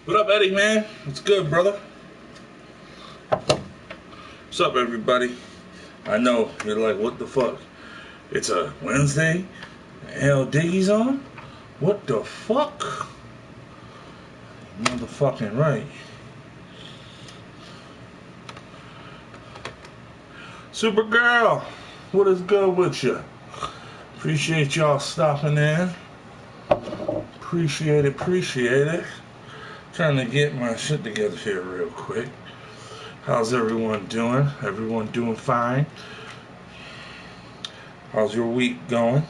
What up, Eddie, man? What's good, brother? What's up, everybody? I know you're like, what the fuck? It's a Wednesday? Aldiggy's on? What the fuck? Motherfucking right. Supergirl, what is good with you? Appreciate y'all stopping in. Appreciate it. Trying to get my shit together here real quick. How's everyone doing? Everyone doing fine? How's your week going?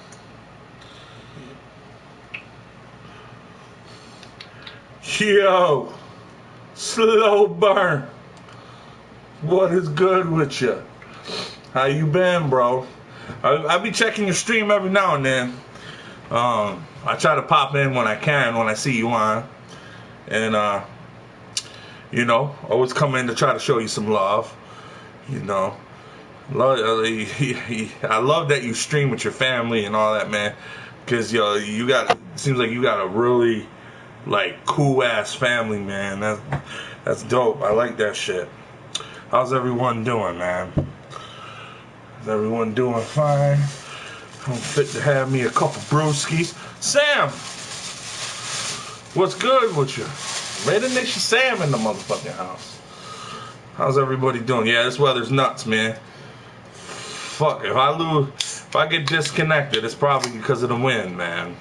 Yo, slow burn. What is good with you? How you been, bro? I be checking your stream every now and then. I try to pop in when I can, when I see you on. And, always come in to try to show you some love. I love that you stream with your family and all that, man. Because, it seems like you got a really, cool ass family, man. That's dope. I like that shit. How's everyone doing, man? Is everyone doing fine? I'm fit to have me a couple brewskis. Sam! What's good with you? Raider Nation Sam in the motherfucking house. How's everybody doing? Yeah, this weather's nuts, man. Fuck, if I get disconnected, it's probably because of the wind, man.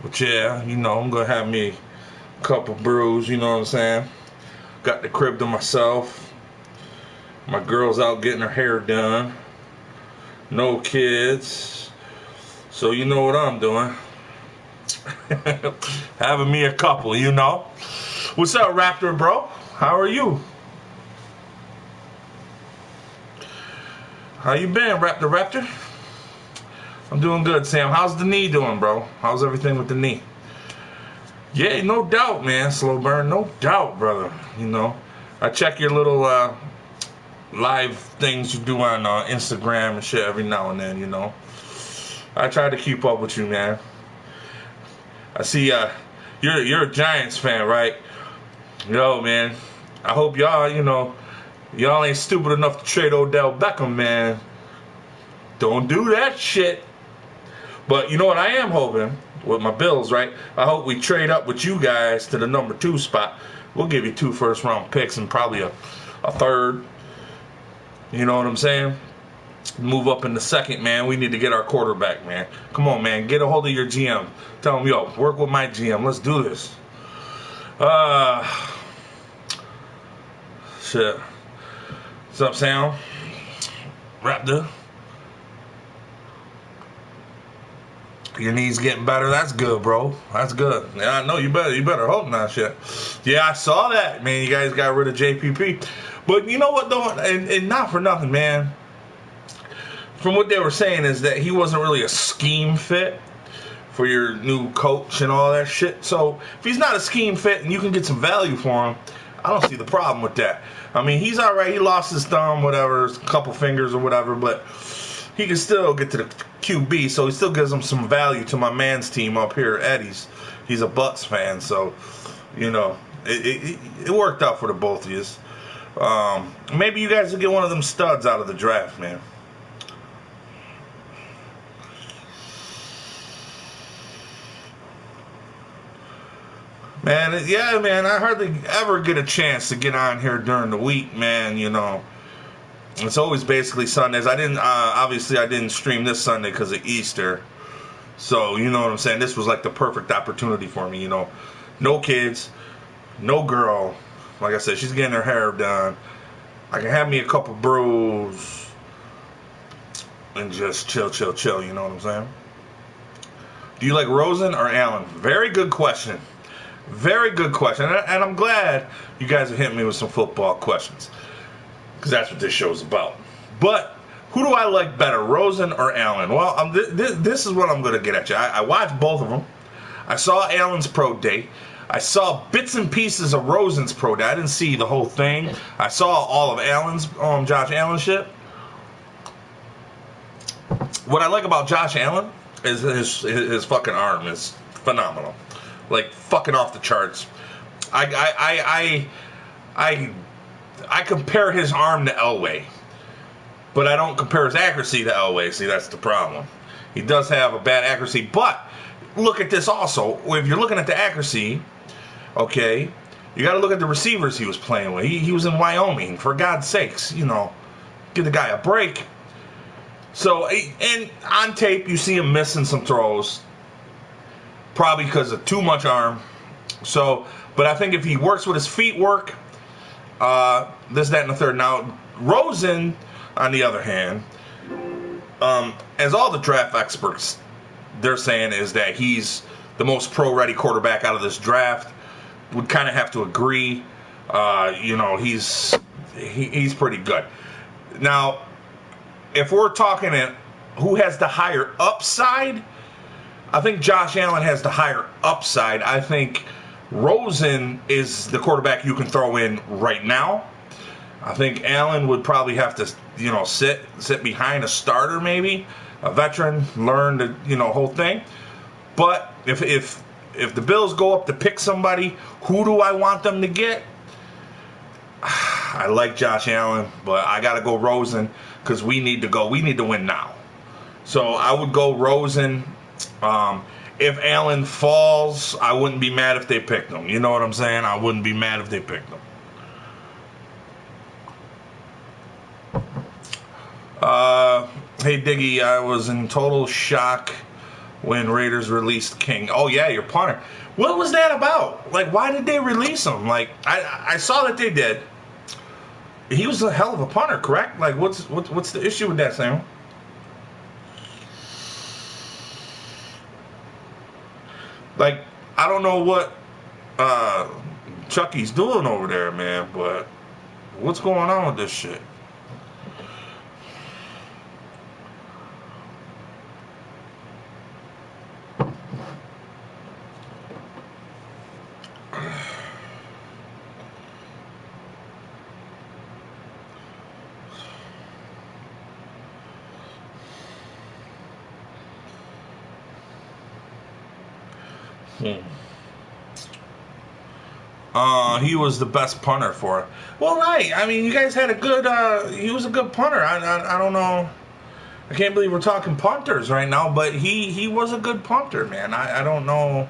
But yeah, I'm gonna have me a couple brews, you know what I'm saying? Got the crib to myself. My girl's out getting her hair done. No kids. So you know what I'm doing. Having me a couple, What's up, Raptor, bro? How are you? How you been, Raptor? I'm doing good, Sam. How's the knee doing, bro? How's everything with the knee? Yeah, no doubt, man. Slow burn, no doubt, brother. I check your little live things you do on Instagram and shit every now and then, I try to keep up with you, man. I see you're a Giants fan, right? Yo, man, I hope y'all ain't stupid enough to trade Odell Beckham, man. Don't do that shit. But you know what I am hoping with my Bills, right? I hope we trade up with you guys to the number 2 spot. We'll give you 2 first-round picks and probably a third. You know what I'm saying? move up in the second, man. We need to get our quarterback, man. Come on, man. Get a hold of your GM. Tell him, yo, work with my GM. Let's do this. Shit. What's up, Sam? Raptor. Your knees getting better. That's good, bro. That's good. Yeah, I know you better hope not, shit. Yeah, I saw that, man. You guys got rid of JPP. But you know what, though? And not for nothing, man. From what they were saying is that he wasn't really a scheme fit for your new coach and all that shit. So if he's not a scheme fit and you can get some value for him, I don't see the problem with that. I mean, he's all right. He lost his thumb, whatever, a couple fingers or whatever, but he can still get to the QB, so he still gives him some value to my man's team up here, Eddie's. He's a Bucks fan, so, you know, it worked out for the both of you. Maybe you guys will get one of them studs out of the draft, man. Man, yeah, man, I hardly ever get a chance to get on here during the week, man, you know. It's always basically Sundays. Obviously I didn't stream this Sunday because of Easter. So, you know what I'm saying? This was like the perfect opportunity for me, you know. No kids, no girl. Like I said, she's getting her hair done. I can have me a couple brews and just chill, you know what I'm saying? Do you like Rosen or Allen? Very good question. Very good question. And I'm glad you guys have hit me with some football questions, because that's what this show is about. But who do I like better, Rosen or Allen? Well, this is what I'm going to get at you. I watched both of them. I saw Allen's pro day. I saw bits and pieces of Rosen's pro day. I didn't see the whole thing. I saw all of Allen's, Josh Allen shit. What I like about Josh Allen is his fucking arm is phenomenal. Like, fucking off the charts. I compare his arm to Elway, but I don't compare his accuracy to Elway. See, that's the problem. He does have a bad accuracy, but look at this also. If you're looking at the accuracy, okay, you got to look at the receivers he was playing with. He was in Wyoming, for God's sakes, you know, give the guy a break. So, and on tape, you see him missing some throws, probably because of too much arm. So, but I think if he works with his feet work, this, that, and the third. Now, Rosen, on the other hand, as all the draft experts, they're saying is that he's the most pro-ready quarterback out of this draft. Would kind of have to agree. You know, he's pretty good. Now, if we're talking at who has the higher upside, I think Josh Allen has the higher upside. I think Rosen is the quarterback you can throw in right now. I think Allen would probably have to, you know, sit behind a starter, maybe a veteran, learn the, you know, whole thing. But if the Bills go up to pick somebody, who do I want them to get? I like Josh Allen, but I got to go Rosen because we need to win now. So I would go Rosen. If Allen falls, I wouldn't be mad if they picked him. You know what I'm saying? I wouldn't be mad if they picked him. Hey, Diggy, I was in total shock when Raiders released King. Oh, yeah, your punter. What was that about? Like, why did they release him? Like, I saw that they did. He was a hell of a punter, correct? Like, what's the issue with that, Sam? Like, I don't know what Chucky's doing over there, man, but what's going on with this shit? He was the best punter for it. Well, right. I mean, you guys had a good. He was a good punter. I don't know. I can't believe we're talking punters right now, but he was a good punter, man. I don't know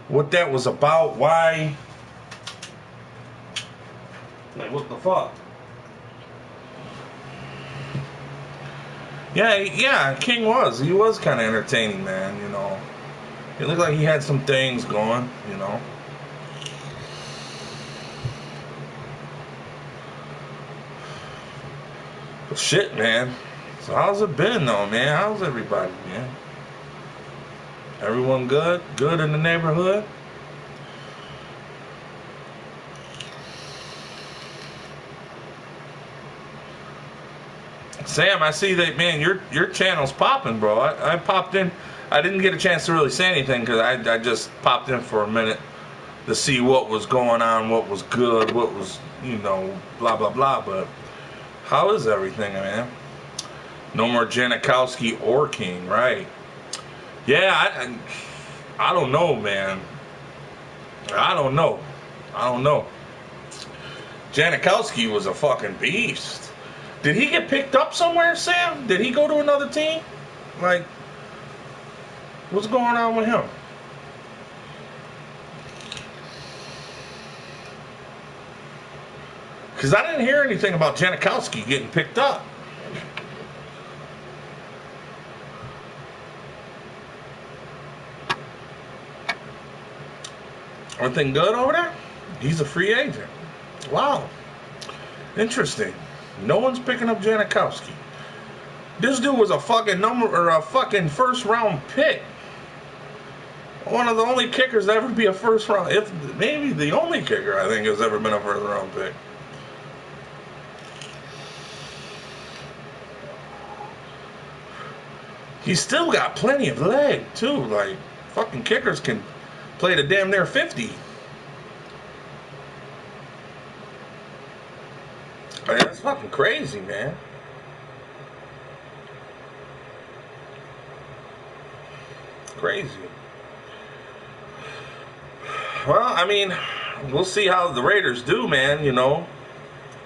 what that was about. Why? Like, what the fuck? Yeah, King was. He was kind of entertaining, man, you know. It looked like he had some things going, you know. But shit, man. So how's it been, though, man? How's everybody, man? Everyone good? Good in the neighborhood? Sam, I see that, man, your channel's popping, bro. I popped in. I didn't get a chance to really say anything because I just popped in for a minute to see what was going on, what was good, what was, you know, blah, blah, blah. But how is everything, man? No more Janikowski or King, right? Yeah, I don't know, man. I don't know. Janikowski was a fucking beast. Did he get picked up somewhere, Sam? Did he go to another team? Like, what's going on with him? Because I didn't hear anything about Janikowski getting picked up. Everything good over there? He's a free agent. Wow. Interesting. No one's picking up Janikowski. This dude was a fucking first round pick. One of the only kickers to ever be a first round, if maybe the only kicker I think has ever been a first round pick. He's still got plenty of leg too. Like, fucking kickers can play to damn near 50. I mean, that's fucking crazy, man. Crazy. Well, I mean, we'll see how the Raiders do, man. You know,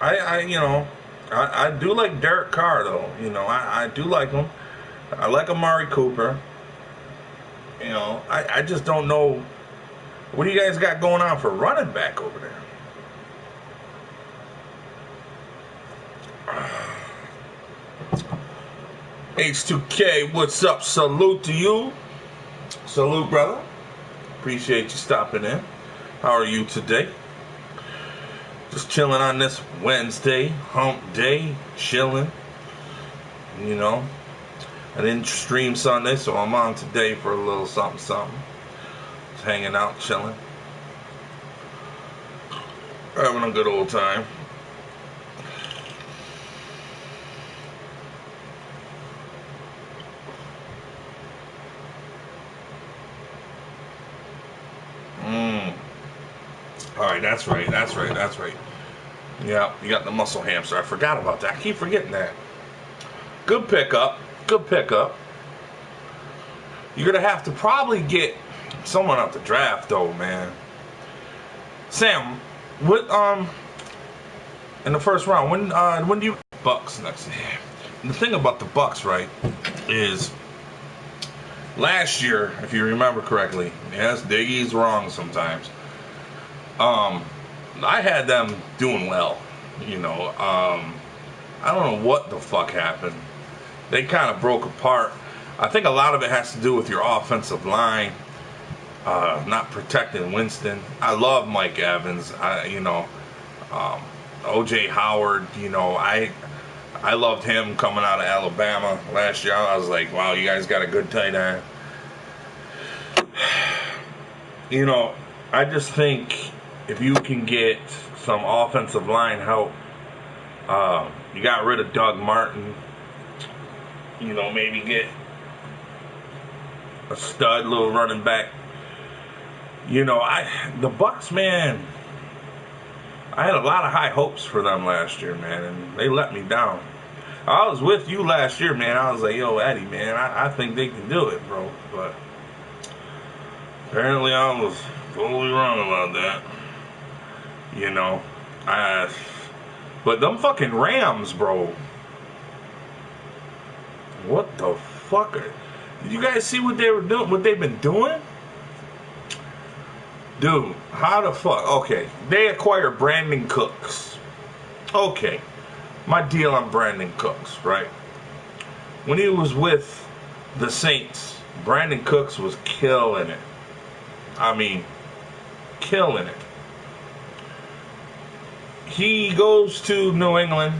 I do like Derek Carr, though. You know, I do like him. I like Amari Cooper. You know, I just don't know. What do you guys got going on for running back over there? H2K, what's up? Salute to you. Salute, brother. Appreciate you stopping in. How are you today? Just chilling on this Wednesday, hump day, chilling. You know, I didn't stream Sunday, so I'm on today for a little something. Just hanging out, chilling. Having a good old time. Alright, that's right. Yeah, you got the muscle hamster. I forgot about that. I keep forgetting that. Good pickup. You're going to have to probably get someone out the draft, though, man. Sam, what, in the first round, when do you Bucks next? And the thing about the Bucks, right, is last year, if you remember correctly, yes, Diggy's wrong sometimes. I had them doing well, you know. I don't know what the fuck happened. They kind of broke apart. I think a lot of it has to do with your offensive line, not protecting Winston. I love Mike Evans. O.J. Howard, you know, I loved him coming out of Alabama last year. I was like, wow, you guys got a good tight end. You know, I just think if you can get some offensive line help, you got rid of Doug Martin, you know, maybe get a stud little running back. You know, the Bucks, man, I had a lot of high hopes for them last year, man, and they let me down. I was with you last year, man. I was like, yo, Eddie, man, I think they can do it, bro. But apparently I was totally wrong about that. You know, but them fucking Rams, bro. What the fuck? Did you guys see what they were doing? What they've been doing? Dude, how the fuck? Okay, they acquired Brandon Cooks. Okay, my deal on Brandon Cooks, right? when he was with the Saints, Brandon Cooks was killing it. I mean, killing it. He goes to New England,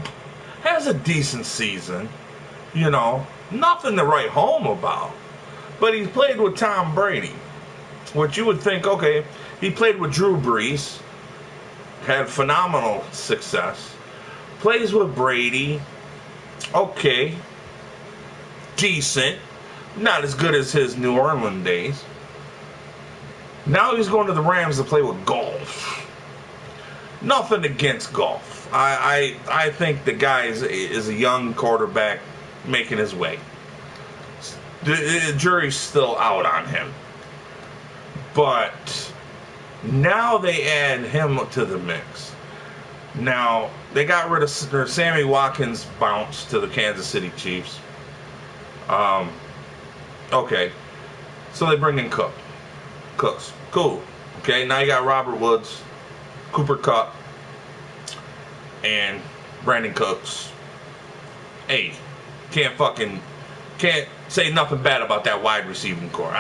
has a decent season, you know, nothing to write home about. But he played with Tom Brady, which you would think, okay, he played with Drew Brees, had phenomenal success, plays with Brady, okay, decent, not as good as his New Orleans days. Now he's going to the Rams to play with golf. Nothing against golf. I think the guy is a young quarterback making his way. The jury's still out on him. But now they add him to the mix. Now, they got rid of Sammy Watkins, bounce to the Kansas City Chiefs. Okay. So they bring in Cooks. Cool. Okay, now you got Robert Woods, Cooper Kupp, and Brandon Cooks. Hey, can't say nothing bad about that wide receiving core.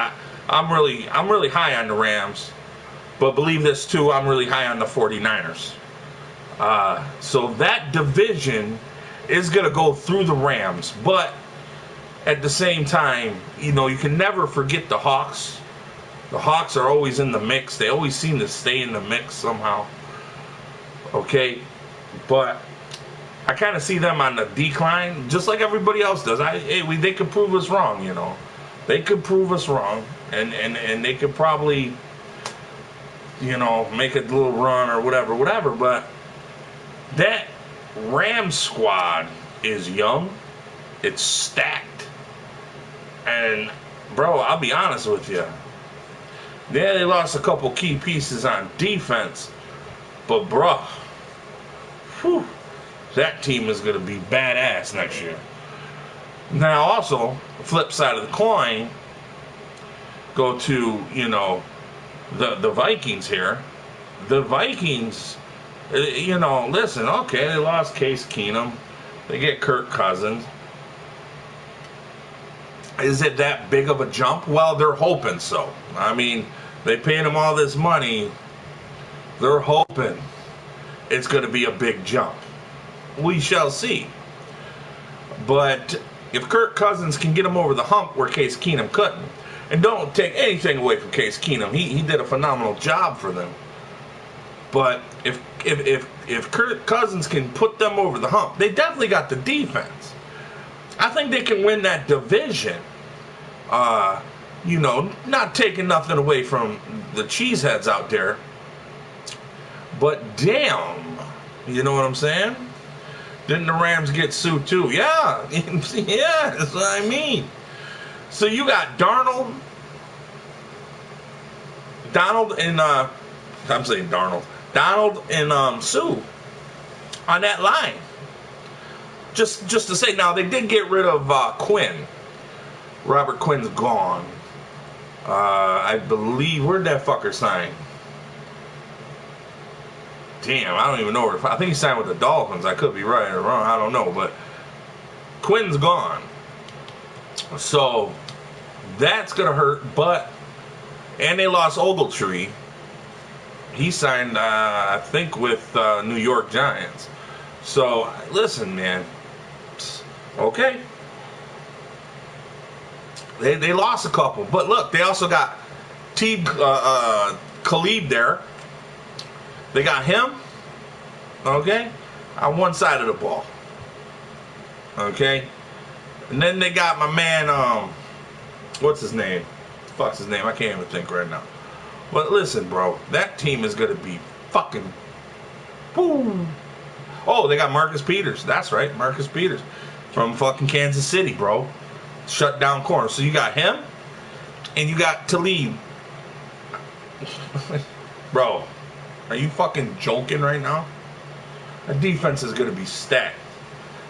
I'm really high on the Rams, but believe this too, I'm really high on the 49ers. So that division is going to go through the Rams, but at the same time, you know, you can never forget the Hawks. The Hawks are always in the mix. They always seem to stay in the mix somehow. Okay, but I kind of see them on the decline, just like everybody else does. They could prove us wrong, you know. They could prove us wrong, and they could probably, you know, make a little run or whatever. But that Rams squad is young. It's stacked. And, bro, I'll be honest with you. Yeah, they lost a couple key pieces on defense. But, bro, whew, that team is going to be badass next year. Now, also, the flip side of the coin, go to, you know, the Vikings here. The Vikings, you know, listen, okay, they lost Case Keenum. They get Kirk Cousins. Is it that big of a jump? Well, they're hoping so. I mean, they paid them all this money. They're hoping it's going to be a big jump. We shall see. But if Kirk Cousins can get him over the hump where Case Keenum couldn't, and don't take anything away from Case Keenum, he did a phenomenal job for them. But if Kirk Cousins can put them over the hump, they definitely got the defense. I think they can win that division. You know, not taking nothing away from the cheeseheads out there. But damn, you know what I'm saying? Didn't the Rams get sued too? Yeah, yeah, that's what I mean. So you got Donald and Sue on that line. Just to say, now they did get rid of Quinn. Robert Quinn's gone. I believe, where'd that fucker sign? Damn, I don't even know where. I think he signed with the Dolphins. I could be right or wrong. I don't know, but Quinn's gone. So that's gonna hurt. And they lost Ogletree. He signed, I think, with New York Giants. So listen, man. Okay. They lost a couple, but look, they also got Khalid there. They got him, okay, on one side of the ball, okay, and then they got my man, what's his name? Fuck's his name? I can't even think right now. But listen, bro, that team is gonna be fucking, boom. Oh, they got Marcus Peters. That's right, Marcus Peters from fucking Kansas City, bro. Shut down corner. So you got him, and you got Talib. Bro, are you fucking joking right now? That defense is going to be stacked.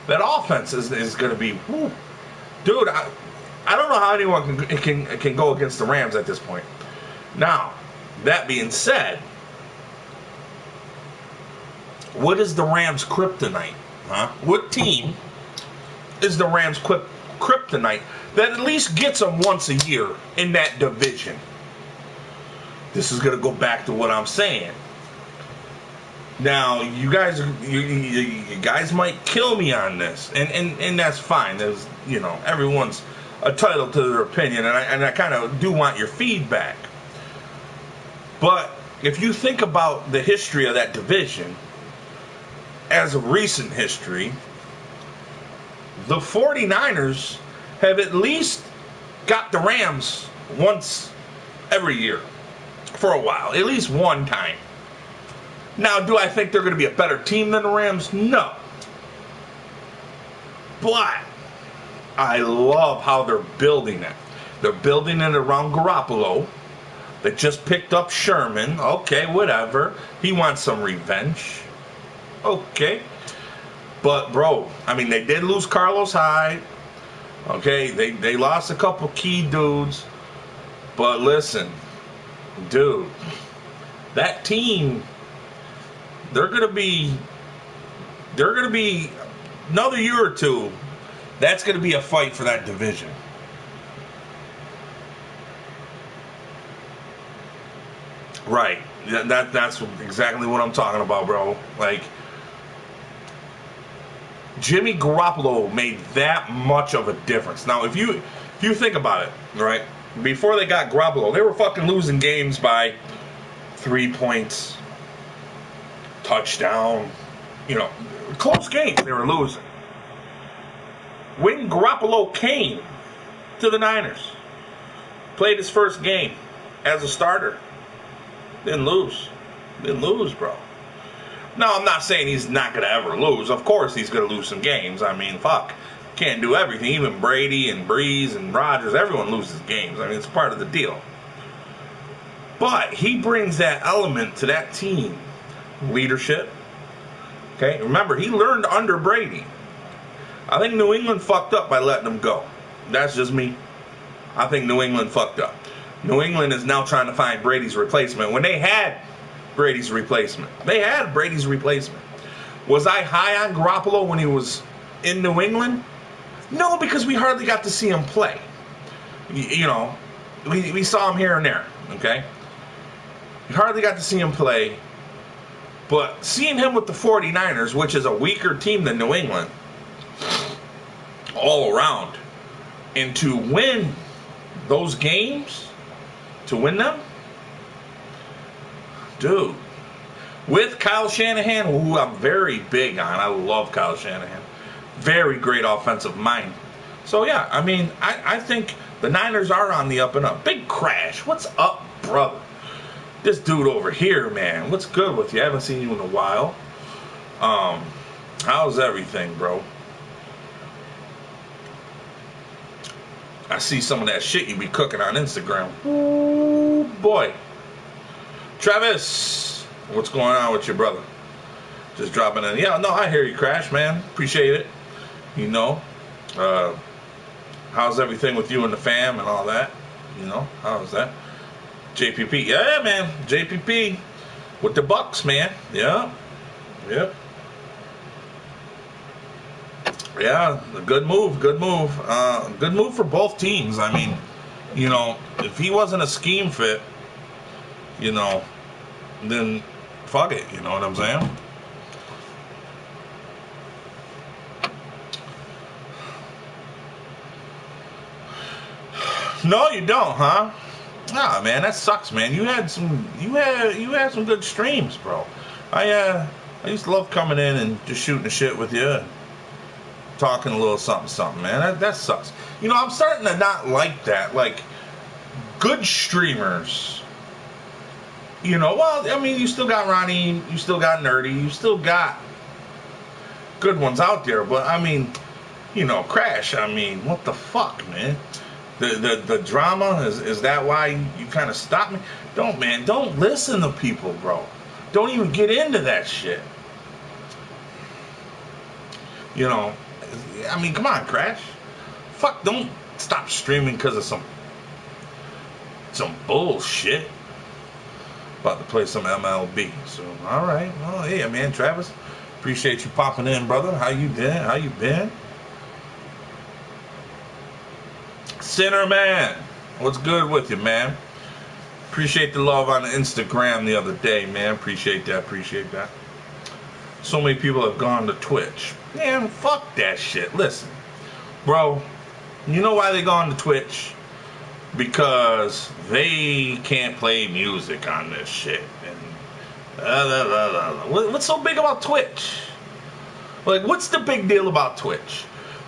That offense is going to be, whew. Dude, I don't know how anyone can go against the Rams at this point. Now, that being said, what is the Rams' kryptonite? Huh? What team is the Rams' kryptonite that at least gets them once a year in that division. This is going to go back to what I'm saying. Now, you guys might kill me on this, and that's fine. There's, everyone's entitled to their opinion, and I kind of do want your feedback. But if you think about the history of that division, as of recent history, the 49ers have at least got the Rams once every year for a while, at least one time. Now, do I think they're going to be a better team than the Rams? No. But I love how they're building it. They're building it around Garoppolo. They just picked up Sherman. Okay, whatever. He wants some revenge. Okay. But, bro, I mean, they did lose Carlos Hyde. Okay, they lost a couple key dudes. But listen, dude, that team, they're gonna be another year or two. That's gonna be a fight for that division. Right. That's exactly what I'm talking about, bro. Like, Jimmy Garoppolo made that much of a difference. Now, if you think about it, right? Before they got Garoppolo, they were fucking losing games by 3 points, touchdown, close games they were losing. When Garoppolo came to the Niners, played his first game as a starter, didn't lose, bro. Now, I'm not saying he's not going to ever lose. Of course he's going to lose some games. I mean, fuck. Can't do everything. Even Brady and Breeze and Rodgers, everyone loses games. I mean, it's part of the deal. But he brings that element to that team. Leadership. Okay? Remember, he learned under Brady. I think New England fucked up by letting him go. That's just me. I think New England fucked up. New England is now trying to find Brady's replacement when they had Brady's replacement. They had Brady's replacement. Was I high on Garoppolo when he was in New England? No, because we hardly got to see him play. We saw him here and there, okay? We hardly got to see him play. But seeing him with the 49ers, which is a weaker team than New England, all around, and to win those games, to win them, dude, with Kyle Shanahan, who I'm very big on. I love Kyle Shanahan. Very great offensive mind. So, yeah, I mean, I think the Niners are on the up and up. Big Crash, what's up, brother? This dude over here, man, what's good with you? I haven't seen you in a while. How's everything, bro? I see some of that shit you be cooking on Instagram. Ooh, boy. Travis, what's going on with your brother? Just dropping in. Yeah, no, I hear you, Crash, man. Appreciate it. How's everything with you and the fam and all that? How's that? JPP. Yeah, man. JPP with the Bucks, man. Yeah. Yep. Yeah, good move. Good move for both teams. I mean, if he wasn't a scheme fit, then fuck it. You know what I'm saying? No, you don't, huh? Nah, man, that sucks, man. You had some good streams, bro. I used to love coming in and just shooting the shit with you, and talking a little something, man. That sucks. I'm starting to not like that. Like, good streamers. Well, I mean, you still got Ronnie, you still got Nerdy, you still got good ones out there, but I mean, Crash, I mean, what the fuck, man? The drama, is that why you kind of stopped me? Don't listen to people, bro. Don't even get into that shit. I mean, come on, Crash. Fuck, don't stop streaming because of some bullshit. About to play some MLB. So, all right. Well, yeah, man, Travis. Appreciate you popping in, brother. How you been? Sinner Man, what's good with you, man? Appreciate the love on Instagram the other day, man. Appreciate that, appreciate that. So many people have gone to Twitch. Man, fuck that shit. Listen, bro, you know why they gone to Twitch? Because they can't play music on this shit. And what's so big about Twitch? Like, what's the big deal about Twitch?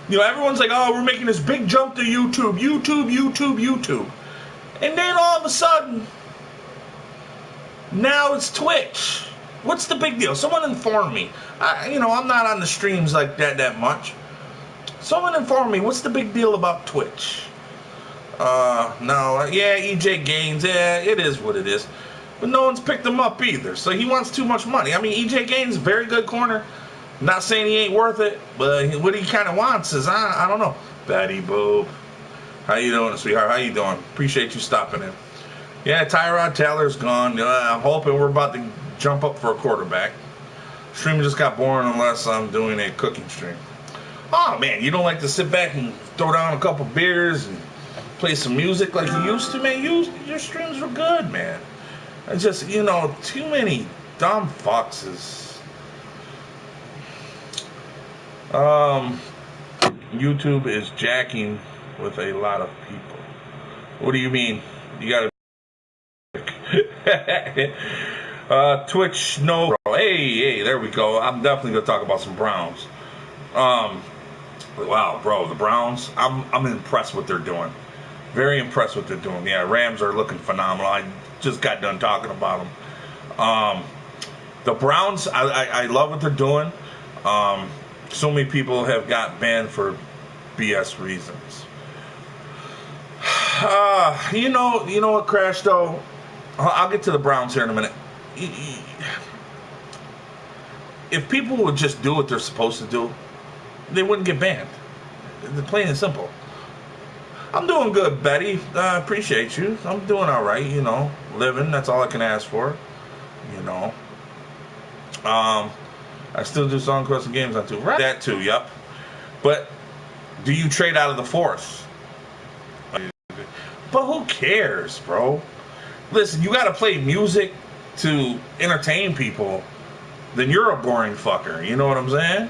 You know, everyone's like, oh, we're making this big jump to YouTube, YouTube. And then all of a sudden, now it's Twitch. What's the big deal? Someone inform me. I'm not on the streams like that much. Someone inform me, what's the big deal about Twitch? EJ Gaines, yeah, it is what it is. But no one's picked him up either, so he wants too much money. I mean, EJ Gaines, very good corner. Not saying he ain't worth it, but what he kind of wants is, I don't know. Betty Boop. How you doing, sweetheart? How you doing? Appreciate you stopping in. Yeah, Tyrod Taylor's gone. I'm hoping we're about to jump up for a quarterback. Stream just got boring unless I'm doing a cooking stream. Oh, man, you don't like to sit back and throw down a couple beers and play some music like you used to, man? Your streams were good, man. I just, too many dumb foxes. YouTube is jacking with a lot of people. What do you mean? You gotta Twitch, no. Hey, there we go. I'm definitely gonna talk about some Browns. Wow, bro, the Browns. I'm impressed with what they're doing. Very impressed with what they're doing. Yeah, Rams are looking phenomenal. I just got done talking about them. The Browns, I love what they're doing. So many people have got banned for BS reasons. You know what, Crash, though? I'll get to the Browns here in a minute. If people would just do what they're supposed to do, they wouldn't get banned. It's plain and simple. I'm doing good, Betty. Appreciate you. I'm doing all right, living. That's all I can ask for, I still do song quests and games on too. Right. That too, yep. But do you trade out of the fourth? But who cares, bro? Listen, you gotta play music to entertain people, then you're a boring fucker. You know what I'm saying?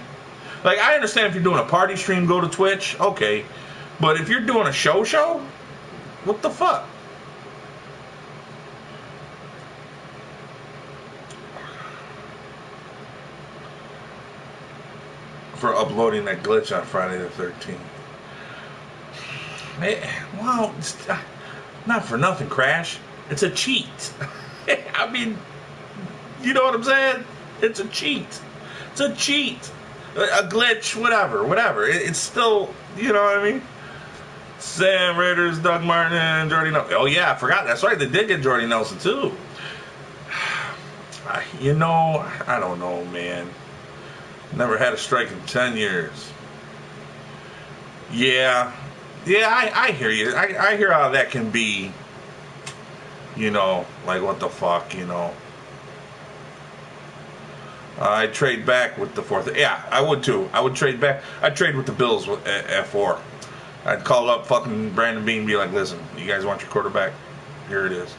Like, I understand if you're doing a party stream, go to Twitch, okay. But if you're doing a show, what the fuck? For uploading that glitch on Friday the 13th. Well, not for nothing, Crash. It's a cheat. I mean, you know what I'm saying? It's a cheat. It's a cheat. A glitch, whatever. It's still, you know what I mean? Sam Raiders, Doug Martin, and Jordy Nelson. Oh, yeah, I forgot. That's right. They did get Jordy Nelson, too. I don't know, man. Never had a strike in 10 years. Yeah, I hear you. I hear how that can be, like, what the fuck, I'd trade back with the fourth. Yeah, I would too. I would trade back. I'd trade with the Bills at 4. I'd call up fucking Brandon Bean and be like, listen, you guys want your quarterback? Here it is.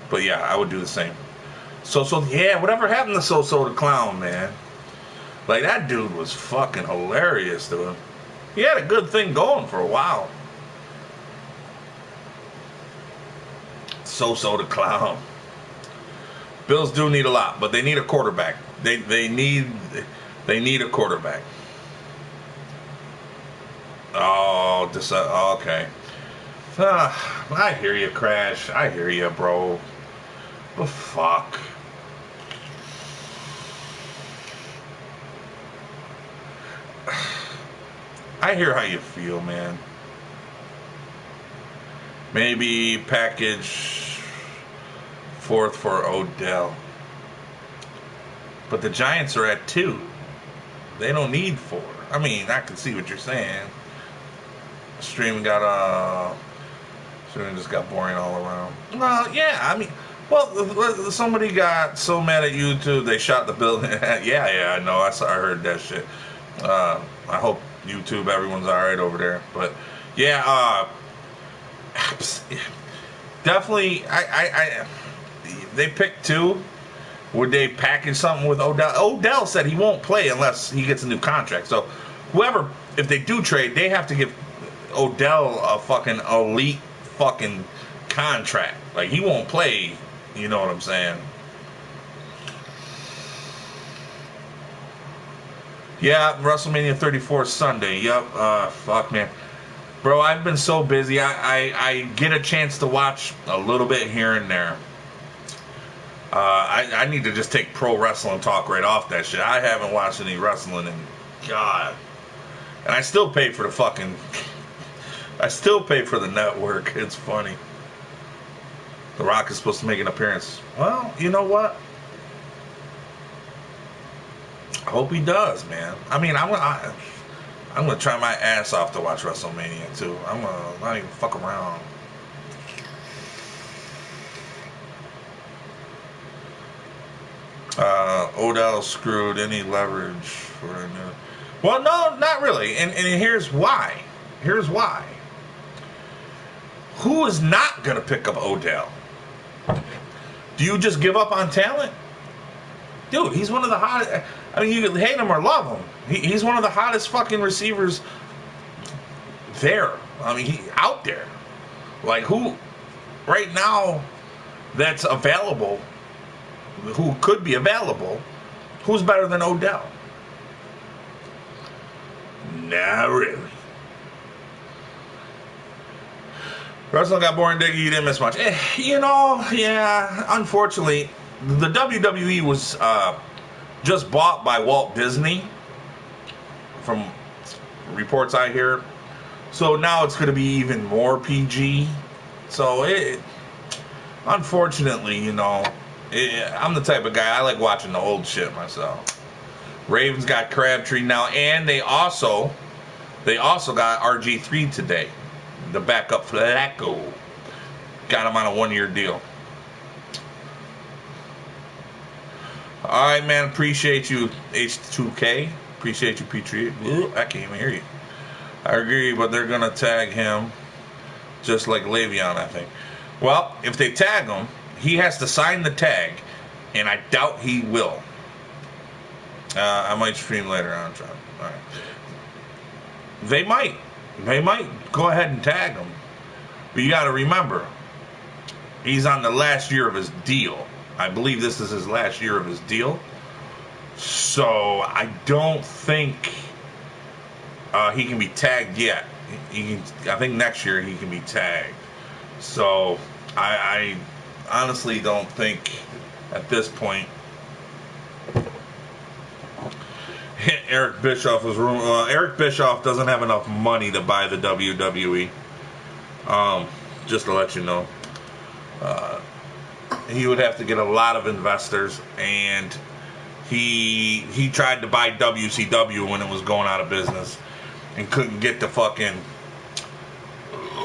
But yeah, I would do the same. So yeah, whatever happened to So the Clown, man? Like, that dude was fucking hilarious, dude. He had a good thing going for a while. So the Clown. Bills do need a lot, but they need a quarterback. They need a quarterback. Oh, okay. I hear you, Crash. I hear you, bro. But fuck. I hear how you feel, man. Maybe package 4th for Odell. But the Giants are at 2. They don't need 4. I mean, I can see what you're saying. Streaming just got boring all around. Well, yeah, I mean, well, somebody got so mad at YouTube they shot the building. yeah, I know. I heard that shit. I hope YouTube, everyone's all right over there. But yeah, definitely. They picked two. Would they package something with Odell? Odell said he won't play unless he gets a new contract. So, whoever, if they do trade, they have to give Odell a fucking elite fucking contract. Like, he won't play. You know what I'm saying? Yeah, WrestleMania 34 Sunday. Yep. Fuck, man. Bro, I've been so busy. I get a chance to watch a little bit here and there. I need to just take pro wrestling talk right off that shit. I haven't watched any wrestling in God. And I still pay for the fucking... I still pay for the network. It's funny. The Rock is supposed to make an appearance. Well, you know what? I hope he does, man. I mean, I'm gonna try my ass off to watch WrestleMania too. I'm gonna not even fuck around. Odell screwed any leverage for a new. Well, no, not really. And here's why. Here's why. Who is not gonna pick up Odell? Do you just give up on talent? Dude, he's one of the hottest. I mean, you can hate him or love him. He's one of the hottest fucking receivers there. I mean, he out there. Like, who right now that's available, who could be available, who's better than Odell? Not really. Wrestling got boring, Diggy. You didn't miss much. You know, yeah, unfortunately, the WWE was just bought by Walt Disney, from reports I hear. So now it's going to be even more PG. So unfortunately, you know, I'm the type of guy, I like watching the old shit myself. Ravens got Crabtree now, and they also got RG3 today. The backup Flacco. Got him on a 1-year deal. Alright, man. Appreciate you, H2K. Appreciate you, Petrie. I can't even hear you. I agree, but they're going to tag him just like Le'Veon, I think. Well, if they tag him, he has to sign the tag, and I doubt he will. I might stream later on. All right. They might go ahead and tag him. But you got to remember, he's on the last year of his deal. I believe this is his last year of his deal. So I don't think he can be tagged yet. I think next year he can be tagged. So I honestly don't think at this point. Eric Bischoff was Eric Bischoff doesn't have enough money to buy the WWE. Just to let you know, he would have to get a lot of investors, and he tried to buy WCW when it was going out of business, and couldn't get the fucking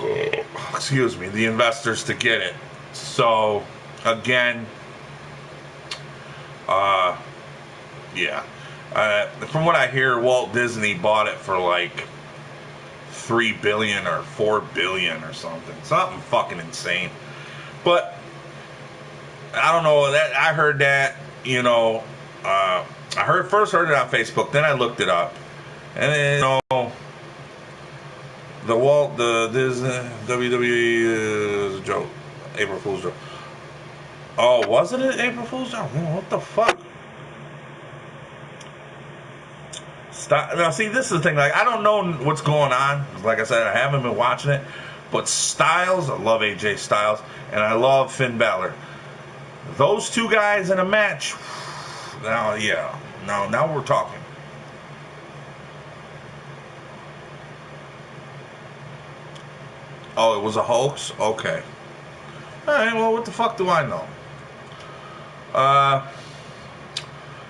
the investors to get it. So again, yeah. From what I hear, Walt Disney bought it for like $3 billion or $4 billion or something fucking insane. But I don't know. That I heard that, you know, I first heard it on Facebook, then I looked it up, and then, you know, the Disney WWE is a joke, April Fool's joke. Oh, was it an April Fool's joke? What the fuck? Now, see, this is the thing. Like, I don't know what's going on. Like I said, I haven't been watching it. But Styles, I love AJ Styles, and I love Finn Balor. Those two guys in a match. Now, yeah. Now we're talking. Oh, it was a hoax? Okay. All right. Well, what the fuck do I know?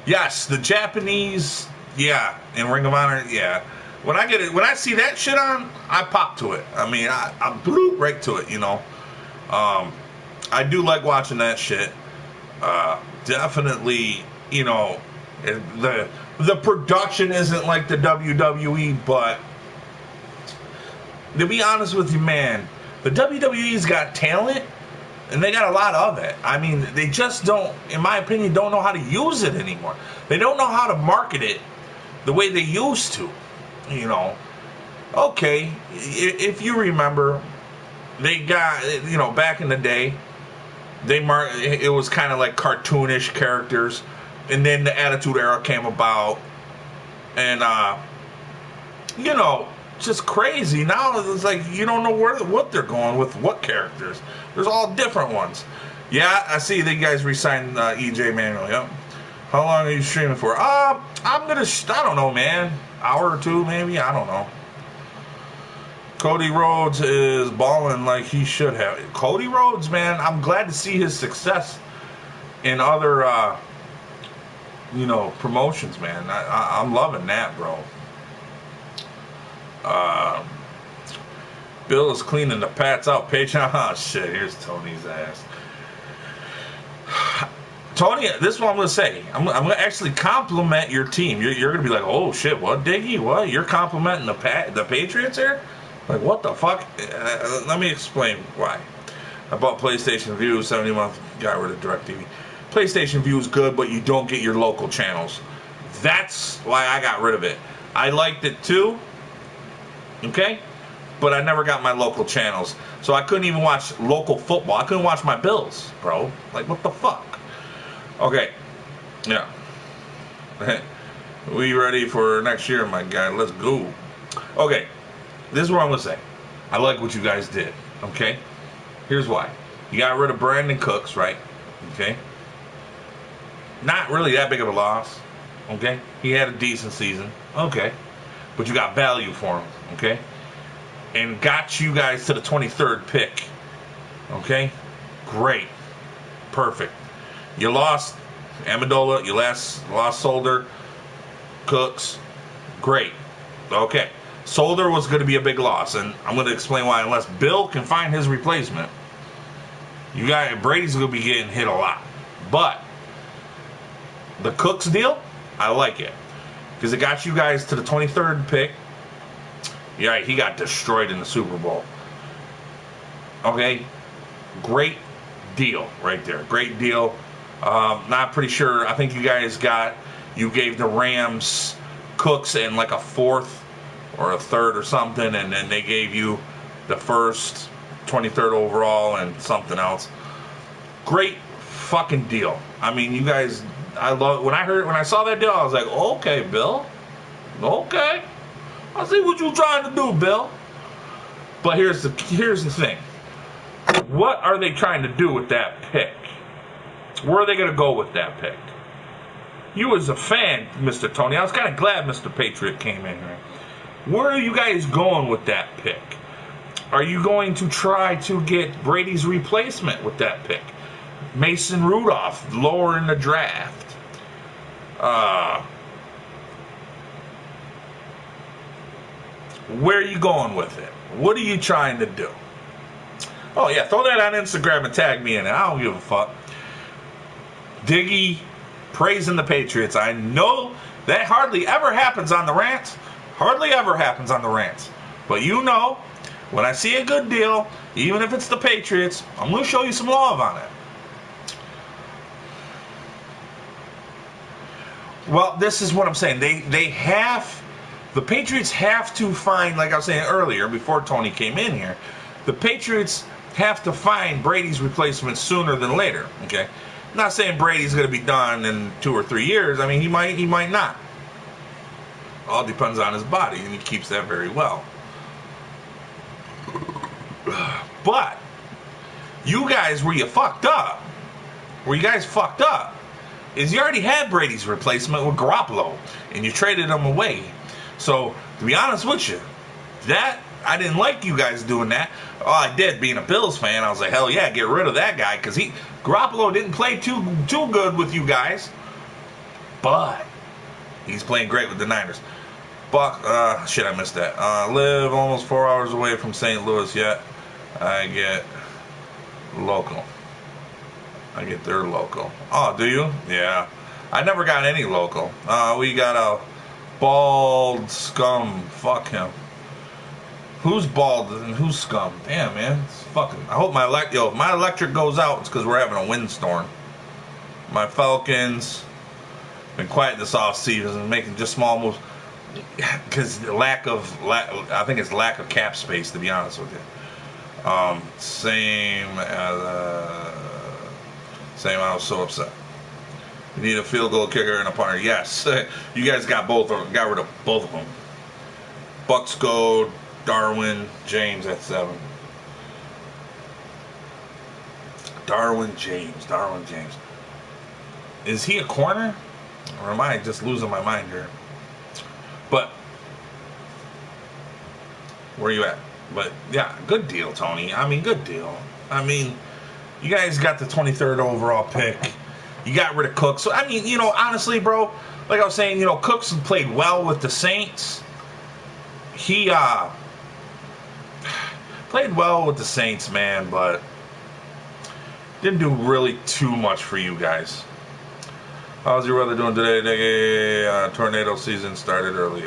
Yes, the Japanese. Yeah, in Ring of Honor, yeah. When I see that shit on, I pop to it. I mean, I bloop right to it, you know. I do like watching that shit. Definitely, you know, the production isn't like the WWE, but to be honest with you, man, The WWE's got talent, and they got a lot of it. I mean, they just don't, in my opinion, don't know how to use it anymore. They don't know how to market it the way they used to. You know, okay, if you remember, they got, you know, back in the day, it was kind of like cartoonish characters, and then the Attitude Era came about, and you know, just crazy. Now it's like you don't know what they're going with, what characters. There's all different ones. Yeah, I see that you guys re-signed EJ Manuel. Yep. How long are you streaming for? I don't know, man. Hour or two, maybe. I don't know. Cody Rhodes is balling like he should have. Cody Rhodes, man, I'm glad to see his success in other, you know, promotions, man. I'm loving that, bro. Bill is cleaning the Pats out. Patreon. Oh, shit. Here's Tony's ass. Tony, this is what I'm going to say. I'm going to actually compliment your team. You're going to be like, oh, shit, what, Diggy? What? You're complimenting the Patriots here? Like, what the fuck? Let me explain why. I bought PlayStation View, 70 month, got rid of DirecTV. PlayStation View is good, but you don't get your local channels. That's why I got rid of it. I liked it too, okay? But I never got my local channels. So I couldn't even watch local football. I couldn't watch my Bills, bro. Like, what the fuck? Okay, yeah. We ready for next year, my guy? Let's go. Okay. This is what I'm going to say. I like what you guys did, okay? Here's why. You got rid of Brandon Cooks, right? Okay? Not really that big of a loss, okay? He had a decent season, okay? But you got value for him, okay? And got you guys to the 23rd pick, okay? Great. Perfect. You lost Amendola, you lost Solder, Cooks. Great. Okay. Solder was going to be a big loss, and I'm going to explain why. Unless Bill can find his replacement, Brady's going to be getting hit a lot. But the Cooks deal, I like it because it got you guys to the 23rd pick. Yeah, right, he got destroyed in the Super Bowl. Okay, great deal right there. Great deal. Not pretty sure. I think you gave the Rams Cooks and like a fourth or a third or something, and then they gave you the first 23rd overall and something else. Great fucking deal. I mean, you guys, when I saw that deal, I was like, okay, Bill. Okay. I see what you're trying to do, Bill. But here's the thing. What are they trying to do with that pick? Where are they going to go with that pick? You as a fan, Mr. Tony, I was kind of glad Mr. Patriot came in here. Where are you guys going with that pick? Are you going to try to get Brady's replacement with that pick? Mason Rudolph, lower in the draft. Where are you going with it? What are you trying to do? Oh, yeah, throw that on Instagram and tag me in it. I don't give a fuck. Diggy praising the Patriots. I know that hardly ever happens on the RaNT. Hardly ever happens on the RaNT. But you know, when I see a good deal, even if it's the Patriots, I'm going to show you some love on it. Well, this is what I'm saying. The Patriots have to find, like I was saying earlier, before Tony came in here, the Patriots have to find Brady's replacement sooner than later. Okay, I'm not saying Brady's going to be done in 2 or 3 years. I mean, he might not. All depends on his body, and he keeps that very well. But you guys, where you guys fucked up, is you already had Brady's replacement with Garoppolo, and you traded him away. So, to be honest with you, I didn't like you guys doing that. Oh, I did, being a Bills fan. I was like, hell yeah, get rid of that guy, because Garoppolo didn't play too good with you guys. But he's playing great with the Niners. Shit, I missed that. Live almost 4 hours away from St. Louis yet. I get local. I get their local. Oh, do you? Yeah. I never got any local. We got a bald scum. Fuck him. Who's bald and who's scum? Damn, man. It's fucking. I hope if my electric goes out, it's because we're having a windstorm. My Falcons been quiet this off season, making just small moves because I think it's lack of cap space, to be honest with you. Same. I was so upset. You need a field goal kicker and a punter. Yes, you guys got rid of both of them. Bucks go. Darwin James at 7. Darwin James. Is he a corner? Or am I just losing my mind here? But, where are you at? But, yeah, good deal, Tony. I mean, good deal. I mean, you guys got the 23rd overall pick. You got rid of Cook. So, I mean, honestly, bro, like I was saying, Cooks played well with the Saints. He, played well with the Saints, man, but didn't do really too much for you guys. How's your weather doing today, nigga? Tornado season started early.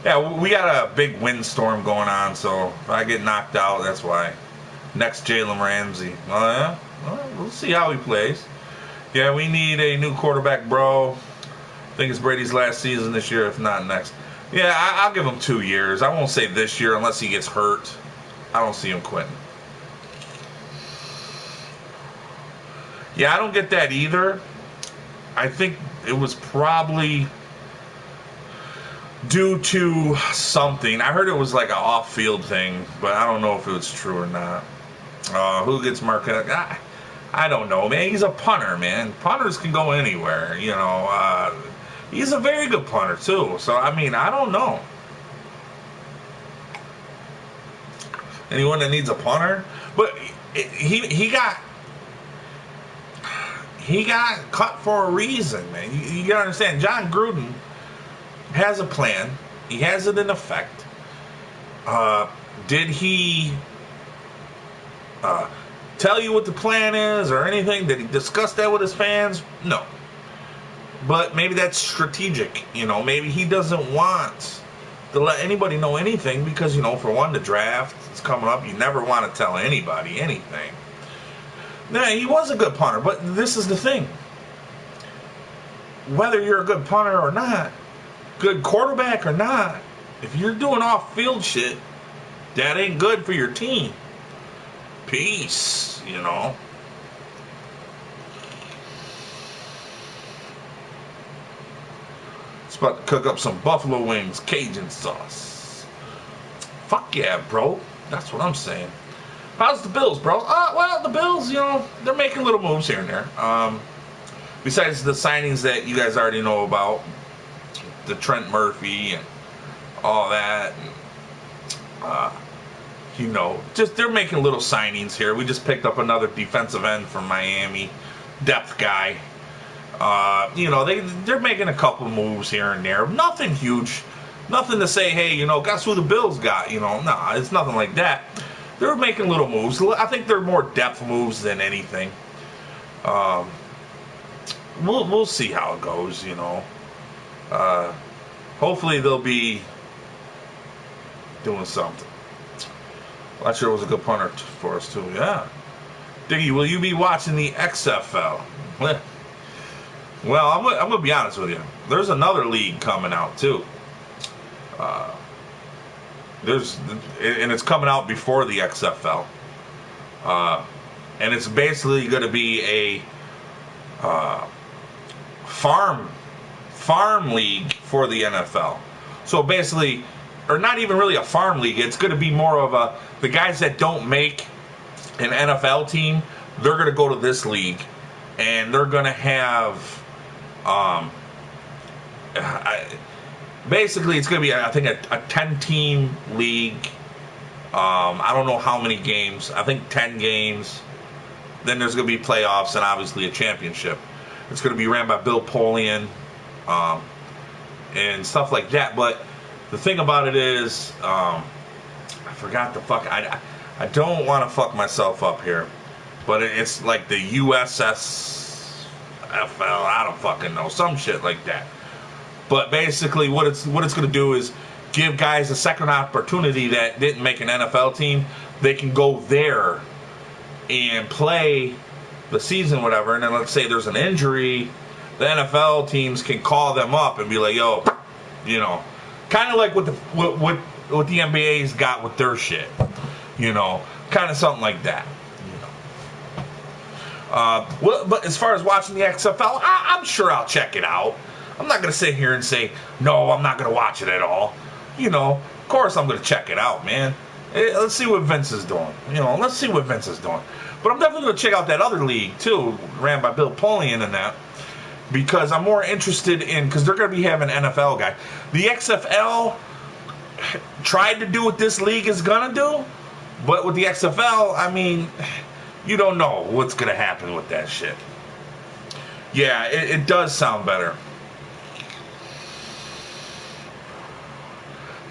Yeah, we got a big windstorm going on, so if I get knocked out, that's why. Next, Jalen Ramsey. Oh, yeah? Well, we'll see how he plays. Yeah, we need a new quarterback, bro. I think it's Brady's last season this year, if not next. Yeah, I'll give him 2 years. I won't say this year unless he gets hurt. I don't see him quitting. Yeah, I don't get that either. I think it was probably due to something. I heard it was like an off-field thing, but I don't know if it was true or not. Who gets Marquette? I don't know, man. He's a punter, man. Punters can go anywhere, He's a very good punter, too. So, I mean, I don't know. Anyone that needs a punter? But he got cut for a reason, man. You gotta understand, John Gruden has a plan. He has it in effect. Did he tell you what the plan is or anything? Did he discuss that with his fans? No. But maybe that's strategic. Maybe he doesn't want to let anybody know anything because, for one, the draft is coming up. You never want to tell anybody anything. Now, he was a good punter, but this is the thing. Whether you're a good punter or not, good quarterback or not, if you're doing off-field shit, that ain't good for your team. Peace, It's about to cook up some buffalo wings, Cajun sauce. Fuck yeah, bro. That's what I'm saying. How's the Bills, bro? Well, the Bills, they're making little moves here and there. Besides the signings that you guys already know about, the Trent Murphy and all that, just they're making little signings here. We just picked up another defensive end from Miami, depth guy. They're making a couple moves here and there. Nothing huge. Nothing to say, hey, guess who the Bills got? Nah, it's nothing like that. They're making little moves. I think they're more depth moves than anything. We'll see how it goes, Hopefully they'll be doing something. Last year was a good punter for us, too. Yeah. Diggy, will you be watching the XFL? Well, I'm going to be honest with you. There's another league coming out, too. And it's coming out before the XFL. And it's basically going to be a farm league for the NFL. So basically, or not even really a farm league, it's going to be more of the guys that don't make an NFL team, they're going to go to this league. And they're going to have... basically, it's going to be, I think, a 10-team league. I don't know how many games. I think 10 games. Then there's going to be playoffs and obviously a championship. It's going to be ran by Bill Polian and stuff like that. But the thing about it is, I forgot the fuck. I don't want to fuck myself up here, but it's like the USSFL. I don't fucking know, some shit like that. But basically, what it's going to do is give guys a second opportunity that didn't make an NFL team. They can go there and play the season, whatever, and then let's say there's an injury, the NFL teams can call them up and be like, yo, you know, kind of like what the NBA's got with their shit, you know, kind of something like that, you know. Well, but as far as watching the XFL, I'm sure I'll check it out. I'm not going to sit here and say, no, I'm not going to watch it at all. You know, of course I'm going to check it out, man. Let's see what Vince is doing. You know, let's see what Vince is doing. But I'm definitely going to check out that other league, too, ran by Bill Polian and that, because I'm more interested in, because they're going to be having NFL guy. The XFL tried to do what this league is going to do, but with the XFL, I mean, you don't know what's going to happen with that shit. Yeah, it does sound better.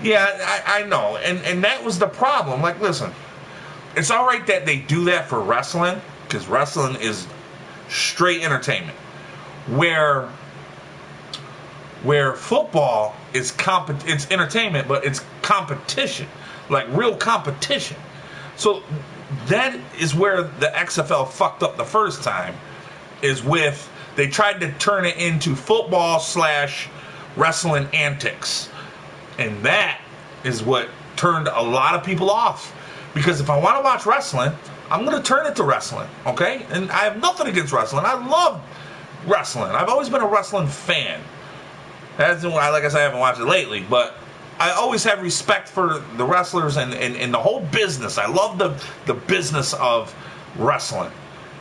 Yeah, I know, and that was the problem. Like, listen, it's all right that they do that for wrestling, because wrestling is straight entertainment. Where football is it's entertainment, but it's competition, like real competition. So that is where the XFL fucked up the first time, is with they tried to turn it into football / wrestling antics. And that is what turned a lot of people off. Because if I want to watch wrestling, I'm going to turn it to wrestling, okay? And I have nothing against wrestling. I love wrestling. I've always been a wrestling fan. Like I said, I haven't watched it lately, but I always have respect for the wrestlers and the whole business. I love the business of wrestling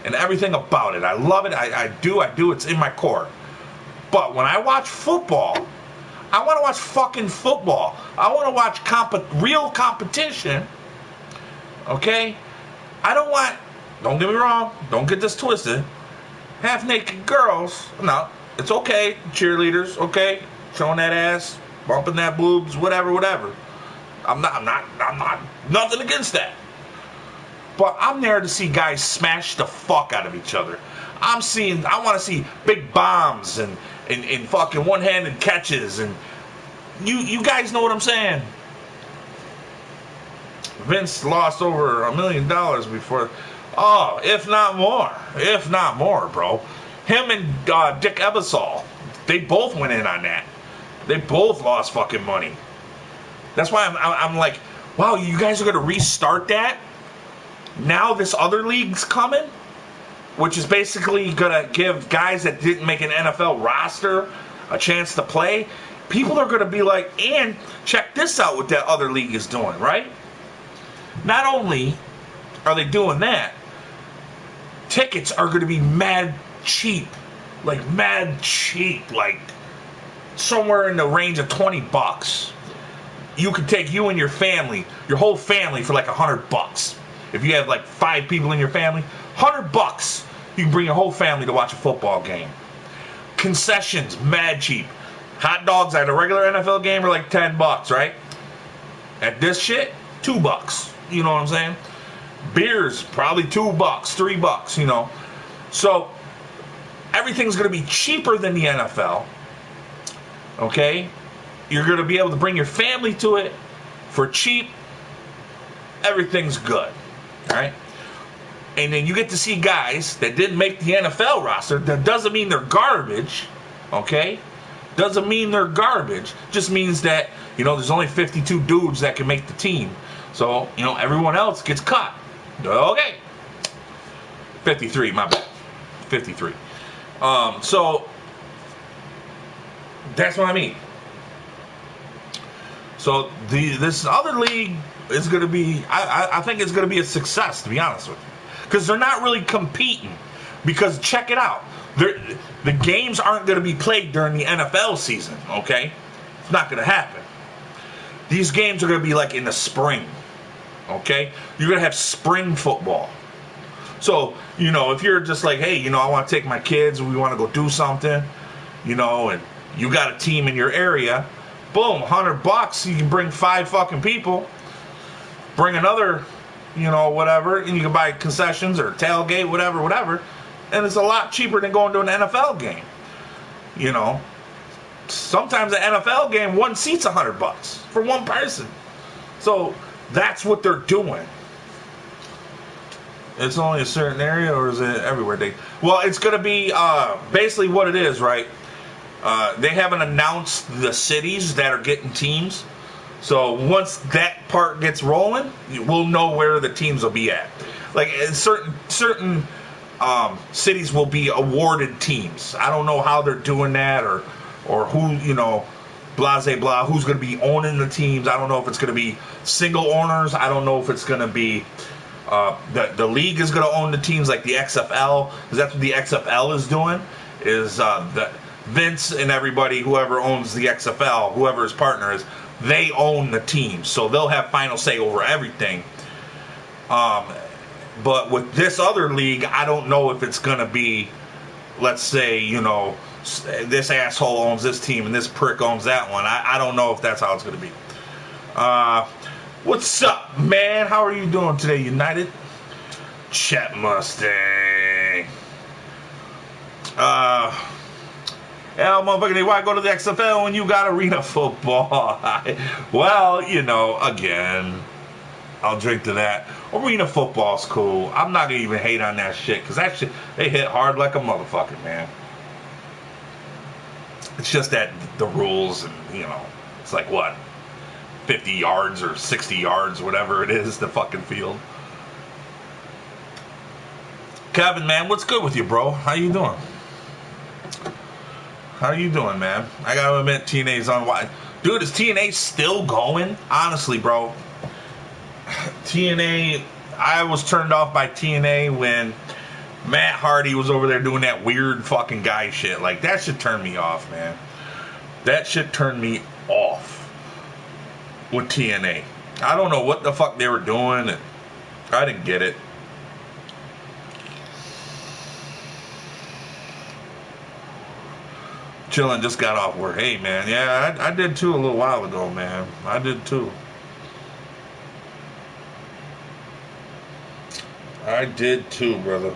and everything about it. I love it. I do. It's in my core. But when I watch football, I want to watch fucking football. I want to watch real competition. Okay? I don't want, don't get me wrong, don't get this twisted, half-naked girls. No, it's okay. Cheerleaders, okay? Showing that ass, bumping that boobs, whatever. I'm not, nothing against that. But I'm there to see guys smash the fuck out of each other. I want to see big bombs and fucking one-handed catches, and you guys know what I'm saying. Vince lost over $1 million before, if not more, bro. Him and Dick Ebersol, they both went in on that. They both lost fucking money. That's why I'm like, wow, you guys are gonna restart that? Now this other league's coming? Which is basically going to give guys that didn't make an NFL roster a chance to play. People are going to be like, and check this out what that other league is doing, right? Not only are they doing that, tickets are going to be mad cheap. Like somewhere in the range of $20. You could take you and your family, your whole family, for like $100. If you have like 5 people in your family, $100. You can bring your whole family to watch a football game. Concessions, mad cheap. Hot dogs at a regular NFL game are like $10, right? At this shit, $2. You know what I'm saying? Beers, probably $2, $3, you know. So everything's going to be cheaper than the NFL. Okay? You're going to be able to bring your family to it for cheap. Everything's good. All right? And then you get to see guys that didn't make the NFL roster. That doesn't mean they're garbage. Okay? Doesn't mean they're garbage. Just means that, you know, there's only 52 dudes that can make the team. So, you know, everyone else gets cut. Okay. 53, my bad. 53. So, that's what I mean. So, this other league is going to be, I think it's going to be a success, to be honest with you. Because they're not really competing. Because, check it out. The games aren't going to be played during the NFL season, okay? It's not going to happen. These games are going to be like in the spring, okay? You're going to have spring football. So, you know, if you're just like, hey, you know, I want to take my kids, we want to go do something, you know, and you got a team in your area, boom, $100, you can bring 5 fucking people, bring another, you know, whatever, and you can buy concessions or tailgate, whatever, and it's a lot cheaper than going to an NFL game, you know. sometimes an NFL game, one seat's $100 for one person. So that's what they're doing. It's only a certain area, or is it everywhere? Well, it's going to be basically what it is, right? They haven't announced the cities that are getting teams. So once that part gets rolling, we'll know where the teams will be at. Like certain cities will be awarded teams. I don't know how they're doing that, or who, blah, blah, who's going to be owning the teams. I don't know if it's going to be single owners. I don't know if it's going to be the league is going to own the teams like the XFL, because that's what the XFL is doing, is the Vince and everybody, whoever owns the XFL, whoever his partner is, they own the team. So they'll have final say over everything. But with this other league, I don't know if it's going to be, let's say, this asshole owns this team and this prick owns that one. I don't know if that's how it's going to be. What's up, man? How are you doing today, United? Chet Mustang. Motherfucker, why go to the XFL when you got arena football? Well, again, I'll drink to that. Arena football's cool. I'm not going to even hate on that shit, because that shit, they hit hard like a motherfucker, man. It's just that the rules, and, it's like, what, 50 yards or 60 yards, whatever it is, the fucking field. Kevin, man, what's good with you, bro? How you doing? How you doing, man? I gotta admit, TNA's on. Dude, is TNA still going? Honestly, bro. TNA, I was turned off by TNA when Matt Hardy was over there doing that weird fucking guy shit. Like, that shit turned me off, man. That shit turned me off with TNA. I don't know what the fuck they were doing, and I didn't get it. Chillin', just got off work. Hey, man, yeah, I did too a little while ago, man. I did too. I did too, brother.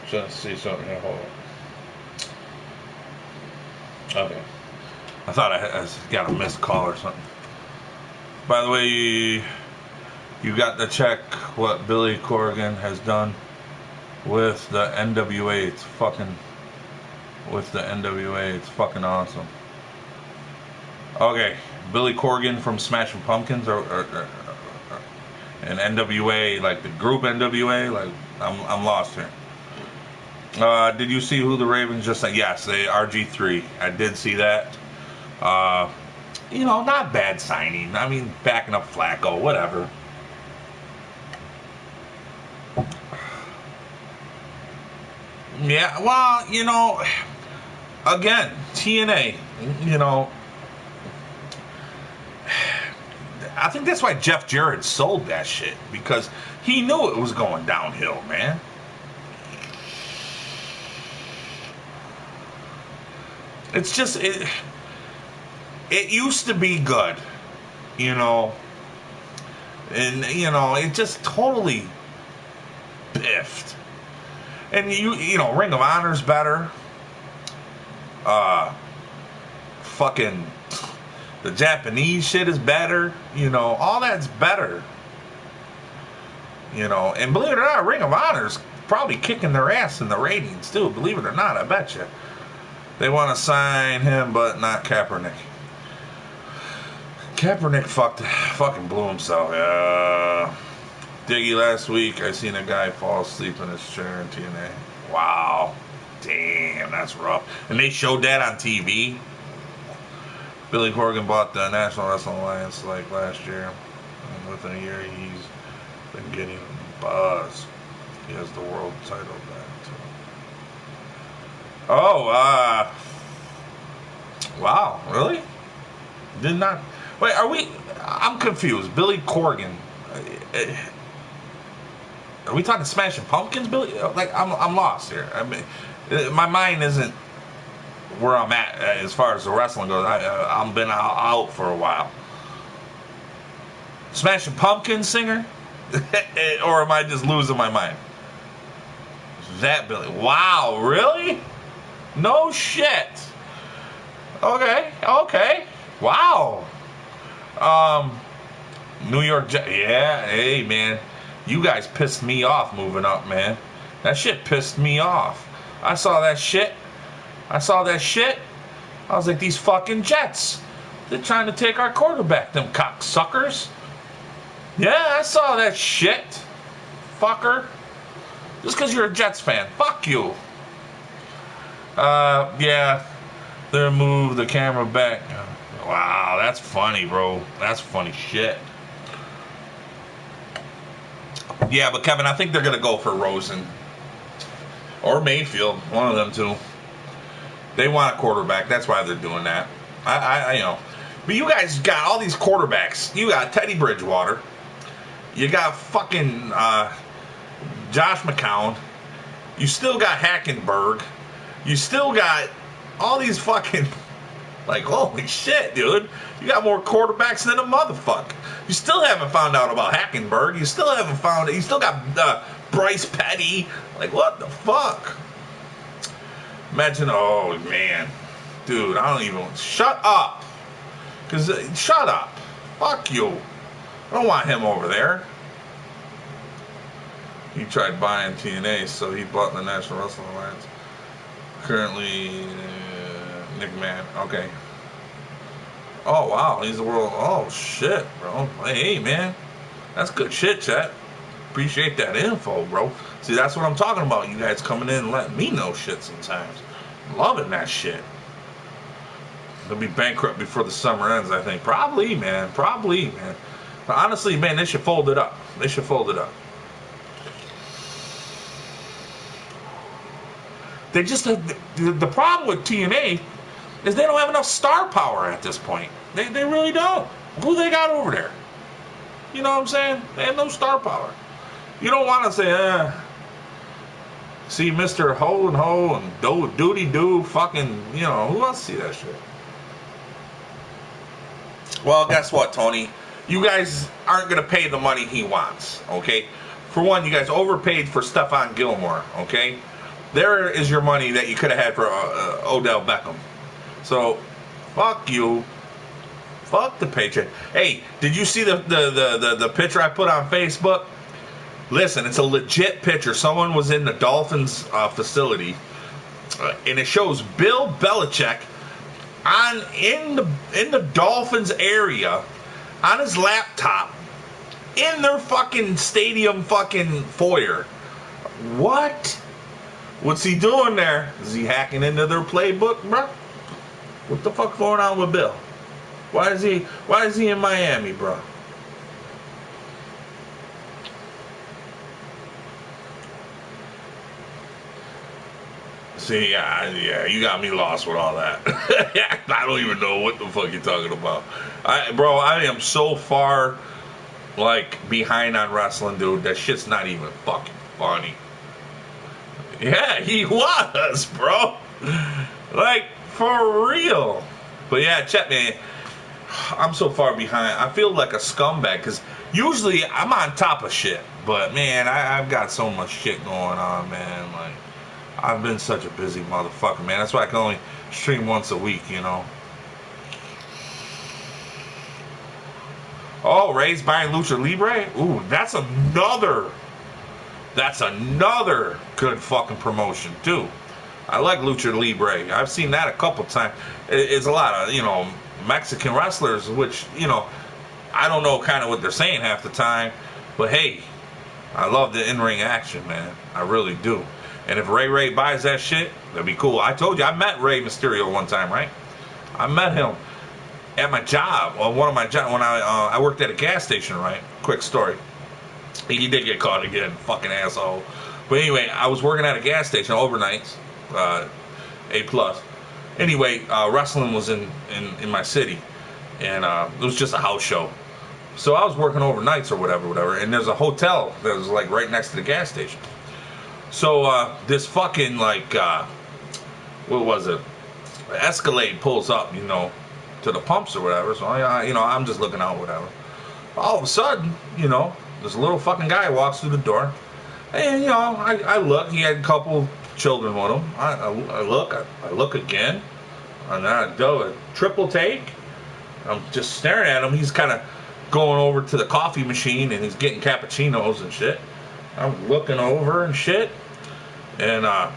Trying to see something here. Hold on. Okay. I thought I got a missed call or something. By the way, you got to check what Billy Corgan has done with the NWA. It's fucking awesome. Okay, Billy Corgan from Smashing Pumpkins or and NWA, like the group NWA. Like, I'm lost here. Did you see who the Ravens just said? Yes, they RG3. I did see that. Not bad signing. I mean, backing up Flacco, whatever. Yeah, well, again, TNA, I think that's why Jeff Jarrett sold that shit, because he knew it was going downhill, man. It's just, it used to be good, and, it just totally biffed. And Ring of Honor's better. Fucking the Japanese shit is better. All that's better. And believe it or not, Ring of Honor's probably kicking their ass in the ratings too. Believe it or not, I bet you. They want to sign him, but not Kaepernick. Kaepernick fucking blew himself. Diggy, last week I seen a guy fall asleep in his chair in TNA. Wow. Damn, that's rough. And they showed that on TV. Billy Corgan bought the National Wrestling Alliance like last year. And within a year he's been getting buzz. He has the world title back too. Oh, wow, really? Did not. Wait, I'm confused. Billy Corgan. Are we talking Smashing Pumpkins, Billy? Like, I'm lost here. I mean, my mind isn't where I'm at as far as the wrestling goes. I've been out for a while. Smashing Pumpkins singer? Or am I just losing my mind? That Billy. Wow, really? No shit. Okay. Wow. New York Jets. Yeah, hey, man. You guys pissed me off moving up, man. That shit pissed me off. I saw that shit. I was like, these fucking Jets. They're trying to take our quarterback, them cocksuckers. Yeah, I saw that shit. Fucker. Just because you're a Jets fan. Fuck you. Yeah. They moved the camera back. Wow, that's funny, bro. That's funny shit. Yeah, but Kevin, I think they're going to go for Rosen. Or Mayfield. One of them two. They want a quarterback. That's why they're doing that. I know. But you guys got all these quarterbacks. You got Teddy Bridgewater. You got fucking Josh McCown. You still got Hackenberg. You still got all these fucking... Like, holy shit, dude. You got more quarterbacks than a motherfucker. You still haven't found out about Hackenberg. You still haven't found it. You still got Bryce Petty. Like, what the fuck? Imagine, oh, man. Dude, I don't even... Shut up. Shut up. Fuck you. I don't want him over there. He tried buying TNA, so he bought the National Wrestling Alliance. Currently... Nick Mann. Okay. Oh, wow. He's the world. Oh, shit, bro. Hey, man. That's good shit, chat. Appreciate that info, bro. See, that's what I'm talking about. You guys coming in and letting me know shit sometimes. Loving that shit. They'll be bankrupt before the summer ends, I think. Probably, man. But honestly, man, they should fold it up. They just have... The problem with TNA... is they don't have enough star power at this point. They really don't. Who they got over there? You know what I'm saying? They have no star power. You don't want to say, see Mr. Ho and Doody Doo fucking, you know, who else see that shit? Well, guess what, Tony? You guys aren't going to pay the money he wants, okay? For one, you guys overpaid for Stephon Gilmore, okay? There is your money that you could have had for Odell Beckham. So, fuck you. Fuck the paycheck. Hey, did you see the picture I put on Facebook? Listen, it's a legit picture. Someone was in the Dolphins facility, and it shows Bill Belichick in the Dolphins area on his laptop in their fucking stadium fucking foyer. What? What's he doing there? Is he hacking into their playbook, bro? What the fuck going on with Bill? Why is he in Miami, bro? See, yeah, you got me lost with all that. I don't even know what the fuck you're talking about. Bro, I am so far, like, behind on wrestling, dude. That shit's not even fucking funny. Yeah, he was, bro. Like, for real. But yeah, Chet, man, I'm so far behind. I feel like a scumbag because usually I'm on top of shit. But, man, I've got so much shit going on, man. Like, I've been such a busy motherfucker, man. That's why I can only stream once a week, you know. Oh, Ray's buying Lucha Libre? Ooh, that's another good fucking promotion, too. I like Lucha Libre. I've seen that a couple times. It's a lot of, you know, Mexican wrestlers, which, you know, I don't know kind of what they're saying half the time. But, hey, I love the in-ring action, man. I really do. And if Ray buys that shit, that'd be cool. I told you, I met Rey Mysterio one time, right? I met him at my job, or one of my jobs, when I worked at a gas station, right? Quick story. He did get caught again, fucking asshole. But anyway, I was working at a gas station overnights, A+. Anyway, wrestling was in my city, and it was just a house show. So I was working overnights or whatever, and there's a hotel that was like right next to the gas station. So this fucking like what was it? Escalade pulls up, you know, to the pumps or whatever. So you know, I'm just looking out, whatever. All of a sudden, you know, this little fucking guy walks through the door. And, you know, I look. He had a couple children with him. I look again. And I do a triple take. I'm just staring at him. He's kind of going over to the coffee machine, and he's getting cappuccinos and shit. I'm looking over and shit. And, I'm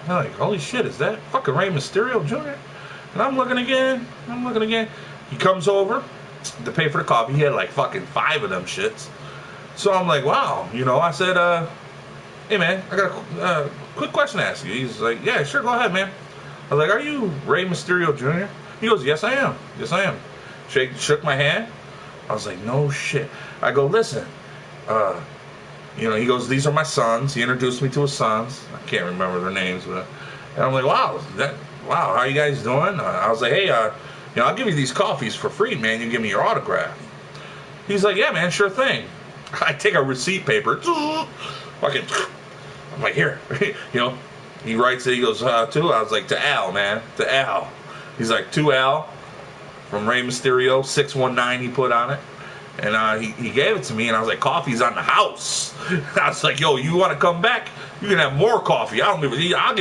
like, holy shit, is that fucking Rey Mysterio Jr.? And I'm looking again. He comes over to pay for the coffee. He had like fucking 5 of them shits. So I'm like, wow. You know, I said, hey, man, I got a quick question to ask you. He's like, yeah, sure, go ahead, man. I was like, are you Rey Mysterio Jr.? He goes, yes, I am. Yes, I am. Shook my hand. I was like, no shit. I go, listen, you know, he goes, these are my sons. He introduced me to his sons. I can't remember their names, but, and I'm like, wow, how are you guys doing? I was like, hey, you know, I'll give you these coffees for free, man. You give me your autograph. He's like, yeah, man, sure thing. I take a receipt paper. Fucking, I'm like, here, you know. He writes it. He goes, to? I was like, to Al, man, to Al. He's like, to Al from Rey Mysterio, 619. He put on it. And he gave it to me, and I was like, coffee's on the house. I was like, yo, you want to come back? You can have more coffee. I'll give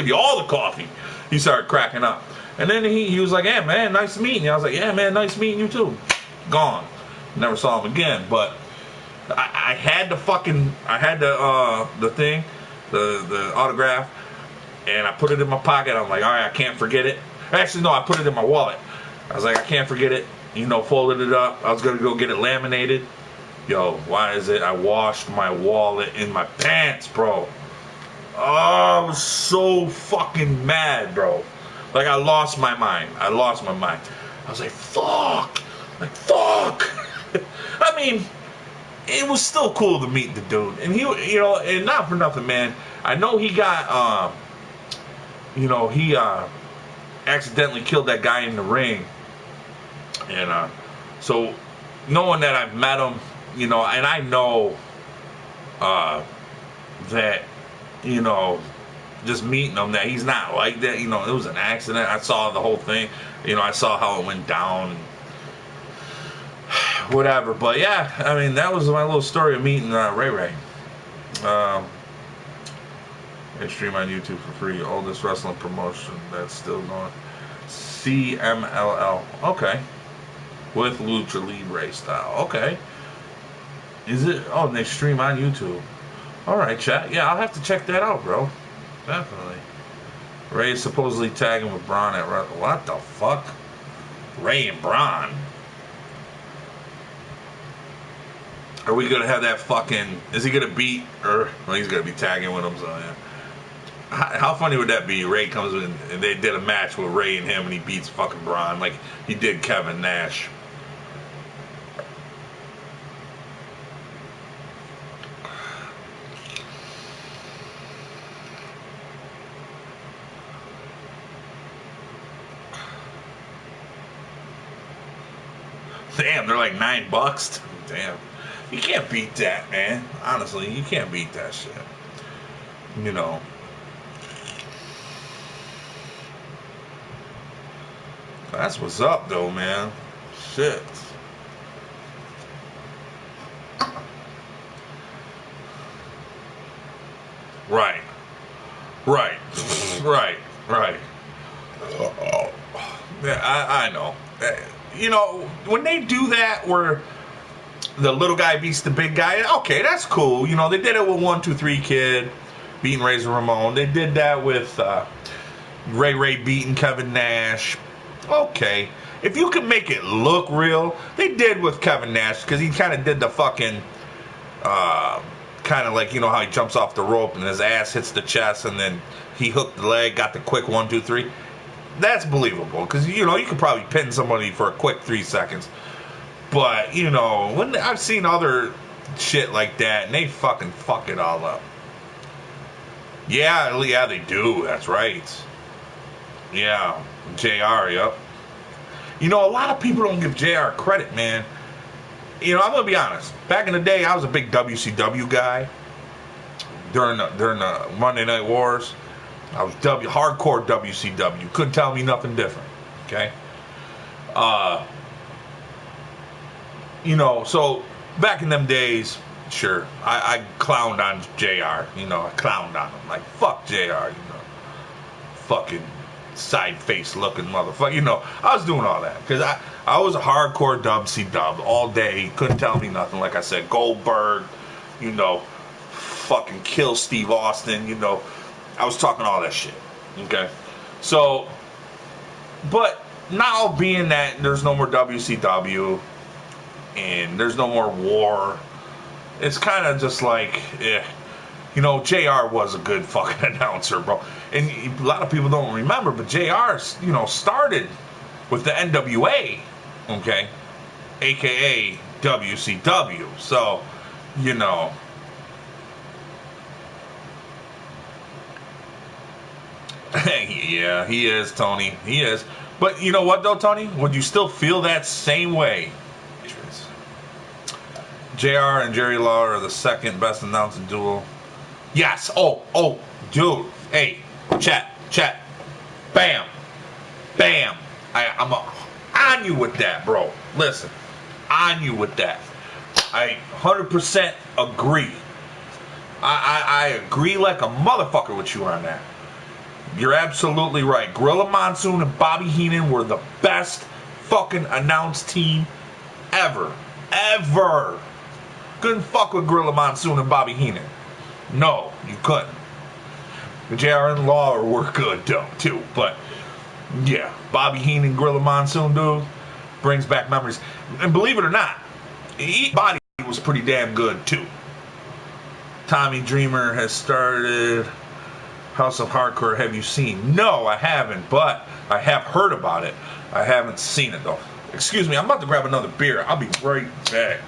you all the coffee. He started cracking up. And then he was like, yeah, man, nice meeting you. I was like, yeah, man, nice meeting you too. Gone. Never saw him again. But I had the thing, the autograph, and I put it in my pocket. I'm like, all right, I can't forget it. Actually, no, I put it in my wallet. I was like, I can't forget it. You know, folded it up. I was going to go get it laminated. Yo, why is it? I washed my wallet in my pants, bro. Oh, I was so fucking mad, bro. Like, I lost my mind. I was like, fuck. I mean, it was still cool to meet the dude. And he, you know, and not for nothing, man. I know he got, you know, he accidentally killed that guy in the ring. And so knowing that I've met him, you know, and I know that, you know, just meeting him, that he's not like that. You know, it was an accident. I saw the whole thing. You know, I saw how it went down. Whatever. But yeah, I mean, that was my little story of meeting Ray. They stream on YouTube for free. Oldest wrestling promotion that's still going. CMLL. Okay. With Lucha Libre style. Okay. Is it? Oh, and they stream on YouTube. Alright, chat. Yeah, I'll have to check that out, bro. Definitely. Ray is supposedly tagging with Braun at Wrestle. What the fuck? Ray and Braun? Are we gonna have that fucking... Is he gonna beat... Well, he's gonna be tagging with him, so yeah. How funny would that be? Ray comes in and they did a match with Ray and him and he beats fucking Braun like he did Kevin Nash. Damn, they're like $9. Damn. You can't beat that, man. Honestly, you can't beat that shit. You know. That's what's up, though, man. Shit. Right. Yeah, I know. You know, when they do that where the little guy beats the big guy, okay, that's cool. You know, they did it with 1-2-3 Kid beating Razor Ramon. They did that with Ray beating Kevin Nash. Okay. If you could make it look real, they did with Kevin Nash, because he kind of did the fucking, kind of like, you know, how he jumps off the rope and his ass hits the chest and then he hooked the leg, got the quick 1-2-3. That's believable, because, you know, you could probably pin somebody for a quick 3 seconds. But, you know, when I've seen other shit like that, and they fucking fuck it all up. Yeah, they do. That's right. Yeah, JR, yep. You know, a lot of people don't give JR credit, man. You know, I'm gonna be honest. Back in the day, I was a big WCW guy. During the Monday Night Wars, I was hardcore WCW. Couldn't tell me nothing different. Okay. You know, so back in them days, sure, I clowned on JR. You know, I clowned on him. Like, fuck JR, you know. Fucking side-face looking motherfucker. You know, I was doing all that. Because I was a hardcore dub all day. Couldn't tell me nothing. Like I said, Goldberg, you know, fucking kill Steve Austin, you know. I was talking all that shit. Okay? So, but now being that there's no more WCW and there's no more war, it's kind of just like, you know, JR was a good fucking announcer, bro. And a lot of people don't remember, but JR, you know, started with the NWA, okay, aka WCW. So, you know, yeah, he is, Tony. He is. But you know what, though, Tony? Would you still feel that same way? JR and Jerry Lawler are the second best announcing duo. Yes. Oh, dude. Hey, chat. Bam. I'm on you with that, bro. Listen, on you with that. I 100% agree. I agree like a motherfucker with you on that. You're absolutely right. Gorilla Monsoon and Bobby Heenan were the best fucking announced team ever. Couldn't fuck with Gorilla Monsoon and Bobby Heenan. No, you couldn't. The JR and Lawler were good, though, too. But, yeah, Bobby Heenan, Gorilla Monsoon, dude, brings back memories. And believe it or not, Body was pretty damn good, too. Tommy Dreamer has started House of Hardcore. Have you seen? No, I haven't, but I have heard about it. I haven't seen it, though. Excuse me, I'm about to grab another beer. I'll be right back.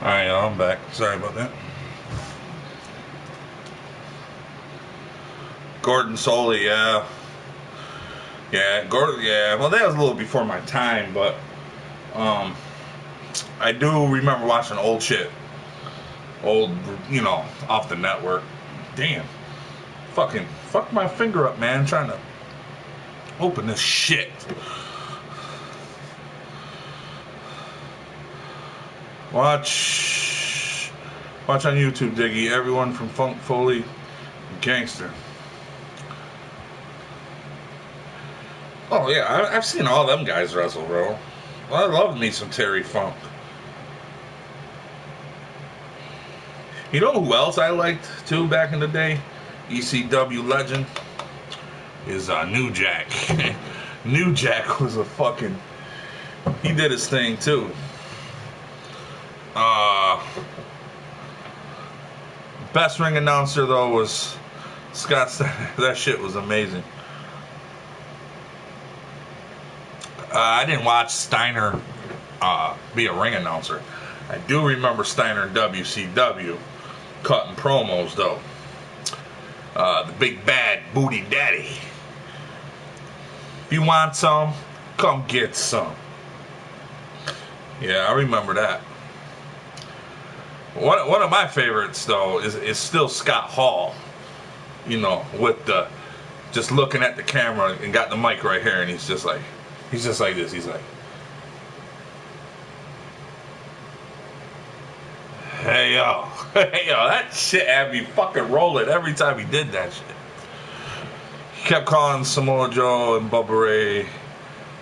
Alright, y'all, I'm back. Sorry about that. Gordon Soley, yeah. Yeah, Gordon, yeah. Well, that was a little before my time, but I do remember watching old shit. Old, you know, off the network. Damn. Fuck my finger up, man. I'm trying to open this shit. Watch on YouTube, Diggy. Everyone from Funk Foley, Gangster. Oh yeah, I've seen all them guys wrestle, bro. I love me some Terry Funk. You know who else I liked too back in the day? ECW legend is New Jack. New Jack was a fucking. He did his thing too. Best ring announcer though was Scott Steiner. That shit was amazing. I didn't watch Steiner be a ring announcer. I do remember Steiner in WCW cutting promos though. The big bad booty daddy. You want some? Come get some. Yeah, I remember that. One of my favorites though is still Scott Hall. You know, with the just looking at the camera and got the mic right here, and he's just like this. He's like, hey yo, hey yo, that shit had me fucking rolling every time he did that shit. He kept calling Samoa Joe and Bubba Ray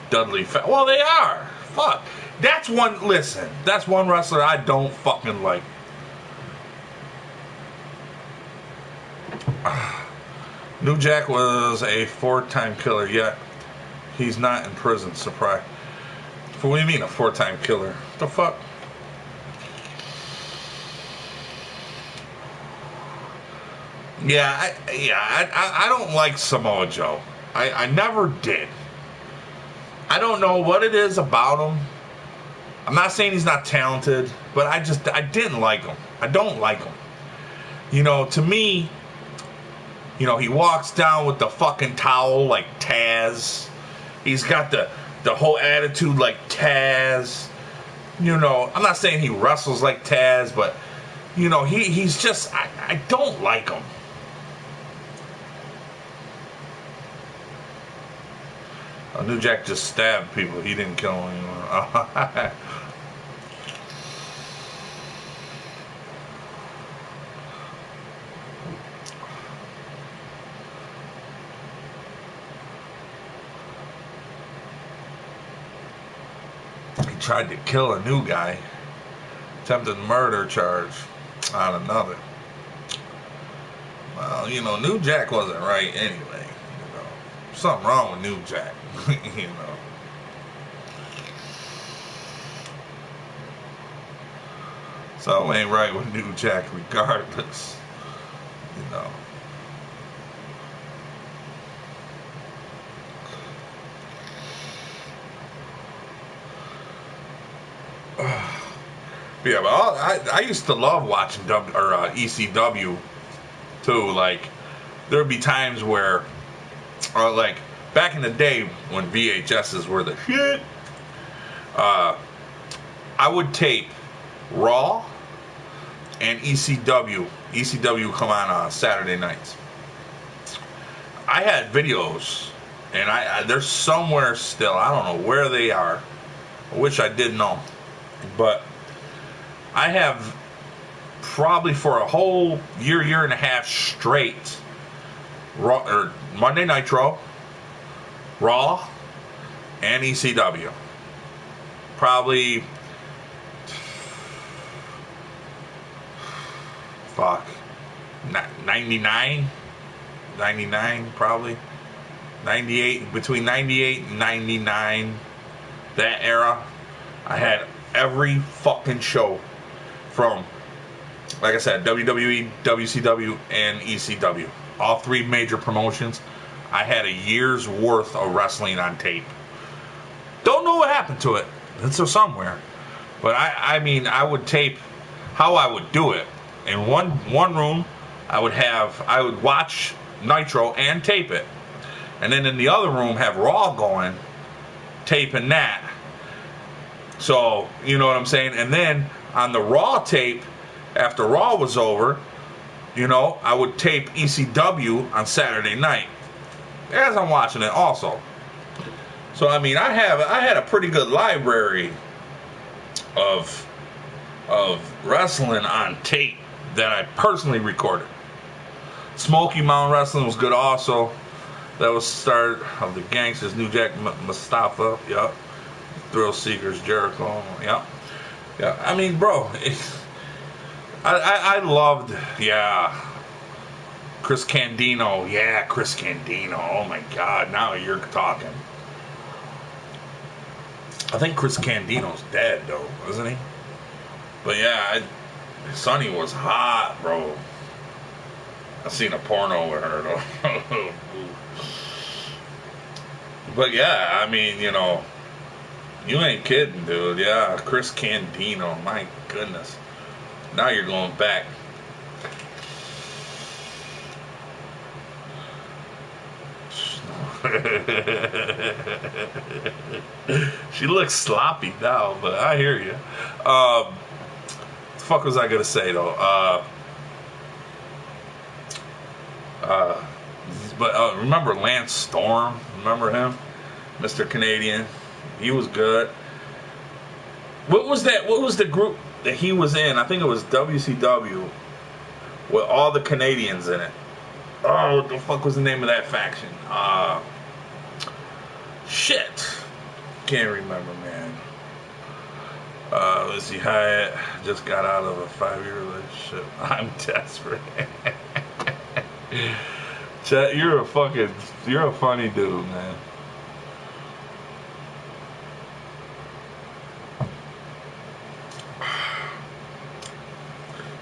Dudley fat. Well, they are. Fuck. That's one. Listen, that's one wrestler I don't fucking like. New Jack was a 4-time killer, yet he's not in prison. Surprise. What do you mean a 4-time killer? What the fuck? Yeah, I don't like Samoa Joe. I never did. I don't know what it is about him. I'm not saying he's not talented, but I didn't like him. I don't like him. You know, to me, you know, he walks down with the fucking towel like Taz. He's got the whole attitude like Taz. You know, I'm not saying he wrestles like Taz, but, you know, he's just, I don't like him. New Jack just stabbed people. He didn't kill anyone. He tried to kill a new guy. Attempted murder charge on another. Well, you know, New Jack wasn't right anyway. You know, something wrong with New Jack. You know. Something ain't right with New Jack regardless. You know. Yeah, but I used to love watching ECW too. Like, there'd be times where, like, back in the day when VHSs were the shit, I would tape Raw and ECW. ECW would come on Saturday nights. I had videos, and they're somewhere still. I don't know where they are. I wish I did know. But I have probably for a whole year and a half straight, Raw, or Monday Nitro, Raw, and ECW. Probably, fuck, 99 probably. 98, between 98 and 99, that era, I had every fucking show from, like I said, WWE, WCW, and ECW. All three major promotions. I had a year's worth of wrestling on tape. Don't know what happened to it. It's somewhere. But I mean, I would tape how I would do it. In one room, I would watch Nitro and tape it. And then in the other room, have Raw going, taping that. So, you know what I'm saying? And then on the Raw tape, after Raw was over, you know, I would tape ECW on Saturday night as I'm watching it also. So, I mean, I had a pretty good library of wrestling on tape that I personally recorded. Smoky Mountain Wrestling was good also. That was the start of the Gangsters, New Jack Mustafa, yep. Thrill Seekers, Jericho, yep. Yeah, I mean, bro, I loved, yeah, Chris Candido, yeah, Chris Candido, oh my God, now you're talking. I think Chris Candido's dead, though, isn't he? But yeah, Sonny was hot, bro. I seen a porno with her, though. But yeah, I mean, you know, you ain't kidding, dude. Yeah, Chris Candido, my goodness. Now you're going back. She looks sloppy now, but I hear you. The fuck was I gonna say though? Uh, but remember Lance Storm? Remember him, Mr. Canadian? He was good. What was that? What was the group that he was in? I think it was WCW with all the Canadians in it. Oh, what the fuck was the name of that faction? Shit. Can't remember, man. Lizzie Hyatt just got out of a 5-year relationship. I'm desperate. Chet, you're a funny dude, man.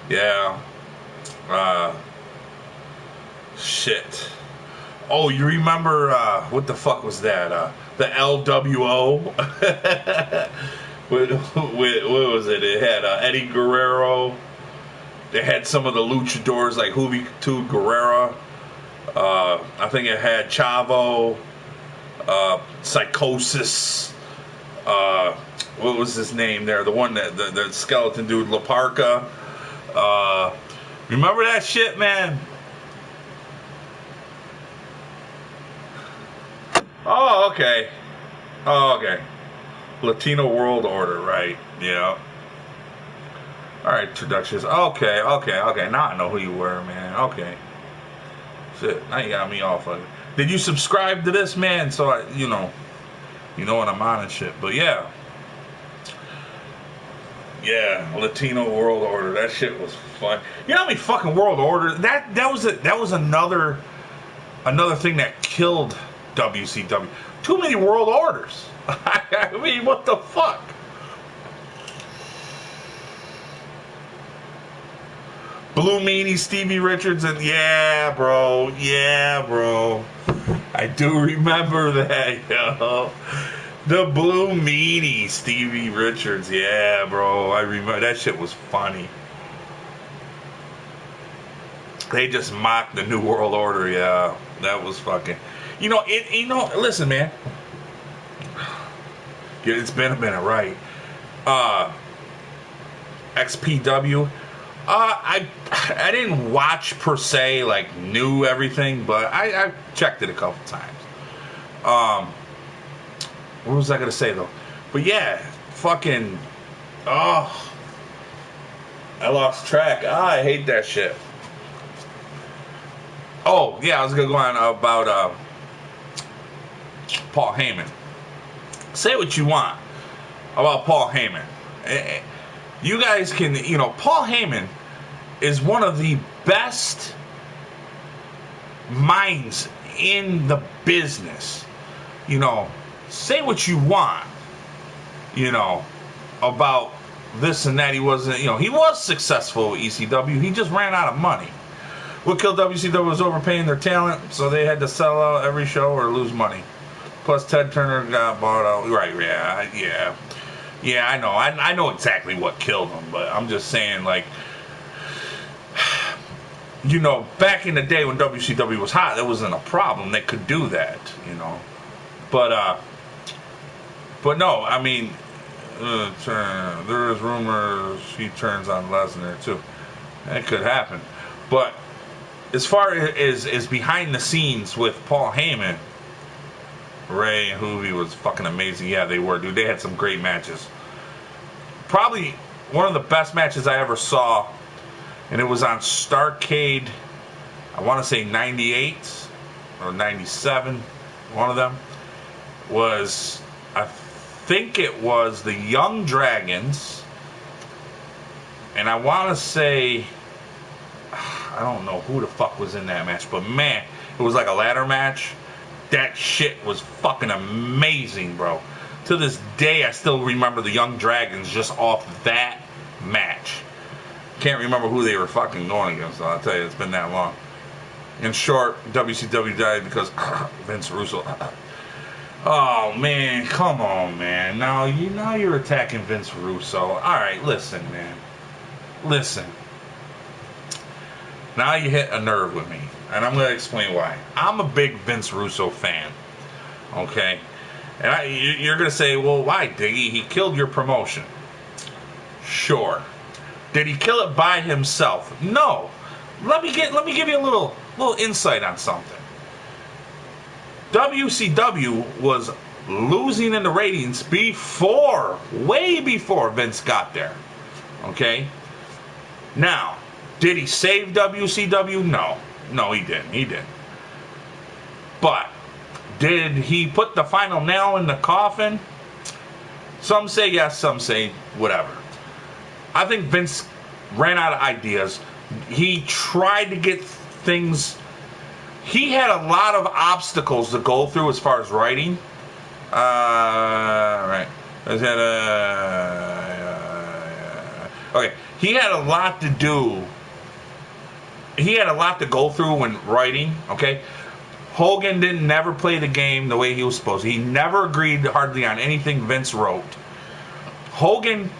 Yeah. Shit. Oh, you remember, what the fuck was that? The LWO? What was it? It had Eddie Guerrero. They had some of the luchadors like Juventud Guerrera. I think it had Chavo, Psychosis. What was his name there? The one that the skeleton dude, La Parca. Remember that shit, man? Oh, okay. Oh, okay. Latino World Order, right? Yeah. All right, introductions. Okay. Now I know who you were, man. Okay. Shit, now you got me off of it. Did you subscribe to this, man? So you know what I'm on and shit. But yeah, Latino World Order. That shit was fun. You know how many fucking World Order? That was another thing that killed WCW. Too many World Orders. I mean, what the fuck? Blue Meanie, Stevie Richards, and yeah, bro. I do remember that, yo. The Blue Meanie, Stevie Richards, yeah, bro. I remember that shit was funny. They just mocked the New World Order, yeah. That was fucking. Listen, man. It's been a minute, right? XPW. I didn't watch per se, like knew everything, but I checked it a couple times. What was I gonna say though? But yeah, fucking. Oh, I lost track. I hate that shit. Oh yeah, I was gonna go on about Paul Heyman. Say what you want about Paul Heyman. You guys can, Paul Heyman is one of the best minds in the business. Say what you want, about this and that. He wasn't, he was successful with ECW. He just ran out of money. What killed WCW was overpaying their talent, so they had to sell out every show or lose money. Plus, Ted Turner got bought out. Right, yeah. Yeah, I know. I know exactly what killed him, but I'm just saying, like, back in the day when WCW was hot, that wasn't a problem. They could do that, But no, I mean, there is rumors he turns on Lesnar, too. That could happen. But as far as behind the scenes with Paul Heyman, Ray and Hoovy was fucking amazing. Yeah, they were, dude. They had some great matches. Probably one of the best matches I ever saw, and it was on Starrcade, I want to say 98 or 97, one of them, was, I think it was the Young Dragons, and I want to say, I don't know who the fuck was in that match, but man, it was like a ladder match. That shit was fucking amazing, bro. To this day, I still remember the Young Dragons just off that match. Can't remember who they were fucking going against, so I'll tell you, it's been that long. In short, WCW died because Vince Russo. Oh, man, come on, man. Now you're attacking Vince Russo. All right, listen, man. Listen. Now you hit a nerve with me, and I'm going to explain why. I'm a big Vince Russo fan. Okay? And you're going to say, well, why, Diggy? He killed your promotion. Sure. Did he kill it by himself? No. Let me give you a little insight on something. WCW was losing in the ratings way before Vince got there. Okay? Now, did he save WCW? No, he didn't. But did he put the final nail in the coffin? Some say yes, some say whatever. I think Vince ran out of ideas. He tried to get things. He had a lot of obstacles to go through as far as writing. Right. Okay. He had a lot to do. He had a lot to go through when writing. Okay. Hogan didn't never play the game the way he was supposed to. He never agreed hardly on anything Vince wrote. Hogan,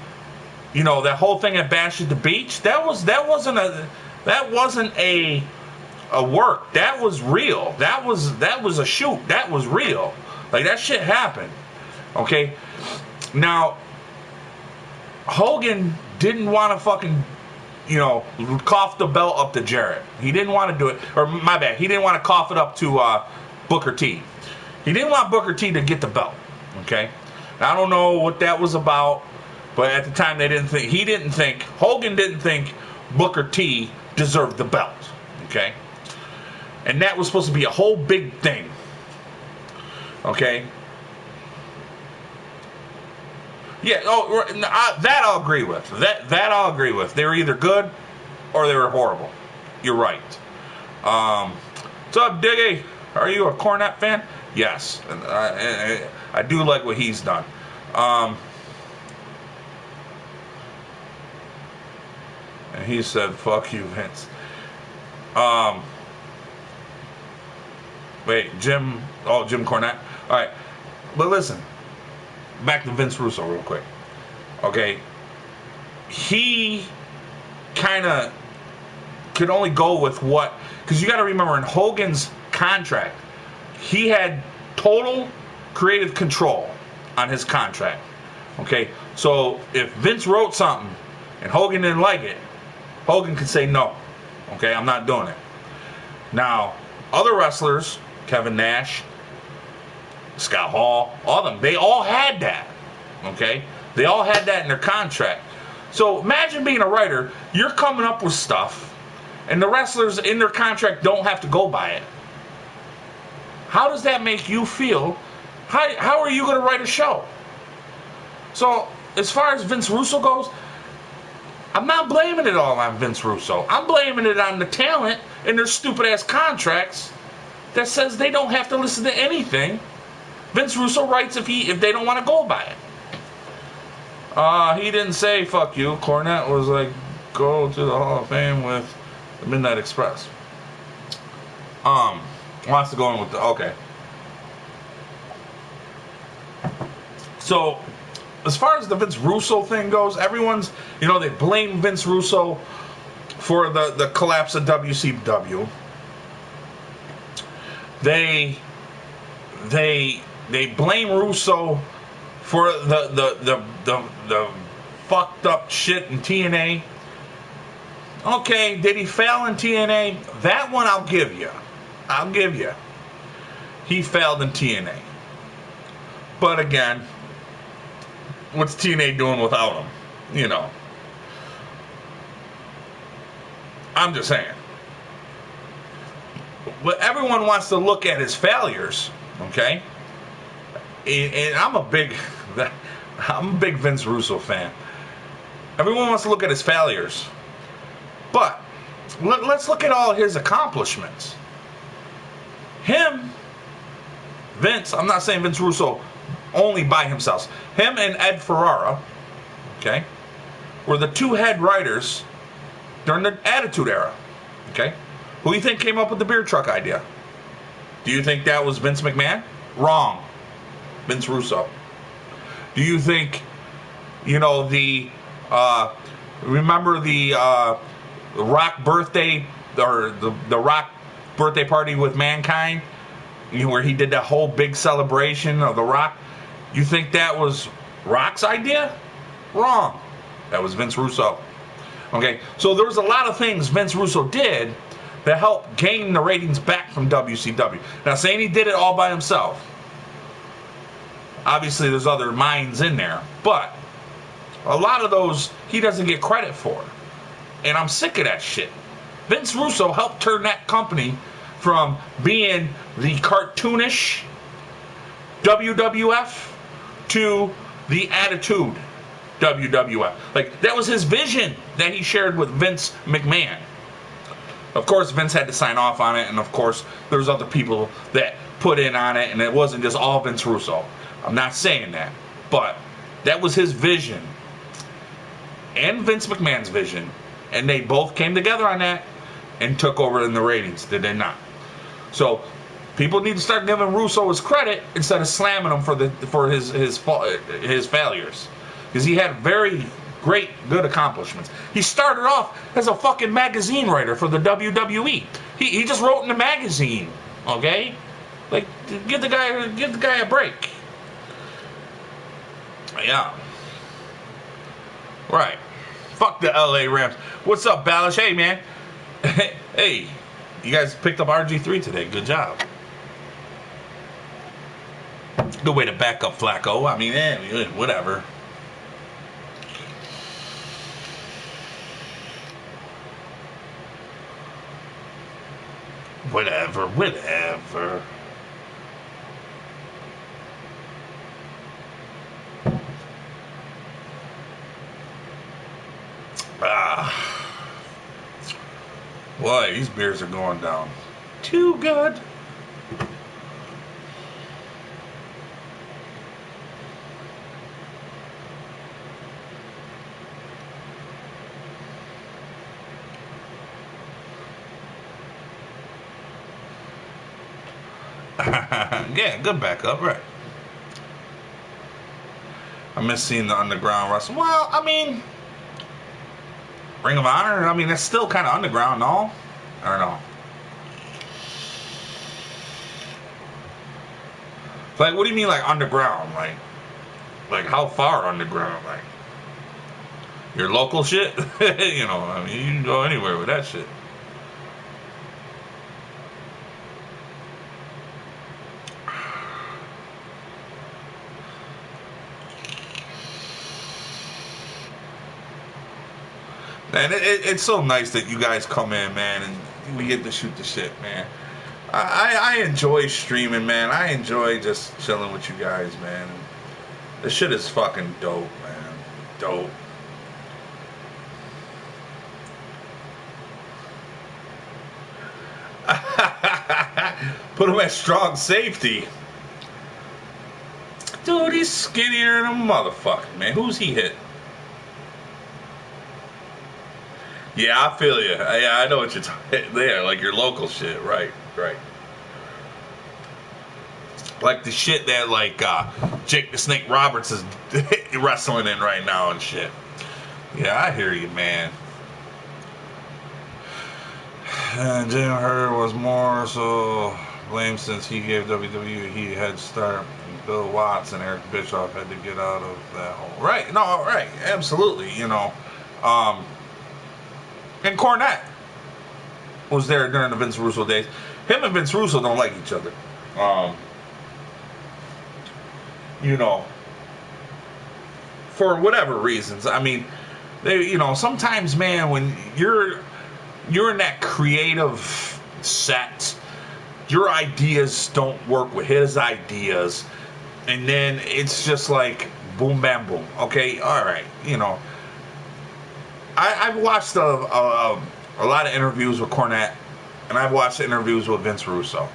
you know, that whole thing at Bash at the Beach, that wasn't a work. That was real. That was a shoot. That was real. Like, that shit happened. Okay? Now, Hogan didn't want to fucking, you know, cough the belt up to Jarrett. He didn't want to do it. Or, my bad, he didn't want to cough it up to Booker T. He didn't want Booker T to get the belt. Okay? Now, I don't know what that was about, but at the time Hogan didn't think Booker T deserved the belt. Okay? And that was supposed to be a whole big thing. Okay? Yeah, that I'll agree with. That I'll agree with. They were either good or they were horrible. You're right. What's up, Diggy? Are you a Cornette fan? Yes. And I do like what he's done. And he said, fuck you, Vince. Wait, Jim Cornette. All right. But listen, back to Vince Russo real quick. Okay. He kind of could only go with what, because you got to remember, in Hogan's contract, he had total creative control on his contract. Okay. So if Vince wrote something and Hogan didn't like it, Hogan could say no. Okay, I'm not doing it. Now, other wrestlers, Kevin Nash, Scott Hall, all of them, they all had that. Okay? They all had that in their contract. So imagine being a writer, you're coming up with stuff, and the wrestlers in their contract don't have to go by it. How does that make you feel? How are you going to write a show? So, as far as Vince Russo goes, I'm not blaming it all on Vince Russo. I'm blaming it on the talent and their stupid-ass contracts that says they don't have to listen to anything Vince Russo writes if they don't want to go by it. He didn't say fuck you. Cornette was like, go to the Hall of Fame with the Midnight Express. Wants to go in with the, okay. So, as far as the Vince Russo thing goes, everyone's, you know, they blame Vince Russo for the collapse of WCW. They blame Russo for the fucked up shit in TNA. Okay, did he fail in TNA? That one I'll give you. He failed in TNA. But again, what's TNA doing without him? You know. I'm just saying. But everyone wants to look at his failures, okay? And I'm a big Vince Russo fan. Everyone wants to look at his failures. But let's look at all his accomplishments. Vince, I'm not saying Vince Russo only by himself. Him and Ed Ferrara, okay, were the two head writers during the Attitude Era, okay? Who do you think came up with the beer truck idea? Do you think that was Vince McMahon? Wrong. Vince Russo. Do you think, you know, remember the Rock birthday, or the Rock birthday party with Mankind? where he did that whole big celebration of The Rock. You think that was Rock's idea? Wrong. That was Vince Russo. Okay, so there was a lot of things Vince Russo did that helped gain the ratings back from WCW. Now, saying he did it all by himself. Obviously, there's other minds in there, but a lot of those he doesn't get credit for. And I'm sick of that shit. Vince Russo helped turn that company from being the cartoonish WWF to the attitude WWF. Like, that was his vision that he shared with Vince McMahon. Of course, Vince had to sign off on it, and of course, there's other people that put in on it, and it wasn't just all Vince Russo. I'm not saying that, but that was his vision and Vince McMahon's vision, and they both came together on that and took over in the ratings, did they not? So people need to start giving Russo his credit instead of slamming him for his failures, because he had very great, good accomplishments. He started off as a fucking magazine writer for the WWE. He just wrote in the magazine, okay? Like, give the guy a break. Yeah. Right. Fuck the LA Rams. What's up, Ballish? Hey, man. Hey, you guys picked up RG3 today. Good job. Good way to back up Flacco. I mean, whatever. Whatever. Boy, these beers are going down too good. Yeah, good backup, right. I miss seeing the underground wrestling. Well, I mean, Ring of Honor, I mean, that's still kind of underground, no? I don't know. Like, what do you mean, like, underground? Like how far underground? Like, your local shit? You know, I mean, you can go anywhere with that shit. And it's so nice that you guys come in, man, and we get to shoot the shit, man. I enjoy streaming, man. I enjoy just chilling with you guys, man. This shit is fucking dope, man. Dope. Put him at strong safety. Dude, he's skinnier than a motherfucker, man. Who's he hit? Yeah, I feel you. Yeah, I know what you're talking there, like your local shit, right. Like the shit that like Jake the Snake Roberts is wrestling in right now and shit. Yeah, I hear you, man. And Jim Hurd was more so blamed since he gave WWE a head start. Bill Watts and Eric Bischoff had to get out of that hole. Right, no, right, absolutely, you know. And Cornette was there during the Vince Russo days. Him and Vince Russo don't like each other. You know, for whatever reasons. I mean, they, you know, sometimes, man, when you're in that creative set, your ideas don't work with his ideas, and then it's just like boom, bam, boom. Okay, all right, you know. I've watched a lot of interviews with Cornette, and I've watched interviews with Vince Russo.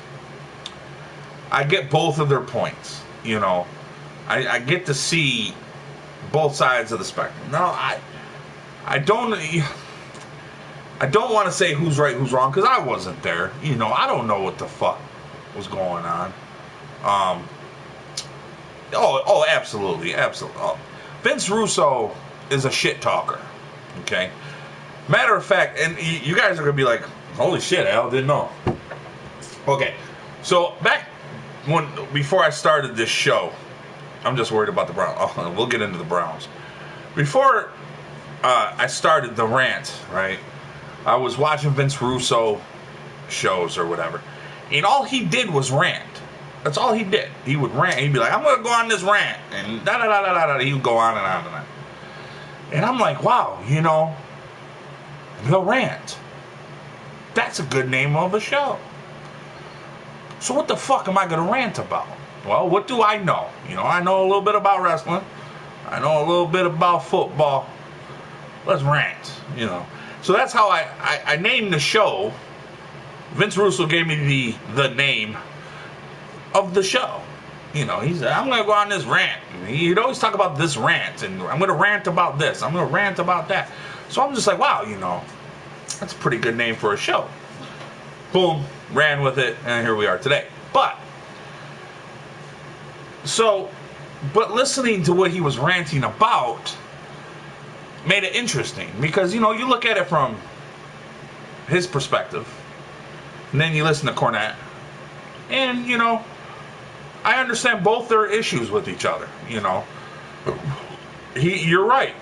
I get both of their points, you know. I get to see both sides of the spectrum. No, I don't want to say who's right, who's wrong, because I wasn't there. You know, I don't know what the fuck was going on. Absolutely. Oh, Vince Russo is a shit talker. Okay. Matter of fact, and you guys are gonna be like, "Holy shit, Al, didn't know." Okay, so before I started this show, I'm just worried about the Browns. Oh, we'll get into the Browns. Before I started the rant, right? I was watching Vince Russo shows or whatever, and all he did was rant. That's all he did. He would rant. He'd be like, "I'm gonna go on this rant," and da da da da da da. He would go on and on and on. And I'm like, wow, the rant. That's a good name of a show. So what the fuck am I gonna rant about? Well, what do I know? I know a little bit about wrestling. I know a little bit about football. Let's rant, So that's how I named the show. Vince Russo gave me the name of the show. He said, I'm going to go on this rant. He'd always talk about this rant, and I'm going to rant about this. I'm going to rant about that. So I'm just like, wow, that's a pretty good name for a show. Boom, ran with it, and here we are today. But listening to what he was ranting about made it interesting because, you look at it from his perspective, and then you listen to Cornette, and, I understand both their issues with each other, You're right.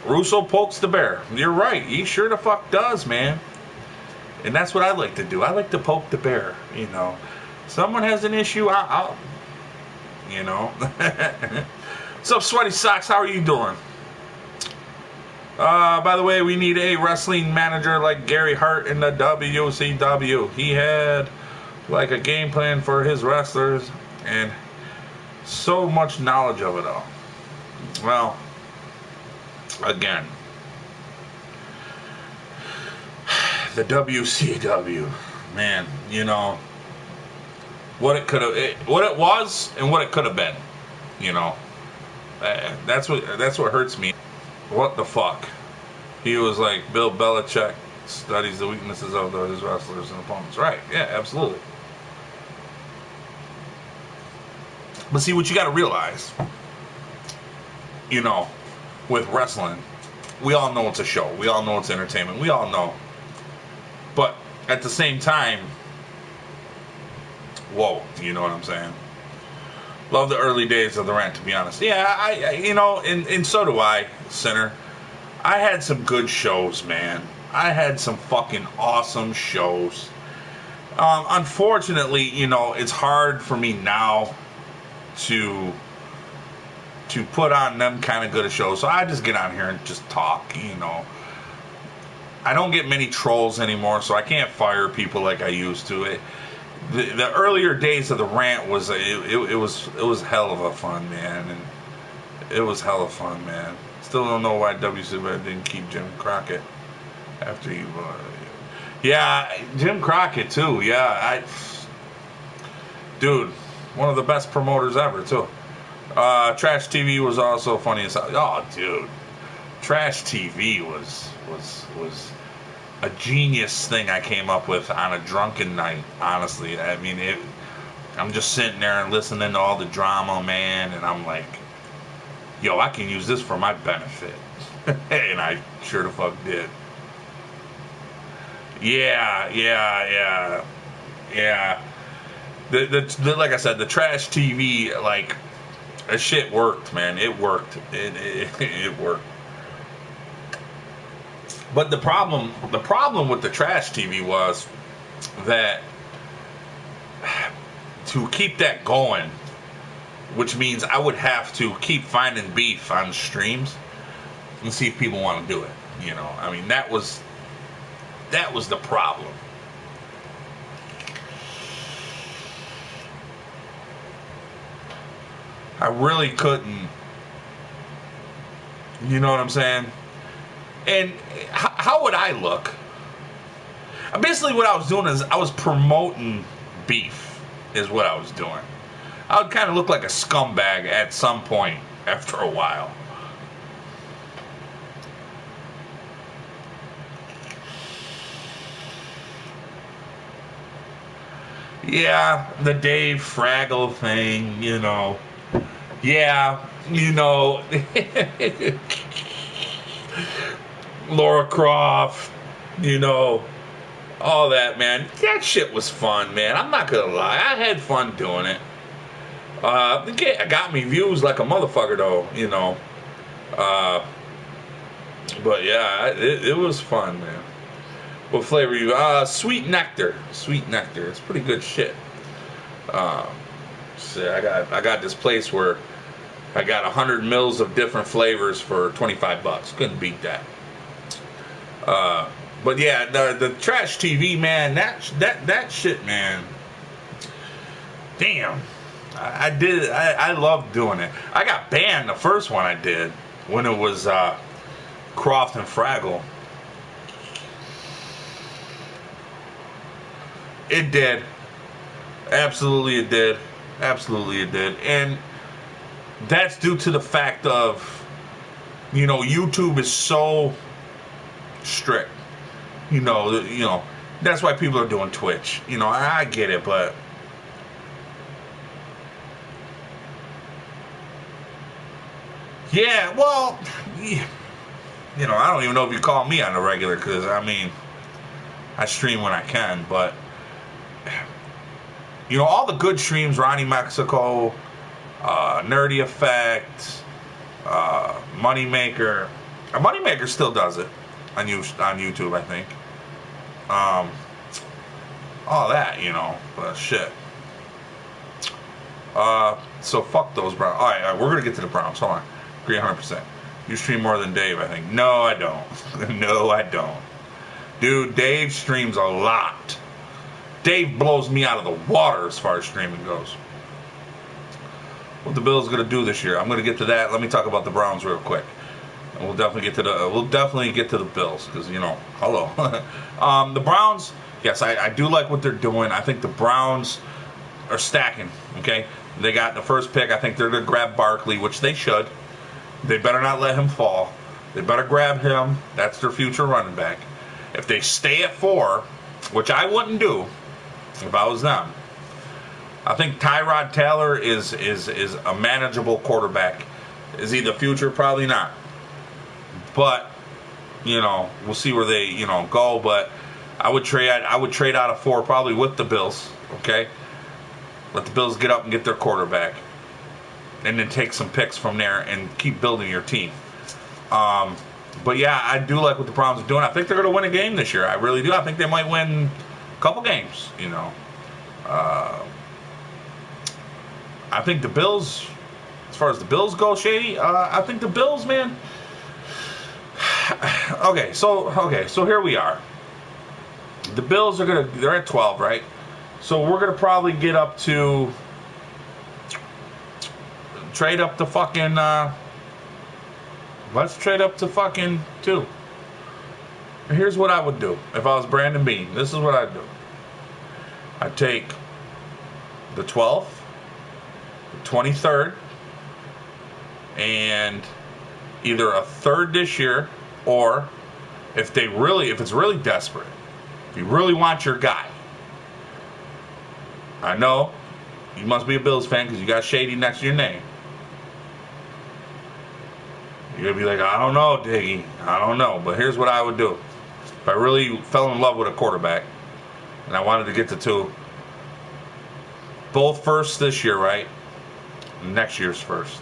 Russo pokes the bear. You're right. He sure the fuck does, man. And that's what I like to do. I like to poke the bear, Someone has an issue, I'll What's up, Sweaty Socks? How are you doing? By the way, we need a wrestling manager like Gary Hart in the WCW. He had like a game plan for his wrestlers and so much knowledge of it all. Well, again, the WCW, man, what it could have, what it was, and what it could have been, that's what hurts me. What the fuck? He was like Bill Belichick studies the weaknesses of his wrestlers and opponents. Right? Yeah, absolutely. But see, what you got to realize, with wrestling, we all know it's a show. We all know it's entertainment. We all know. But at the same time, whoa, you know what I'm saying? Love the early days of the rant, to be honest. Yeah, and so do I, Sinner. I had some good shows, man. I had some fucking awesome shows. Unfortunately, it's hard for me now to put on them kind of good a shows. So I just get on here and just talk, I don't get many trolls anymore, so I can't fire people like I used to. The earlier days of the rant was it was hell of a fun, man, and it was hella fun, man. Still don't know why WCW didn't keep Jim Crockett after he yeah, Jim Crockett too. Yeah, dude, one of the best promoters ever too. Trash TV was also funny as hell. Oh, dude, Trash TV was a genius thing I came up with on a drunken night, honestly. I mean, I'm just sitting there and listening to all the drama, man, and I'm like, yo, I can use this for my benefit. And I sure the fuck did. Yeah. The like I said, the Trash TV, like, that shit worked, man. It worked. It worked. But the problem with the Trash TV was that to keep that going, which means I would have to keep finding beef on streams and see if people want to do it. I mean, that was the problem. I really couldn't. You know what I'm saying? And how would I look? Basically, what I was doing is I was promoting beef, is what I was doing. I would kind of look like a scumbag at some point after a while. Yeah, the Dave Fraggle thing, Yeah, Laura Croft, all that, man. That shit was fun, man. I'm not gonna lie. I had fun doing it. It got me views like a motherfucker, though, you know. But yeah, it was fun, man. What flavor you? Sweet nectar. Sweet nectar. It's pretty good shit. So I got this place where I got 100 mils of different flavors for $25. Couldn't beat that. But yeah, the trash TV, man. That shit, man. Damn. I loved doing it. I got banned the first one I did when it was Croft and Fraggle. It did. Absolutely it did. Absolutely it did. And that's due to the fact of, you know, YouTube is so strict. You know, that's why people are doing Twitch. You know, I get it, but yeah, well, you know, I don't even know if you call me on the regular, because, I mean, I stream when I can, but, you know, all the good streams, Ronnie Mexico, Nerdy Effect, Moneymaker. Moneymaker still does it on YouTube, I think. All that, you know, but shit. So fuck those Browns. All right, we're gonna get to the Browns. Hold on. Agree 100%. You stream more than Dave, I think. No, I don't. No, I don't. Dude, Dave streams a lot. Dave blows me out of the water as far as streaming goes. What the Bills going to do this year? I'm going to get to that. Let me talk about the Browns real quick. And we'll definitely get to the Bills, because, you know, hello. The Browns, yes, I do like what they're doing. I think the Browns are stacking. Okay, they got the first pick. I think they're going to grab Barkley, which they should. They better not let him fall. They better grab him. That's their future running back. If they stay at 4, which I wouldn't do if I was them, I think Tyrod Taylor is a manageable quarterback. Is he the future? Probably not. But, you know, we'll see where they, you know, go. But I would trade out of 4 probably with the Bills. Okay, let the Bills get up and get their quarterback, and then take some picks from there and keep building your team. But yeah, I do like what the Browns are doing. I think they're going to win a game this year. I really do. I think they might win a couple games, you know. I think the Bills, as far as the Bills go, Shady, I think the Bills, man. Okay, so here we are. The Bills they're at 12, right? So we're gonna probably get up to trade up to fucking let's trade up to fucking 2. Here's what I would do if I was Brandon Beane. This is what I'd do. I'd take the 12th, the 23rd, and either a 3rd this year, or if it's really desperate, if you really want your guy. I know you must be a Bills fan because you got Shady next to your name. You're going to be like, I don't know, Diggy. I don't know. But here's what I would do. If I really fell in love with a quarterback and I wanted to get to 2, both first this year, right? Next year's first.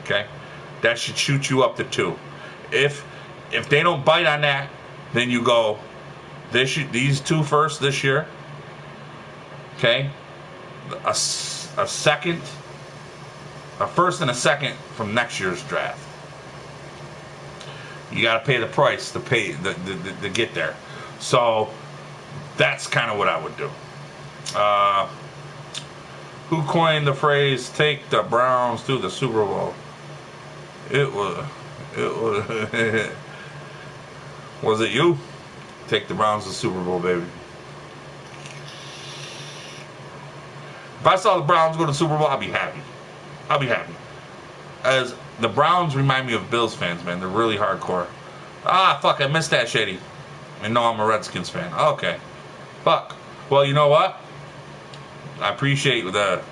Okay? That should shoot you up to 2. If they don't bite on that, then you go, these 2 first this year. Okay? A second, a first and a second from next year's draft. You got to pay the price to get there. So that's kind of what I would do. Who coined the phrase "take the Browns to the Super Bowl"? It was was it you? Take the Browns to the Super Bowl, baby. If I saw the Browns go to the Super Bowl, I'd be happy. I'll be happy. As the Browns remind me of Bills fans, man. They're really hardcore. Fuck, I missed that, Shady. And no, I'm a Redskins fan. Okay. Fuck. Well, you know what? I appreciate the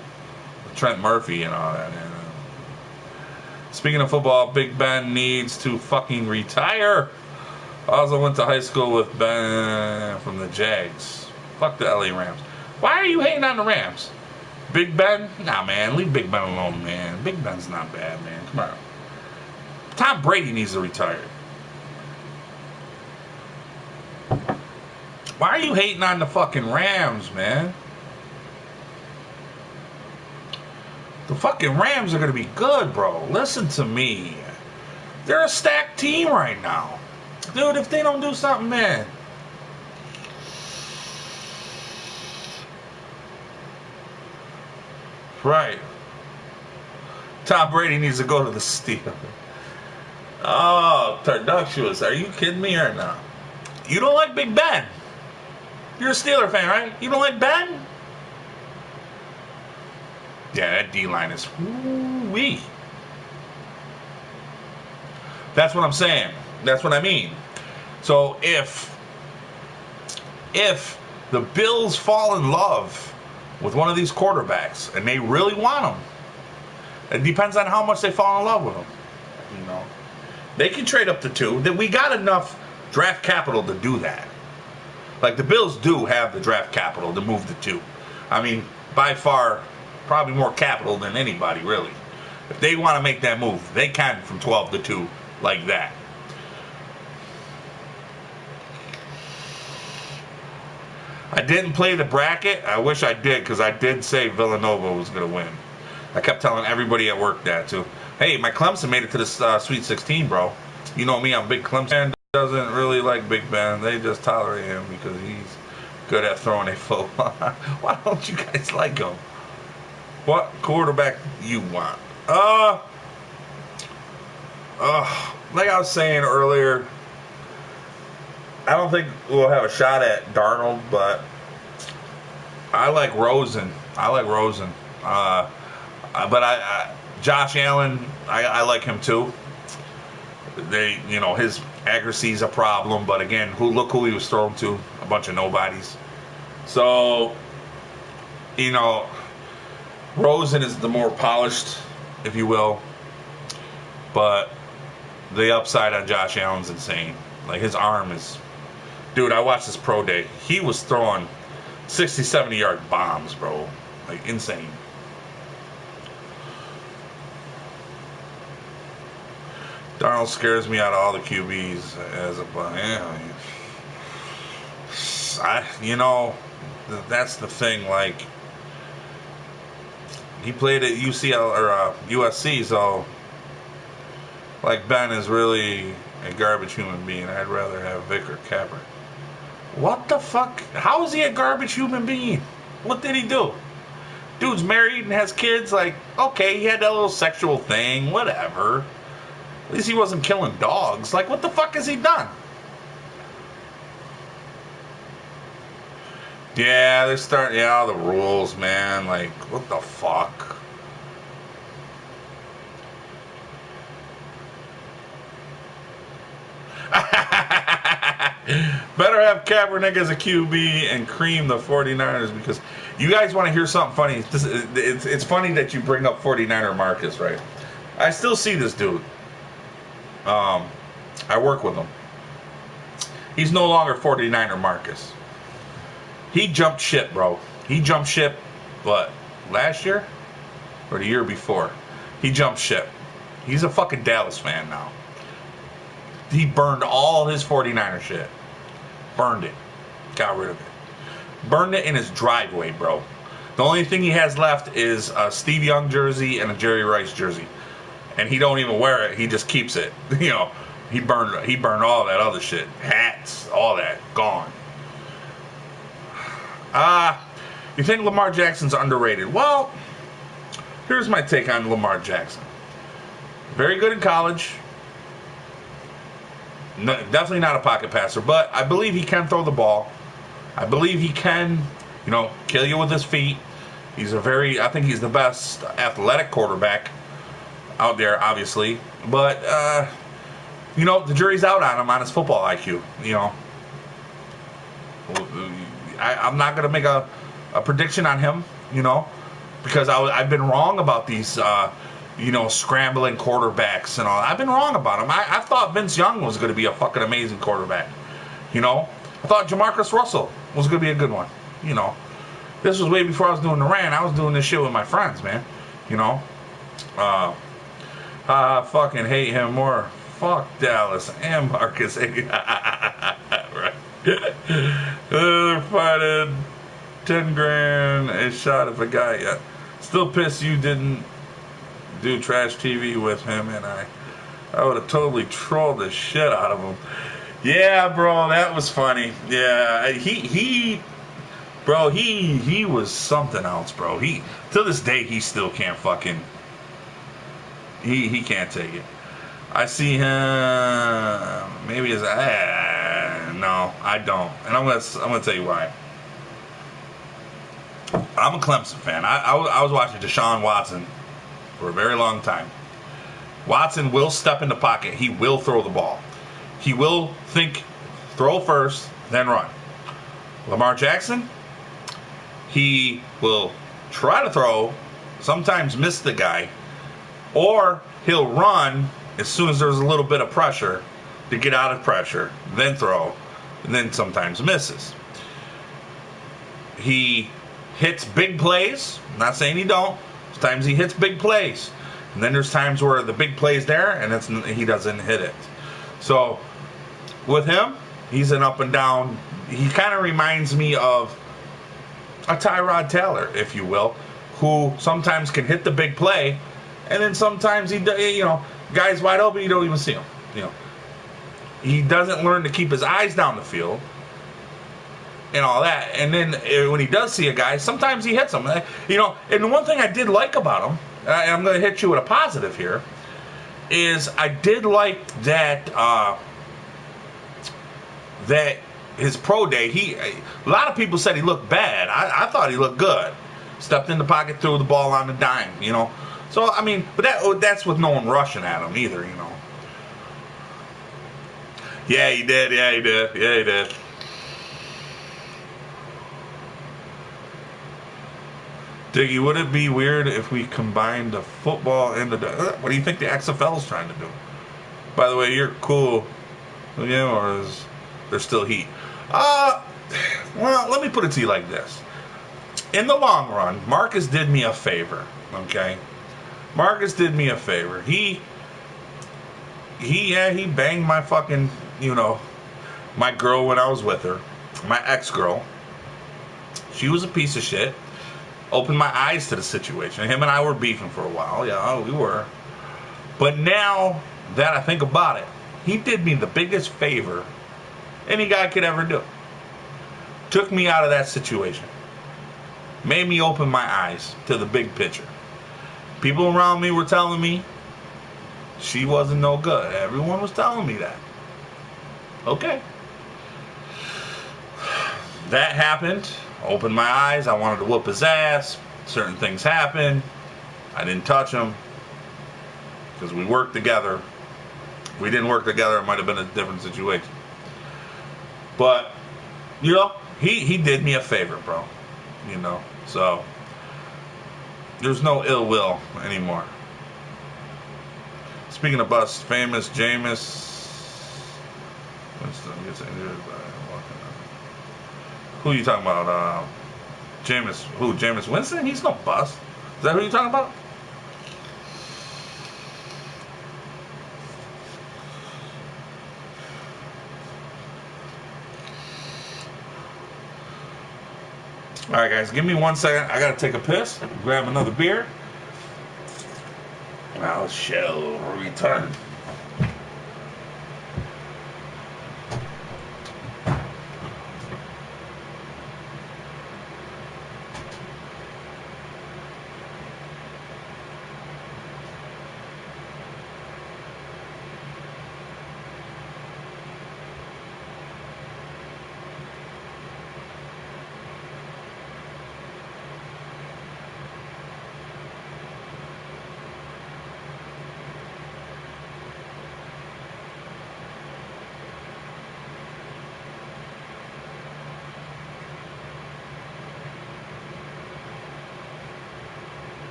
Trent Murphy and all that. And, speaking of football, Big Ben needs to fucking retire. I also went to high school with Ben from the Jags. Fuck the LA Rams. Why are you hating on the Rams? Big Ben? Nah, man. Leave Big Ben alone, man. Big Ben's not bad, man. Come on. Tom Brady needs to retire. Why are you hating on the fucking Rams, man? The fucking Rams are going to be good, bro. Listen to me. They're a stacked team right now. Dude, if they don't do something, man. Right. Tom Brady needs to go to the Steelers. Oh, Tarductious. Are you kidding me or not? You don't like Big Ben. You're a Steeler fan, right? You don't like Ben? Yeah, that D-line is woo-wee. That's what I'm saying. That's what I mean. So if the Bills fall in love with one of these quarterbacks and they really want them, it depends on how much they fall in love with them. You know, they can trade up to 2. That we got enough draft capital to do that. Like the Bills do have the draft capital to move to 2. I mean, by far, probably more capital than anybody really. If they want to make that move, they can from 12 to 2 like that. I didn't play the bracket. I wish I did, because I did say Villanova was going to win. I kept telling everybody at work that, too. Hey, my Clemson made it to the Sweet 16, bro. You know me, I'm big Clemson. And doesn't really like Big Ben. They just tolerate him because he's good at throwing a football. Why don't you guys like him? What quarterback you want? Like I was saying earlier, I don't think we'll have a shot at Darnold, but I like Rosen. But Josh Allen, I like him too. His accuracy is a problem, but again, look who he was thrown to, a bunch of nobodies. So, Rosen is the more polished, if you will, but the upside on Josh Allen's insane. Like, his arm is... Dude, I watched this pro day. He was throwing 60, 70-yard bombs, bro. Like, insane. Darnold scares me out of all the QBs as a... that's the thing. Like, he played at UCL or USC, so... Like, Ben is really a garbage human being. I'd rather have Vic or Capper. What the fuck? How is he a garbage human being? What did he do? Dude's married and has kids. Like, okay, he had that little sexual thing. Whatever. At least he wasn't killing dogs. Like, what the fuck has he done? Yeah, they're starting... Yeah, all the rules, man. Like, what the fuck? Better have Kaepernick as a QB and cream the 49ers, because you guys want to hear something funny. It's funny that you bring up 49er Marcus, right? I still see this dude. I work with him. He's no longer 49er Marcus. He jumped ship, bro. He jumped ship, what, last year? Or the year before? He jumped ship. He's a fucking Dallas fan now. He burned all his 49er shit. Burned it. Got rid of it. Burned it in his driveway, bro. The only thing he has left is a Steve Young jersey and a Jerry Rice jersey. And he don't even wear it. He just keeps it. He burned all that other shit. Hats, all that. Gone. You think Lamar Jackson's underrated? Well, here's my take on Lamar Jackson. Very good in college. No, definitely not a pocket passer, but I believe he can throw the ball. I believe he can, kill you with his feet. I think he's the best athletic quarterback out there, obviously. But, the jury's out on him on his football IQ, I'm not going to make a prediction on him, because I've been wrong about these scrambling quarterbacks and all. I've been wrong about him. I thought Vince Young was going to be a fucking amazing quarterback. I thought Jamarcus Russell was going to be a good one. This was way before I was doing the RaNT. I was doing this shit with my friends, man. I fucking hate him more. Fuck Dallas and Marcus. Right. They're fighting 10 grand a shot if a guy. Yeah. Still pissed you didn't do trash TV with him, and I would have totally trolled the shit out of him. Yeah, bro, that was funny. Yeah, he was something else, bro. He to this day he still can't fucking. He can't take it. I see him maybe as no, I don't, and I'm gonna tell you why. I'm a Clemson fan. I was watching Deshaun Watson for a very long time. Watson will step in the pocket. He will throw the ball. He will throw first, then run. Lamar Jackson, he will try to throw, sometimes miss the guy, or he'll run as soon as there's a little bit of pressure to get out of pressure, then throw, and then sometimes misses. He hits big plays. I'm not saying he don't. Sometimes he hits big plays. And then there's times where the big play's there and he doesn't hit it. So with him, he's an up and down. He kind of reminds me of a Tyrod Taylor, if you will, who sometimes can hit the big play, and then sometimes guy's wide open, you don't even see him. He doesn't learn to keep his eyes down the field and all that. And then when he does see a guy, sometimes he hits him. And the one thing I did like about him, and I'm going to hit you with a positive here, is I did like that that his pro day, a lot of people said he looked bad. I thought he looked good. Stepped in the pocket, threw the ball on the dime, So, I mean, but that's with no one rushing at him either, Yeah, he did. Yeah, he did. Diggy, would it be weird if we combined the football and the... What do you think the XFL is trying to do? By the way, you're cool, or is there still heat? Well, let me put it to you like this. In the long run, Marcus did me a favor, okay? Marcus did me a favor. He banged my fucking, my girl when I was with her, my ex-girl. She was a piece of shit. Opened my eyes to the situation. Him and I were beefing for a while. Yeah, we were. But now that I think about it, he did me the biggest favor any guy could ever do. Took me out of that situation. Made me open my eyes to the big picture. People around me were telling me she wasn't no good. Everyone was telling me that. Okay. That happened. Opened my eyes. I wanted to whoop his ass. Certain things happened. I didn't touch him because we worked together. If we didn't work together, it might have been a different situation. But, he did me a favor, bro. So there's no ill will anymore. Speaking of bust, famous Jameis. Who are you talking about? Jameis. Who? Jameis Winston? He's no bust. Is that who you're talking about? Alright, guys, give me 1 second. I gotta take a piss, grab another beer. I'll shall return.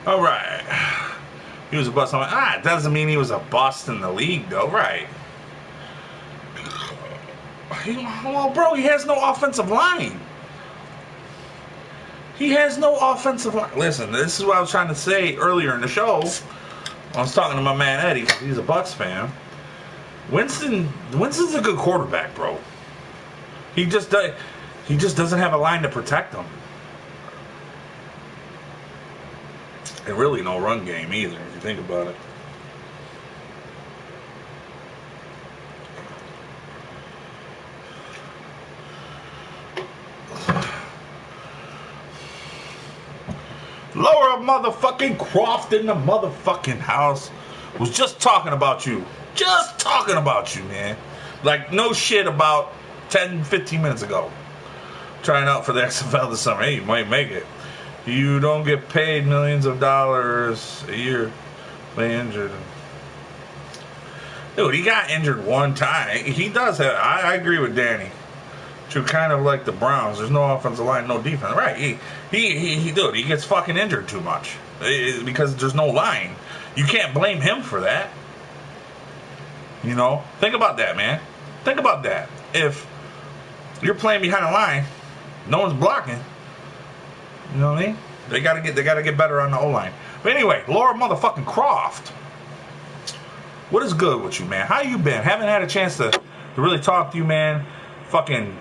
All right. He was a bust. I'm like, it doesn't mean he was a bust in the league, though, right? Well, bro, he has no offensive line. He has no offensive line. Listen, this is what I was trying to say earlier in the show. I was talking to my man Eddie. He's a Bucs fan. Winston's a good quarterback, bro. He just doesn't have a line to protect him. And really no run game either, if you think about it. Laura motherfucking Croft in the motherfucking house. Was just talking about you. Just talking about you, man. Like no shit about 10, 15 minutes ago. Trying out for the XFL this summer. Hey, you might make it. You don't get paid millions of dollars a year. Play injured. Dude, he got injured one time. He does have. I agree with Danny. To kind of like the Browns, there's no offensive line, no defense. Right? Dude, he gets fucking injured too much because there's no line. You can't blame him for that. You know, think about that, man. Think about that. If you're playing behind a line, no one's blocking. You know what I mean? They gotta get better on the O line. But anyway, Laura motherfucking Croft. What is good with you, man? How you been? Haven't had a chance to really talk to you, man. Fucking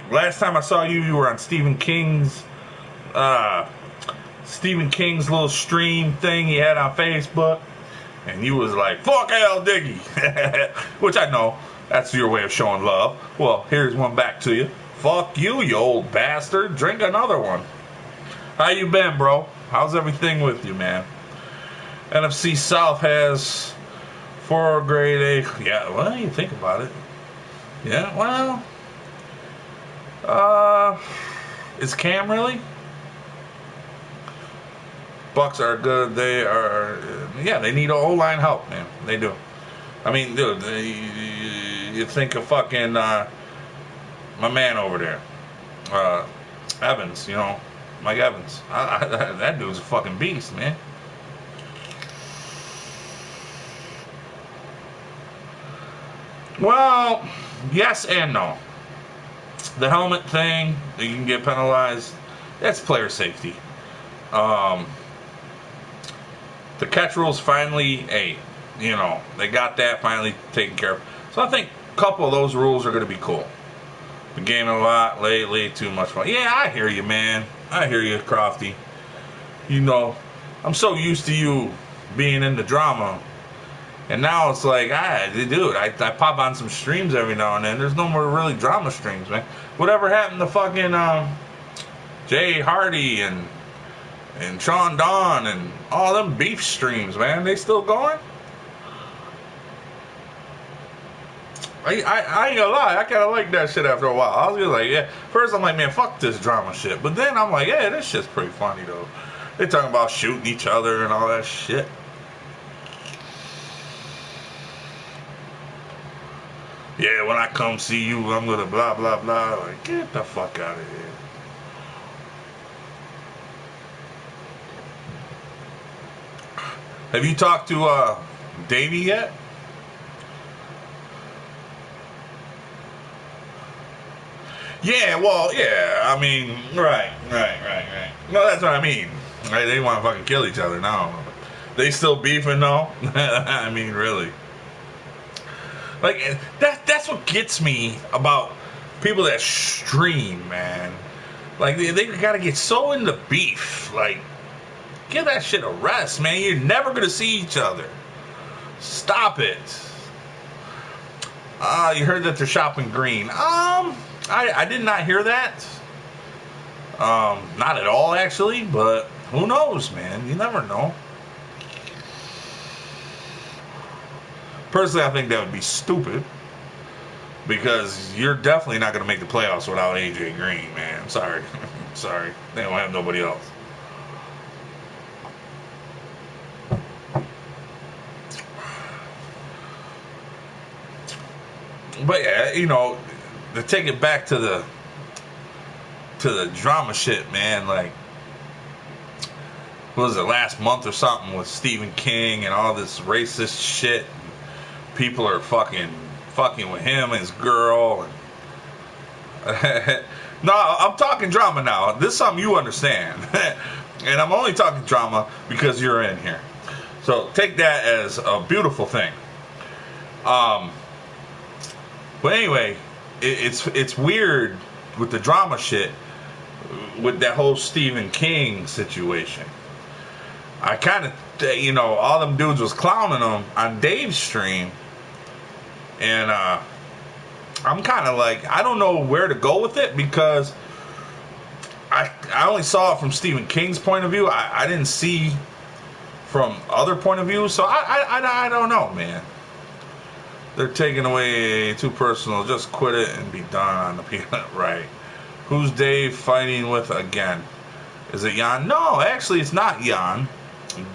last time I saw you, you were on Stephen King's little stream thing he had on Facebook, and you was like, "Fuck Aldiggy," which I know that's your way of showing love. Well, here's one back to you. Fuck you, you old bastard. Drink another one. How you been, bro? How's everything with you, man? NFC South has 4 grade A. Yeah, well, you think about it. Yeah, well, is Cam really? Bucks are good. They are, yeah, they need O-line help, man. They do. I mean, dude, you think of fucking my man over there, Evans, you know, Mike Evans. That dude's a fucking beast, man. Well, yes and no. The helmet thing, you can get penalized. That's player safety. The catch rules finally, you know, they got that finally taken care of. So I think a couple of those rules are going to be cool. Been gaming a lot lately, too much fun. Yeah, I hear you, man. I hear you, Crofty. You know, I'm so used to you being in the drama. And now it's like, dude, I pop on some streams every now and then. There's no more really drama streams, man. Whatever happened to fucking Jay Hardy and Sean Dawn and all them beef streams, man? They still going? I ain't gonna lie, I kind of like that shit after a while. I was just like, yeah. First I'm like, man, fuck this drama shit. But then I'm like, yeah, this shit's pretty funny, though. They talking about shooting each other and all that shit. Yeah, when I come see you, I'm gonna blah, blah, blah. Like, get the fuck out of here. Have you talked to Davey yet? Yeah, well, yeah. I mean, right. No, that's what I mean. Right? They want to fucking kill each other now. They still beefing though. I mean, really. Like that's what gets me about people that stream, man. Like they gotta get so into beef. Like, give that shit a rest, man. You're never gonna see each other. Stop it. You heard that they're shopping green. I did not hear that. Not at all, actually. But who knows, man? You never know. Personally, I think that would be stupid. Because you're definitely not going to make the playoffs without AJ Green, man. Sorry. Sorry. They don't have nobody else. But yeah, you know, to take it back to the drama shit, man, like what was it, last month or something with Stephen King and all this racist shit. People are fucking with him and his girl. And no, I'm talking drama now. This is something you understand. And I'm only talking drama because you're in here. So take that as a beautiful thing. But anyway, it's weird with the drama shit with that whole Stephen King situation. I kind of, all them dudes was clowning him on Dave's stream. And I'm kind of like, I don't know where to go with it because I only saw it from Stephen King's point of view. I didn't see from other point of views, so I don't know, man. They're taking away too personal. Just quit it and be done on the peanut. Right. Who's Dave fighting with again? Is it Jan? No, actually, it's not Jan.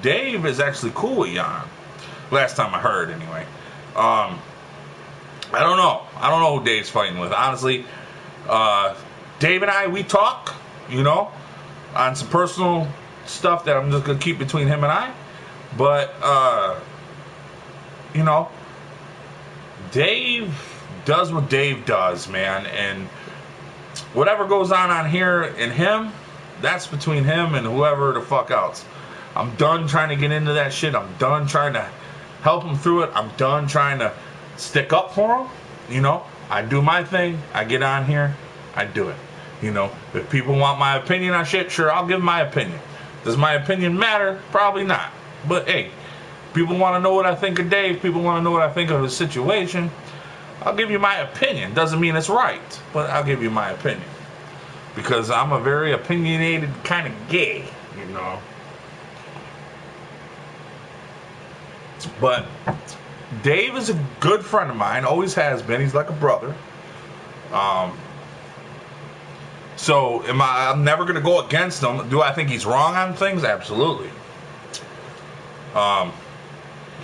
Dave is actually cool with Jan. Last time I heard, anyway. I don't know. I don't know who Dave's fighting with. Honestly, Dave and I, we talk, on some personal stuff that I'm just going to keep between him and I. But, Dave does what Dave does, man. And whatever goes on here in him, that's between him and whoever the fuck else. I'm done trying to get into that shit. I'm done trying to help him through it. I'm done trying to stick up for him. I do my thing. I get on here. I do it. If people want my opinion on shit, sure, I'll give my opinion. Does my opinion matter? Probably not. But hey, people want to know what I think of Dave. People want to know what I think of his situation. I'll give you my opinion. Doesn't mean it's right, but I'll give you my opinion. Because I'm a very opinionated kind of gay, But Dave is a good friend of mine. Always has been. He's like a brother. So I'm never going to go against him. Do I think he's wrong on things? Absolutely. Have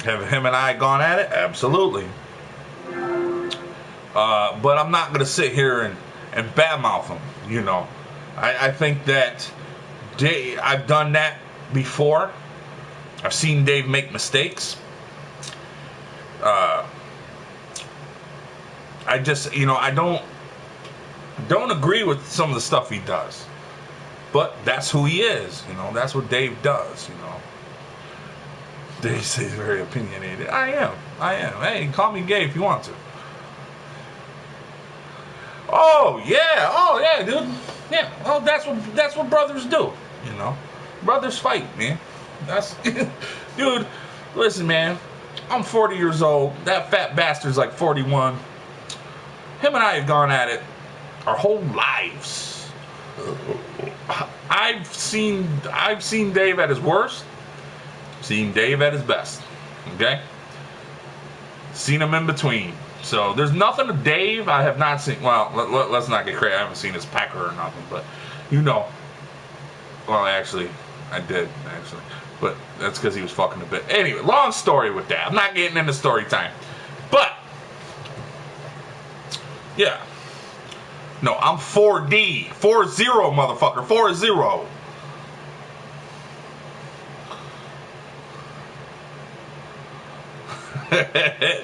him and I gone at it? Absolutely. But I'm not going to sit here and badmouth him, I think that I've done that before. I've seen Dave make mistakes. I just, I don't agree with some of the stuff he does. But that's who he is, That's what Dave does, Dave says he's very opinionated. I am. Hey, call me gay if you want to. Oh yeah, dude. Yeah. Oh, that's what brothers do. Brothers fight, man. That's dude. Listen, man. I'm 40 years old. That fat bastard's like 41. Him and I have gone at it our whole lives. I've seen Dave at his worst. Seen Dave at his best. Okay? Seen him in between. So there's nothing to Dave I have not seen. Well, let's not get crazy. I haven't seen his pecker or nothing, but Well, actually, I did, actually. But that's because he was fucking a bit. Anyway, long story with that. I'm not getting into story time. But, yeah. No, I'm 4D. 4-0, motherfucker. 4-0.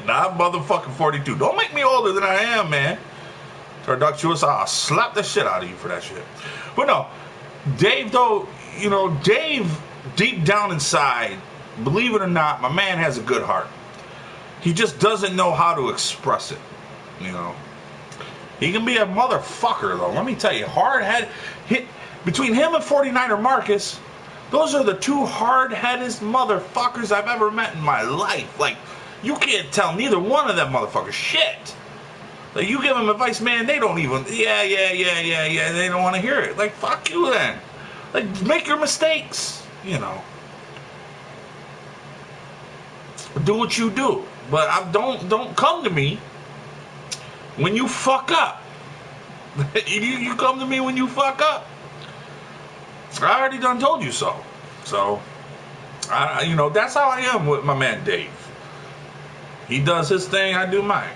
Nah, I'm motherfucking 42. Don't make me older than I am, man. Turductuous, I'll slap the shit out of you for that shit. But no, Dave, though, Dave, deep down inside, believe it or not, my man has a good heart. He just doesn't know how to express it, He can be a motherfucker, though. Let me tell you, hard-headed. Between him and 49er Marcus, those are the two hard-headed motherfuckers I've ever met in my life. Like, you can't tell neither one of them motherfuckers shit. Like, you give them advice, man, they don't even, yeah, they don't want to hear it. Like, fuck you then. Like, make your mistakes, Do what you do. But don't come to me when you fuck up. You come to me when you fuck up. I already done told you so. So, that's how I am with my man Dave. He does his thing, I do mine.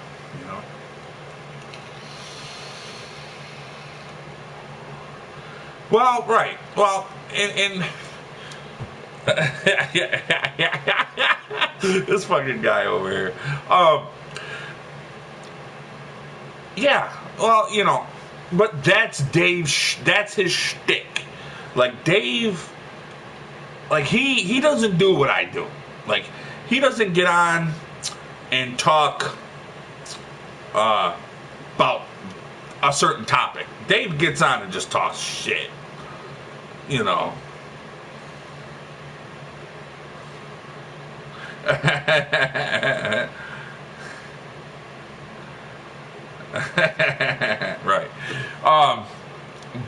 Well, right. Well, and This fucking guy over here. Yeah, well, you know, but that's Dave's. That's his shtick. Like Dave, like he doesn't do what I do. Like he doesn't get on and talk about a certain topic. Dave gets on and just talks shit. You know. Right.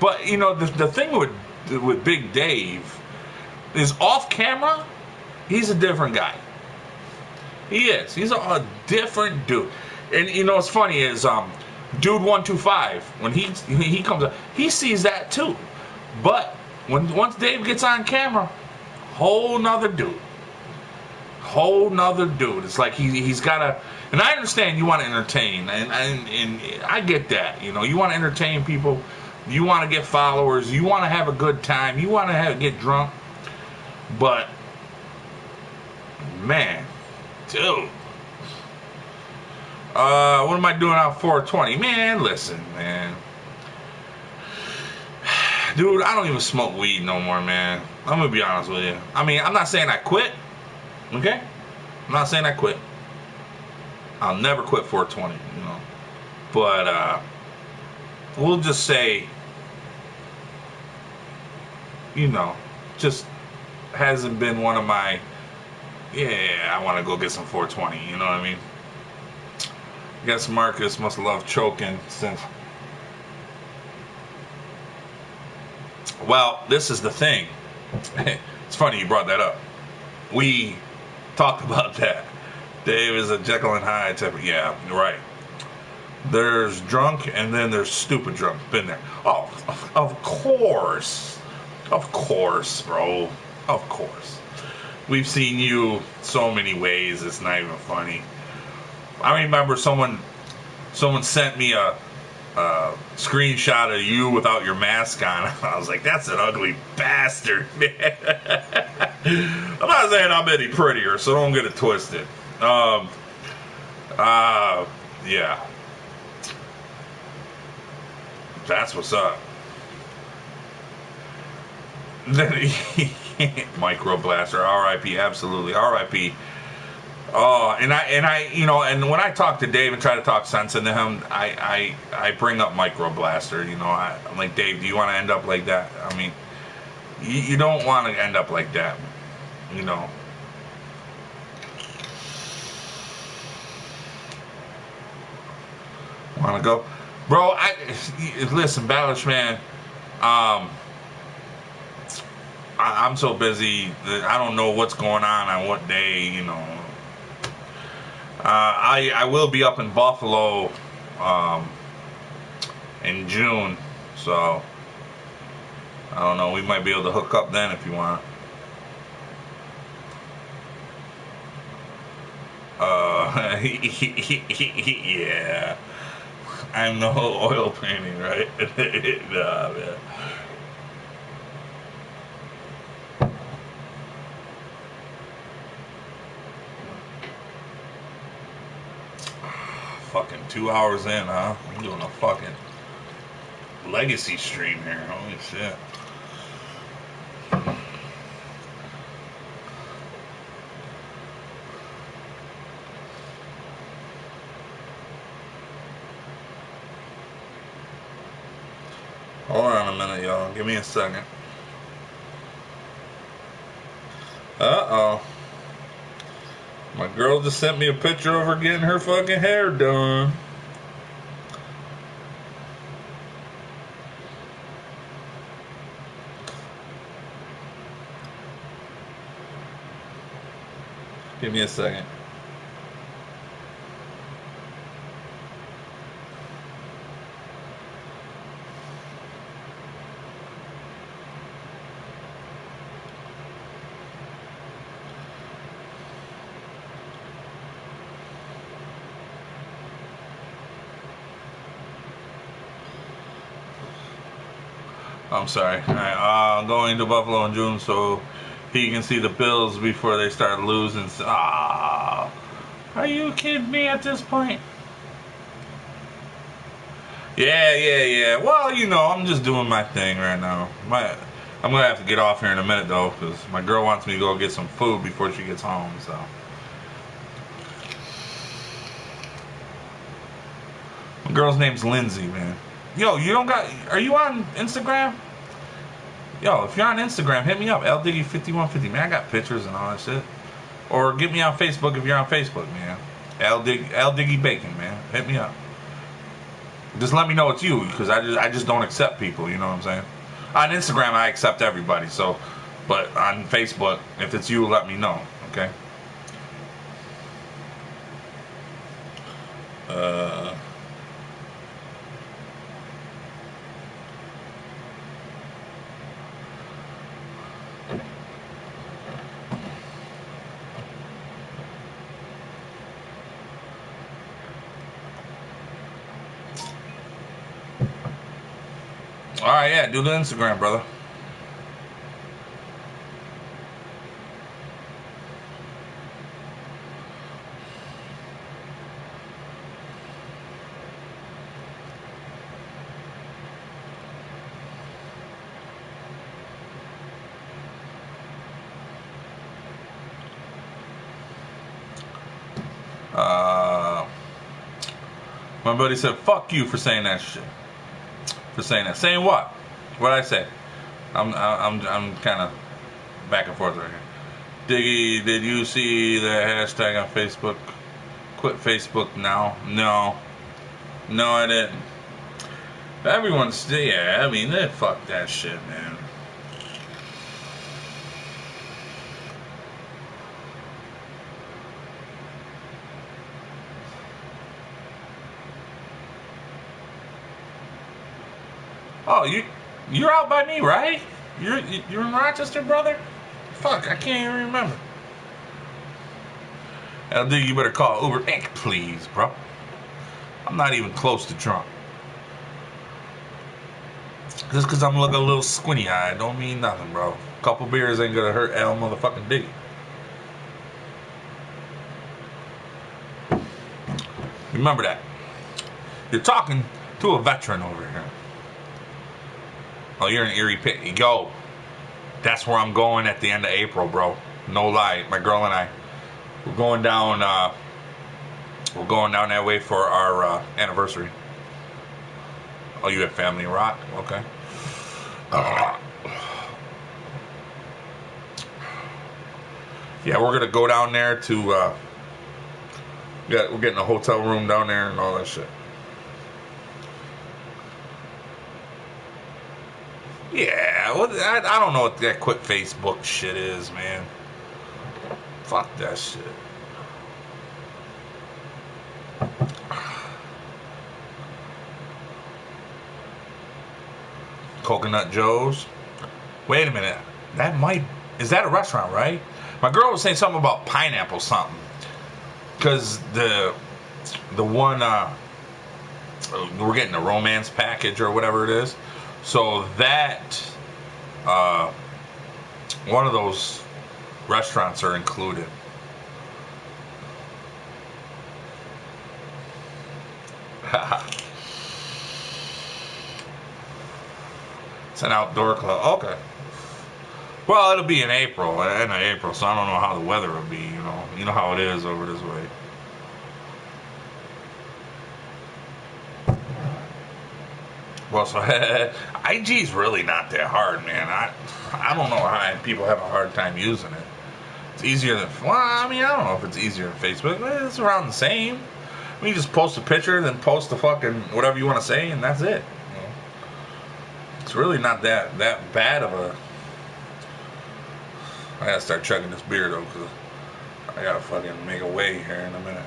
But you know the thing with Big Dave is off camera, he's a different guy. He is. He's a different dude. And you know what's funny is Dude 125 when he comes up, he sees that too. But once Dave gets on camera, whole nother dude. Whole nother dude. It's like he's got to. And I understand you want to entertain, and I get that. You know, you want to entertain people, you want to get followers, you want to have a good time, you want to get drunk. But man, dude, what am I doing out 420? Man, listen, man, dude, I don't even smoke weed no more, man. I'm gonna be honest with you. I mean, I'm not saying I quit. Okay, I'm not saying I quit. I'll never quit 420, you know. But we'll just say, you know, just hasn't been one of my, yeah, I want to go get some 420, you know what I mean? I guess Marcus must love choking since. Well, this is the thing. It's funny you brought that up. We talked about that. Dave is a Jekyll and Hyde type of, yeah, right. There's drunk and then there's stupid drunk. Been there. Oh, of course. Of course, bro. Of course. We've seen you so many ways, it's not even funny. I remember someone sent me a screenshot of you without your mask on. I was like, that's an ugly bastard, man. I'm not saying I'm any prettier, so don't get it twisted. Yeah. That's what's up. Micro blaster, R.I.P. Absolutely, R.I.P. Oh, and I, you know, and when I talk to Dave and try to talk sense into him, I bring up Micro Blaster. You know, I'm like, Dave, do you want to end up like that? I mean, you don't want to end up like that. You know. Want to go, bro? Listen, Ballish, man. I'm so busy that I don't know what's going on what day. You know. I will be up in Buffalo in June, so I don't know. We might be able to hook up then if you want. Yeah. I'm no oil painting, right? Nah, man. Fucking 2 hours in, huh? I'm doing a fucking legacy stream here. Holy shit. Hold on a minute, y'all. Give me a second. Uh-oh. My girl just sent me a picture of her getting her fucking hair done. Give me a second. I'm sorry. All right, going to Buffalo in June, so he can see the Bills before they start losing. Ah, are you kidding me at this point? Yeah. Well, you know, I'm just doing my thing right now. I'm gonna have to get off here in a minute though, because my girl wants me to go get some food before she gets home. So. My girl's name's Lindsay, man. Yo, you don't got? Are you on Instagram? Yo, if you're on Instagram, hit me up, Aldiggy5150. Man, I got pictures and all that shit. Or get me on Facebook if you're on Facebook, man. Aldiggy Bacon, man. Hit me up. Just let me know it's you, because I just don't accept people. You know what I'm saying? On Instagram, I accept everybody. So, but on Facebook, if it's you, let me know. Okay. All right, yeah, do the Instagram, brother. My buddy said, "Fuck you for saying that shit." For saying that. Saying what? What'd I say? I'm kind of back and forth right here. Diggy, did you see the hashtag on Facebook? Quit Facebook now. No, I didn't. Everyone's, yeah, I mean, fuck that shit, man. Oh, you're out by me, right? You're in Rochester, brother? Fuck, I can't even remember. LD, you better call Uber Inc., please, bro. I'm not even close to drunk. Just because I'm looking a little squinty-eyed don't mean nothing, bro. A couple beers ain't gonna hurt L motherfucking Diggy. Remember that. You're talking to a veteran over here. Oh, you're in Erie Pit. Yo, that's where I'm going at the end of April, bro. No lie. My girl and I, we're going down that way for our anniversary. Oh, you have family in Rock? Okay. Yeah, we're gonna go down there to we're getting a hotel room down there and all that shit. Yeah, well, I don't know what that quit Facebook shit is, man. Fuck that shit. Coconut Joe's. Wait a minute. Is that a restaurant, right? My girl was saying something about pineapple something. Because the one we're getting the romance package or whatever it is. So that one of those restaurants are included. It's an outdoor club. Okay. Well, it'll be in April, end of April, so I don't know how the weather will be. You know how it is over this way. Well, so IG's really not that hard, man. I don't know how people have a hard time using it. It's easier than, well, I mean, I don't know if it's easier than Facebook. It's around the same. I mean, you just post a picture, then post the fucking whatever you want to say, and that's it. It's really not that bad of a. I gotta start chugging this beer though, because I gotta fucking make a way here in a minute.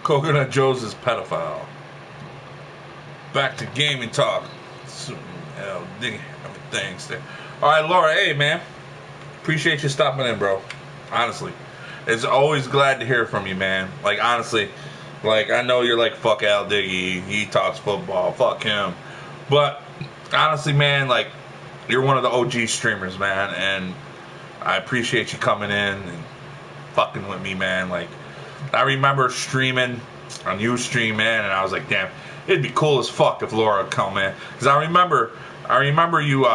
Coconut Joe's is pedophile. Back to gaming talk. Aldiggy, thanks there. All right, Laura. Hey, man. Appreciate you stopping in, bro. Honestly, it's always glad to hear from you, man. Like, honestly, like, I know you're like, fuck Aldiggy, he talks football, fuck him. But honestly, man, like, you're one of the OG streamers, man, and I appreciate you coming in and fucking with me, man. Like, I remember streaming on Ustream, man, and I was like, damn, it'd be cool as fuck if Laura would come in. Because I remember you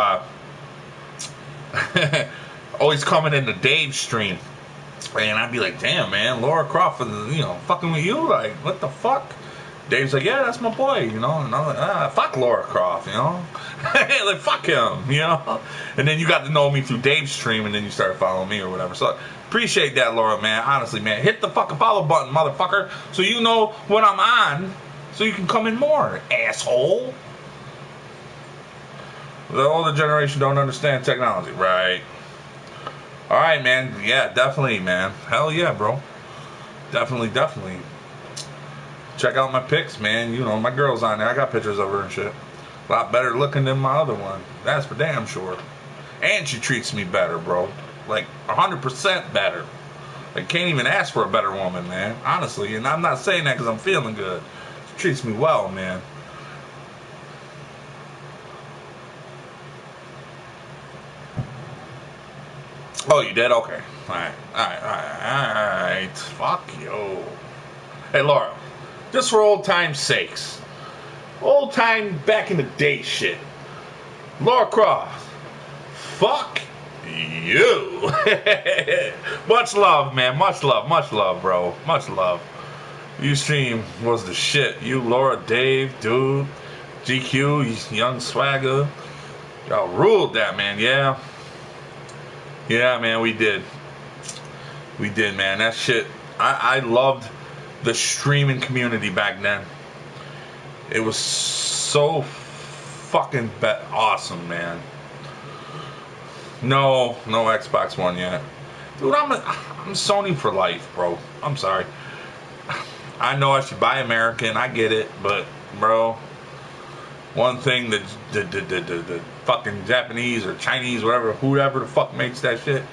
always coming into Dave's stream. And I'd be like, damn, man, Laura Croft, fucking with you? Like, what the fuck? Dave's like, yeah, that's my boy, And I'm like, fuck Laura Croft, like, fuck him, And then you got to know me through Dave's stream, and then you started following me or whatever. So, appreciate that, Laura, man. Honestly, man. Hit the fucking follow button, motherfucker, so you know when I'm on, so you can come in more, asshole. The older generation don't understand technology, right? All right, man. Yeah, definitely, man. Hell yeah, bro. Definitely. Check out my pics, man. My girl's on there. I got pictures of her and shit. A lot better looking than my other one. That's for damn sure. And she treats me better, bro. Like, 100% better. I can't even ask for a better woman, man. Honestly. And I'm not saying that because I'm feeling good. She treats me well, man. Oh, you did? Okay. Alright. Fuck you. Hey, Laura. Just for old time's sakes. Old time back in the day shit. Laura Croft. Fuck you. Much love, man. Much love, bro. Much love. Ustream was the shit. You, Laura, Dave, dude, GQ, Young Swagger. Y'all ruled that, man. Yeah. Yeah, man, we did. We did, man. That shit, I loved the streaming community back then. It was so fucking awesome, man. No Xbox One yet. Dude, I'm Sony for life, bro. I'm sorry. I know I should buy American, I get it, but, bro, one thing that the fucking Japanese or Chinese, whoever the fuck makes that shit,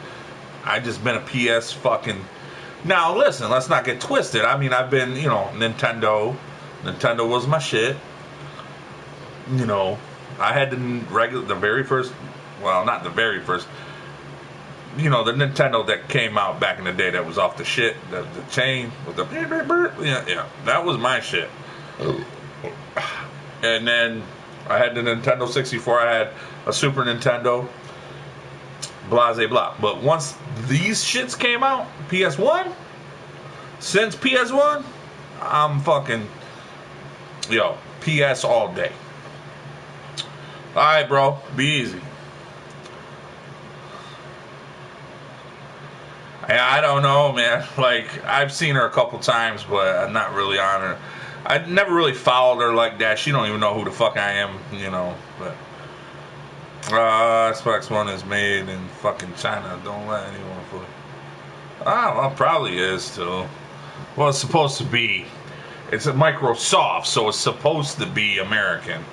I just been a PS fucking. Now listen, let's not get twisted. I mean, I've been, Nintendo. Nintendo was my shit. I had the very first, well, not the very first. The Nintendo that came out back in the day that was off the shit, the chain with the yeah, that was my shit. And then I had the Nintendo 64. I had a Super Nintendo. Blase blah. But once these shits came out, PS1, since PS1, I'm fucking, PS all day. Alright, bro. Be easy. I don't know, man. Like, I've seen her a couple times, but I'm not really on her. I never really followed her like that. She don't even know who the fuck I am, But Xbox One is made in fucking China. Don't let anyone fool you. Well, probably is too. Well, it's supposed to be. It's a Microsoft, so it's supposed to be American.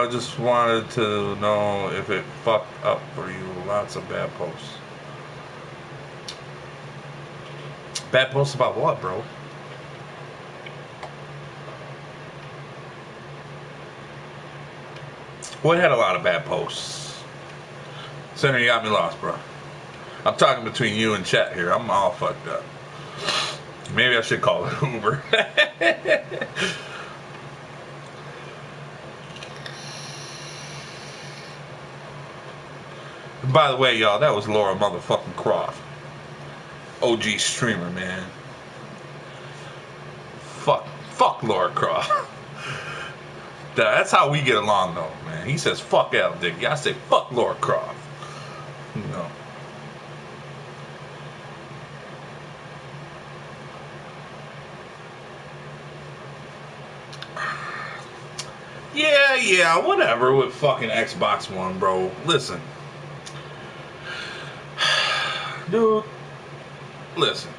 Just wanted to know if it fucked up for you. Lots of bad posts. Bad posts about what, bro? Well, it had a lot of bad posts. Center, you got me lost, bro. I'm talking between you and chat here. I'm all fucked up. Maybe I should call it Uber. By the way, y'all, that was Laura motherfucking Croft. OG streamer, man. Fuck Laura Croft. That's how we get along, though, man. He says, fuck Aldiggy. I say, fuck Laura Croft. Yeah, whatever with fucking Xbox One, bro. Listen. Dude, listen.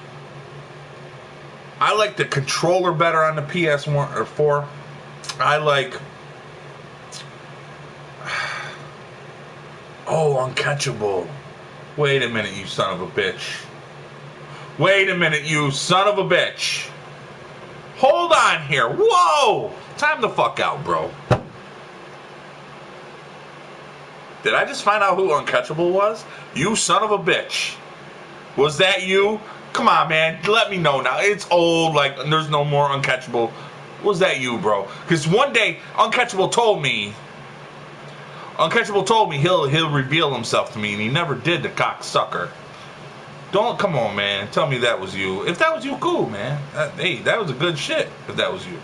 I like the controller better on the PS1 or 4. I like... Oh, uncatchable. Wait a minute, you son of a bitch. Wait a minute, you son of a bitch. Hold on here. Whoa! Time the fuck out, bro. Did I just find out who uncatchable was? You son of a bitch. Was that you? Come on, man. Let me know now. It's old. Like, there's no more uncatchable. Was that you, bro? Because one day, Uncatchable told me he'll reveal himself to me, and he never did, the cocksucker. Don't, come on, man. Tell me that was you. If that was you, cool, man. Hey, that was a good shit, if that was you.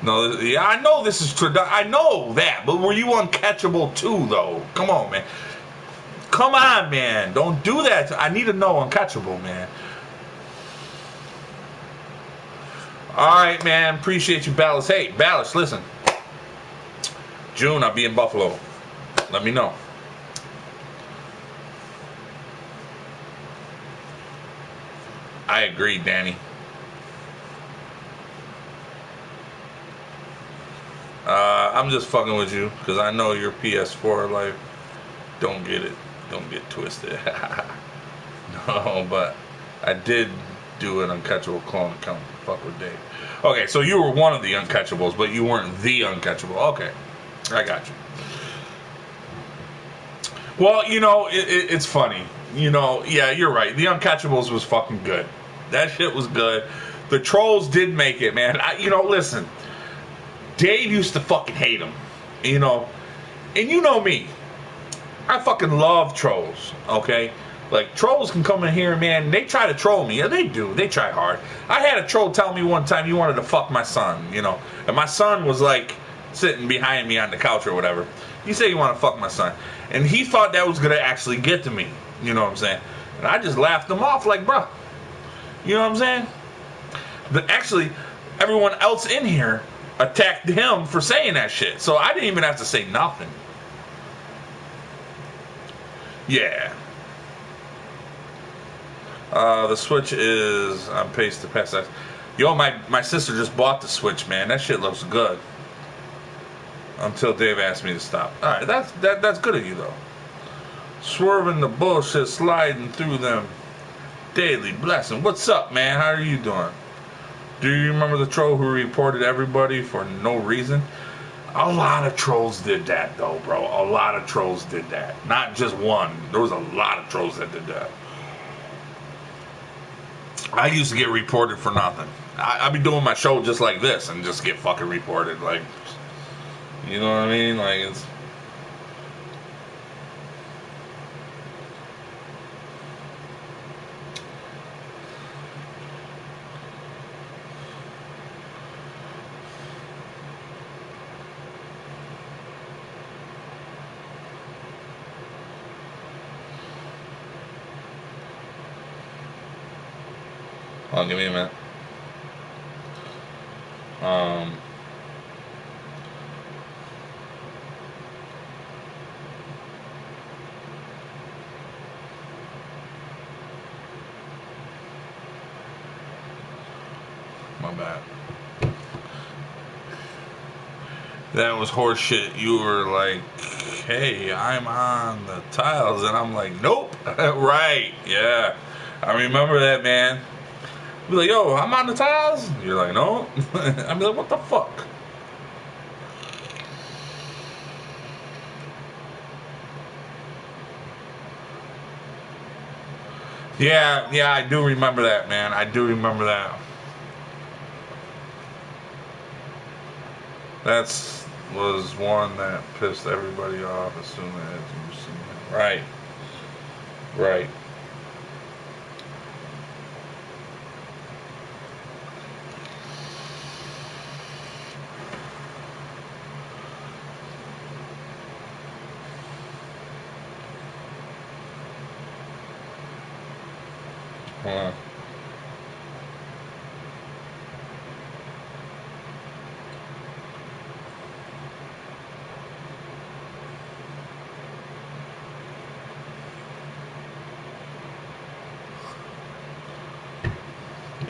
No, yeah, I know this is I know that, but were you uncatchable too, though? Come on, man. Come on, man. Don't do that. I need to know uncatchable, man. All right, man. Appreciate you, Ballas. Hey, Ballas, listen. June, I'll be in Buffalo. Let me know. I agree, Danny. I'm just fucking with you because I know your PS4 life. Don't get it. Don't get twisted. No, but I did do an uncatchable clone account. Fuck with Dave. Okay, so you were one of the uncatchables, but you weren't the uncatchable. Okay, I got you. Well, you know, it's funny. You know, yeah, you're right. The uncatchables was fucking good. That shit was good. The trolls did make it, man. You know, listen. Dave used to fucking hate him. You know, and you know me. I fucking love trolls, okay? Like, trolls can come in here, man, they try to troll me. Yeah, they do. They try hard. I had a troll tell me one time he wanted to fuck my son, you know? And my son was, like, sitting behind me on the couch or whatever. He said he wanted to fuck my son. And he thought that was going to actually get to me. You know what I'm saying? And I just laughed him off like, bruh. You know what I'm saying? But actually, everyone else in here attacked him for saying that shit. So I didn't even have to say nothing. Yeah. The Switch is on pace to pass that. Yo, my sister just bought the Switch, man. That shit looks good. Until Dave asked me to stop. Alright, that's good of you, though. Swerving the bullshit, sliding through them. Daily blessing. What's up, man? How are you doing? Do you remember the troll who reported everybody for no reason? A lot of trolls did that, though, bro. A lot of trolls did that. Not just one. There was a lot of trolls that did that. I used to get reported for nothing. I'd be doing my show just like this and just get fucking reported. Like, you know what I mean? Like, it's... Oh, give me a minute. My bad. That was horseshit. You were like, hey, I'm on the tiles. And I'm like, nope. Right. Yeah. I remember that, man. Be like, yo, I'm on the tiles. You're like, no. I'd be like, what the fuck? Yeah, I do remember that, man. I do remember that. That's was one that pissed everybody off as soon as you seen it. Right. Right. Huh.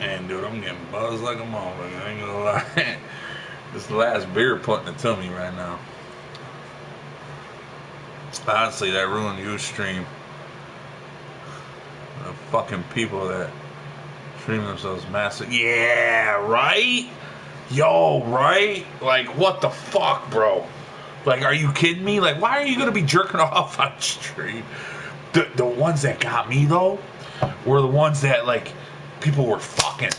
And dude, I'm getting buzzed like a motherfucker. I ain't gonna lie. This last beer putting it to me right now. Honestly, that ruined Ustream. The fucking people that stream themselves massive. Yeah, right? Yo, right? Like, what the fuck, bro? Like, are you kidding me? Like, why are you gonna be jerking off on stream? The ones that got me, though, were the ones that, like, people were fucking.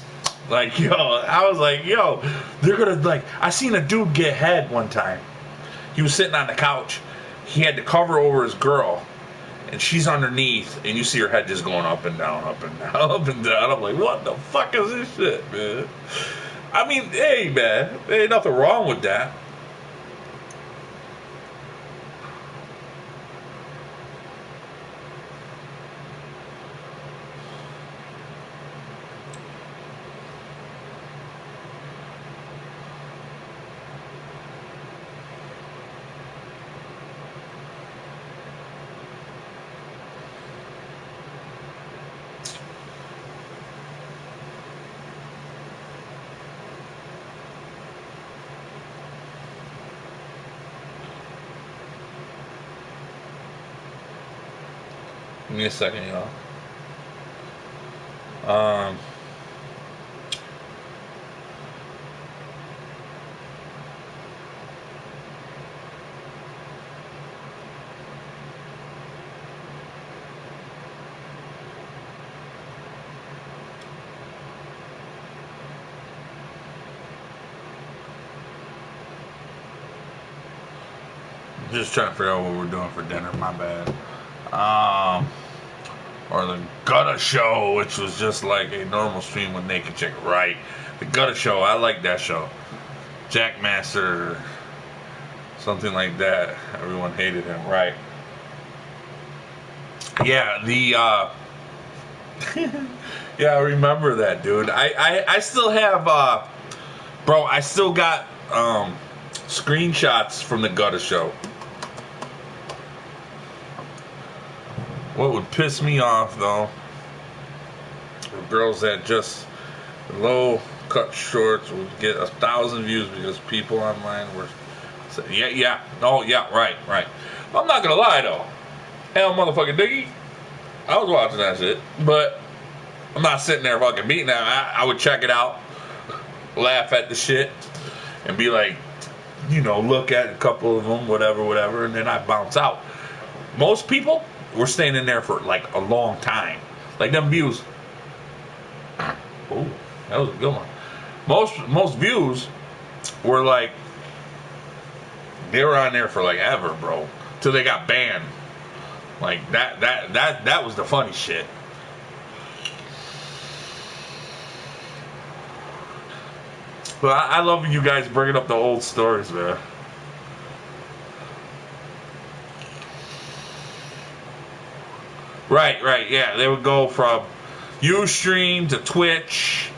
Like, yo, I was like, yo, they're gonna, like, I seen a dude get head one time. He was sitting on the couch. He had to cover over his girl, and she's underneath, and you see her head just going up and down, up and down, up and down. I'm like, what the fuck is this shit, man? I mean, hey, man, there ain't nothing wrong with that. Give me a second, y'all. Just trying to figure out what we're doing for dinner. My bad. Or the Gutter Show, which was just like a normal stream with Naked Chick. Right. The Gutter Show. I like that show. Jackmaster. Something like that. Everyone hated him. Right. Yeah, the yeah, I remember that, dude. I still have bro, I still got screenshots from the Gutter Show. What would piss me off, though, were girls that just low cut shorts would get 1,000 views because people online were saying, yeah, oh yeah, right. I'm not gonna lie though, hell, motherfucking Diggy, I was watching that shit, but I'm not sitting there fucking beating that. I would check it out, laugh at the shit, and be like, look at a couple of them, whatever, and then I bounce out. Most people were staying in there for like a long time. Like them views. Oh, that was a good one. Most views were like, they were on there for like ever, bro, till they got banned. Like that was the funny shit. But I love you guys bringing up the old stories, man. Right, yeah. They would go from Ustream to Twitch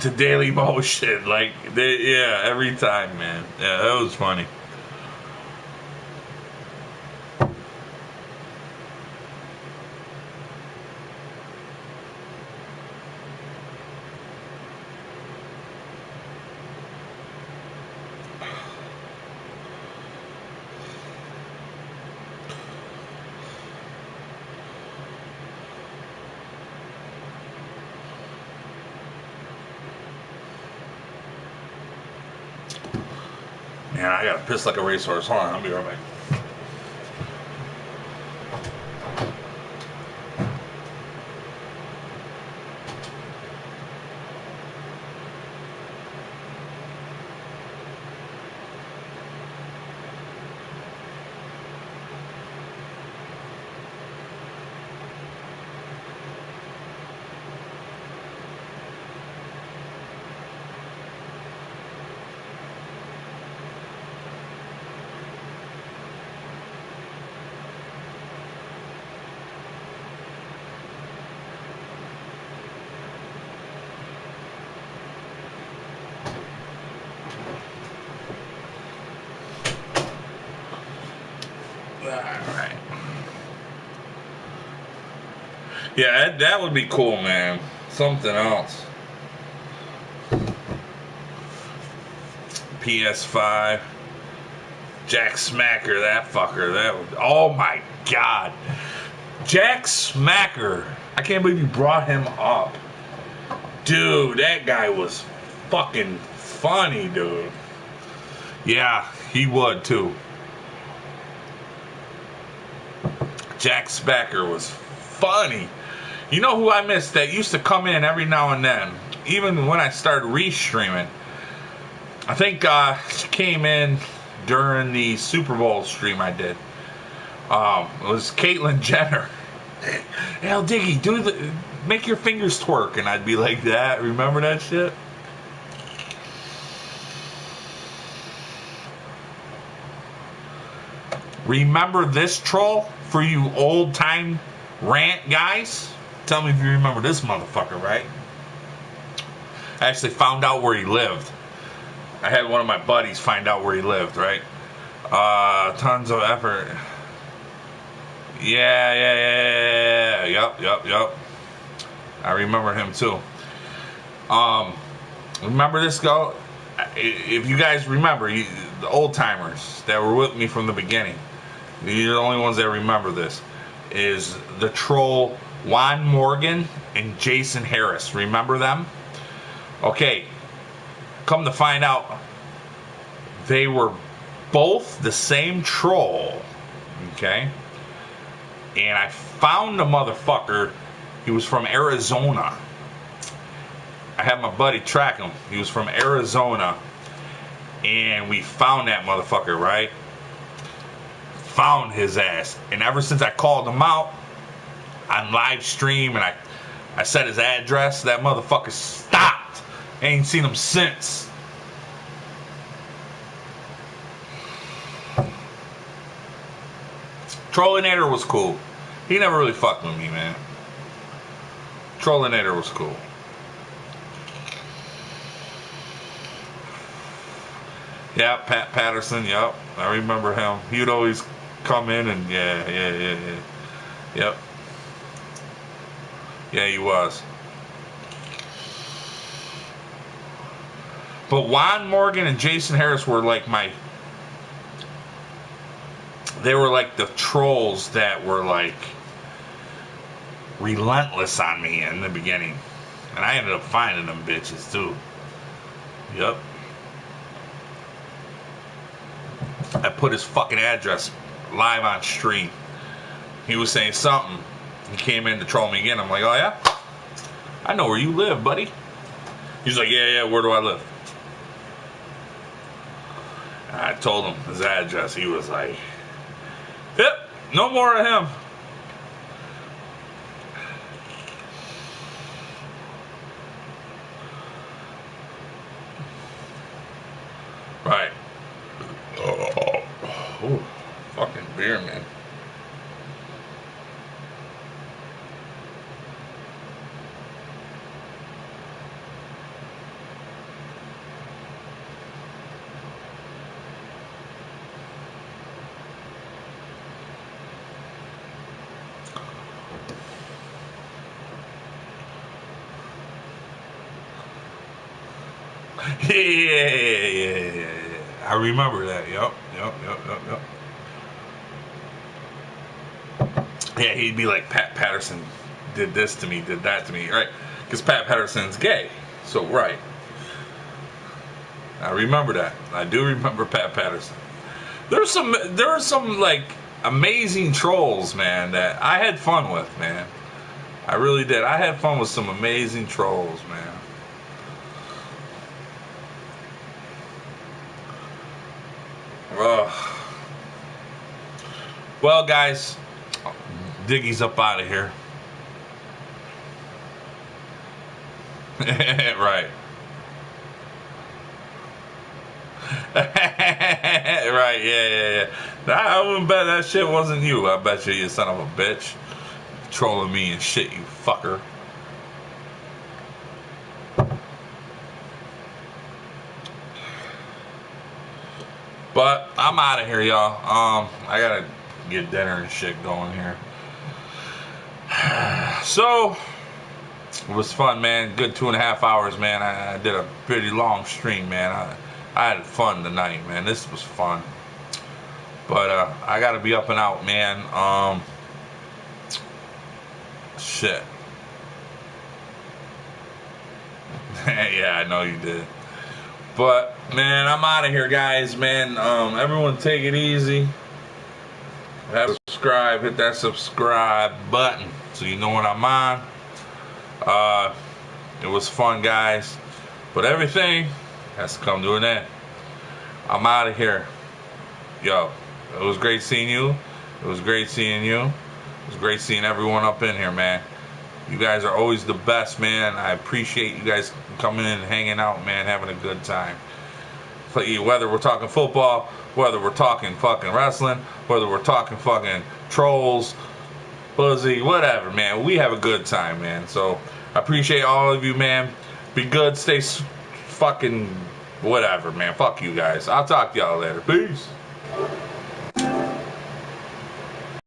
to Daily Motion. Like, yeah, every time, man. Yeah, that was funny. Man, I gotta piss like a racehorse. Hold on, I'll be right back. Alright. Yeah, that would be cool, man. something else. PS5. Jack Smacker, that fucker. Oh my god. Jack Smacker. I can't believe you brought him up. Dude, that guy was fucking funny, dude. Yeah, he would too. Jack Smacker was funny. You know who I missed that used to come in every now and then, even when I started restreaming? I think she came in during the Super Bowl stream I did. It was Caitlyn Jenner. Hey, Aldiggy, make your fingers twerk, and I'd be like that. Remember that shit? Remember this troll for you old time RaNT guys? Tell me if you remember this motherfucker, right? I actually found out where he lived. I had one of my buddies find out where he lived, right? Tons of effort. Yeah. Yup. I remember him too. Remember this guy? If you guys remember, the old timers that were with me from the beginning, you're the only ones that remember this, is the troll Juan Morgan and Jason Harris. Remember them? Okay. Come to find out, they were both the same troll. Okay? And I found the motherfucker. He was from Arizona. I had my buddy track him. He was from Arizona. And we found that motherfucker, right? Found his ass. And ever since I called him out on live stream and I said his address, that motherfucker stopped. Ain't seen him since. Trollinator was cool. He never really fucked with me, man. Trollinator was cool. Yeah, Pat Patterson, yep. I remember him. He would always come in and yeah. Yep. Yeah, he was. But Juan Morgan and Jason Harris were like they were like the trolls that were like relentless on me in the beginning. And I ended up finding them bitches too. Yep. I put his fucking address live on stream. He was saying something. He came in to troll me again. I'm like, oh yeah? I know where you live, buddy. He's like, yeah, where do I live? And I told him his address. He was like, yep, no more of him. Right. Oh, fucking beer, man. Yeah. I remember that. Yep. Yeah, he'd be like, Pat Patterson did this to me, did that to me, right? Because Pat Patterson's gay. So, right. I remember that. I do remember Pat Patterson. There were some like amazing trolls, man, that I had fun with, man. I really did. I had fun with some amazing trolls, man. Well, guys, Diggy's up out of here. Right. Right, yeah. I wouldn't bet that shit wasn't you. I bet you son of a bitch. Trolling me and shit, you fucker. But I'm out of here, y'all. I gotta get dinner and shit going here. So, It was fun, man. Good 2.5 hours, man. I did a pretty long stream, man. I had fun tonight, man. This was fun. But I gotta be up and out, man. Shit. Yeah, I know you did. But man, I'm out of here, guys. Man, everyone take it easy. Subscribe, hit that subscribe button so you know when I'm on. It was fun, guys, but everything has to come to an end. I'm out of here. Yo, it was great seeing you. It was great seeing you. It was great seeing everyone up in here, man. You guys are always the best, man. I appreciate you guys coming in and hanging out, man, having a good time. Whether we're talking football, whether we're talking fucking wrestling, whether we're talking fucking trolls, buzzy, whatever, man. We have a good time, man. So I appreciate all of you, man. Be good, stay fucking whatever, man. Fuck you guys. I'll talk to y'all later. Peace.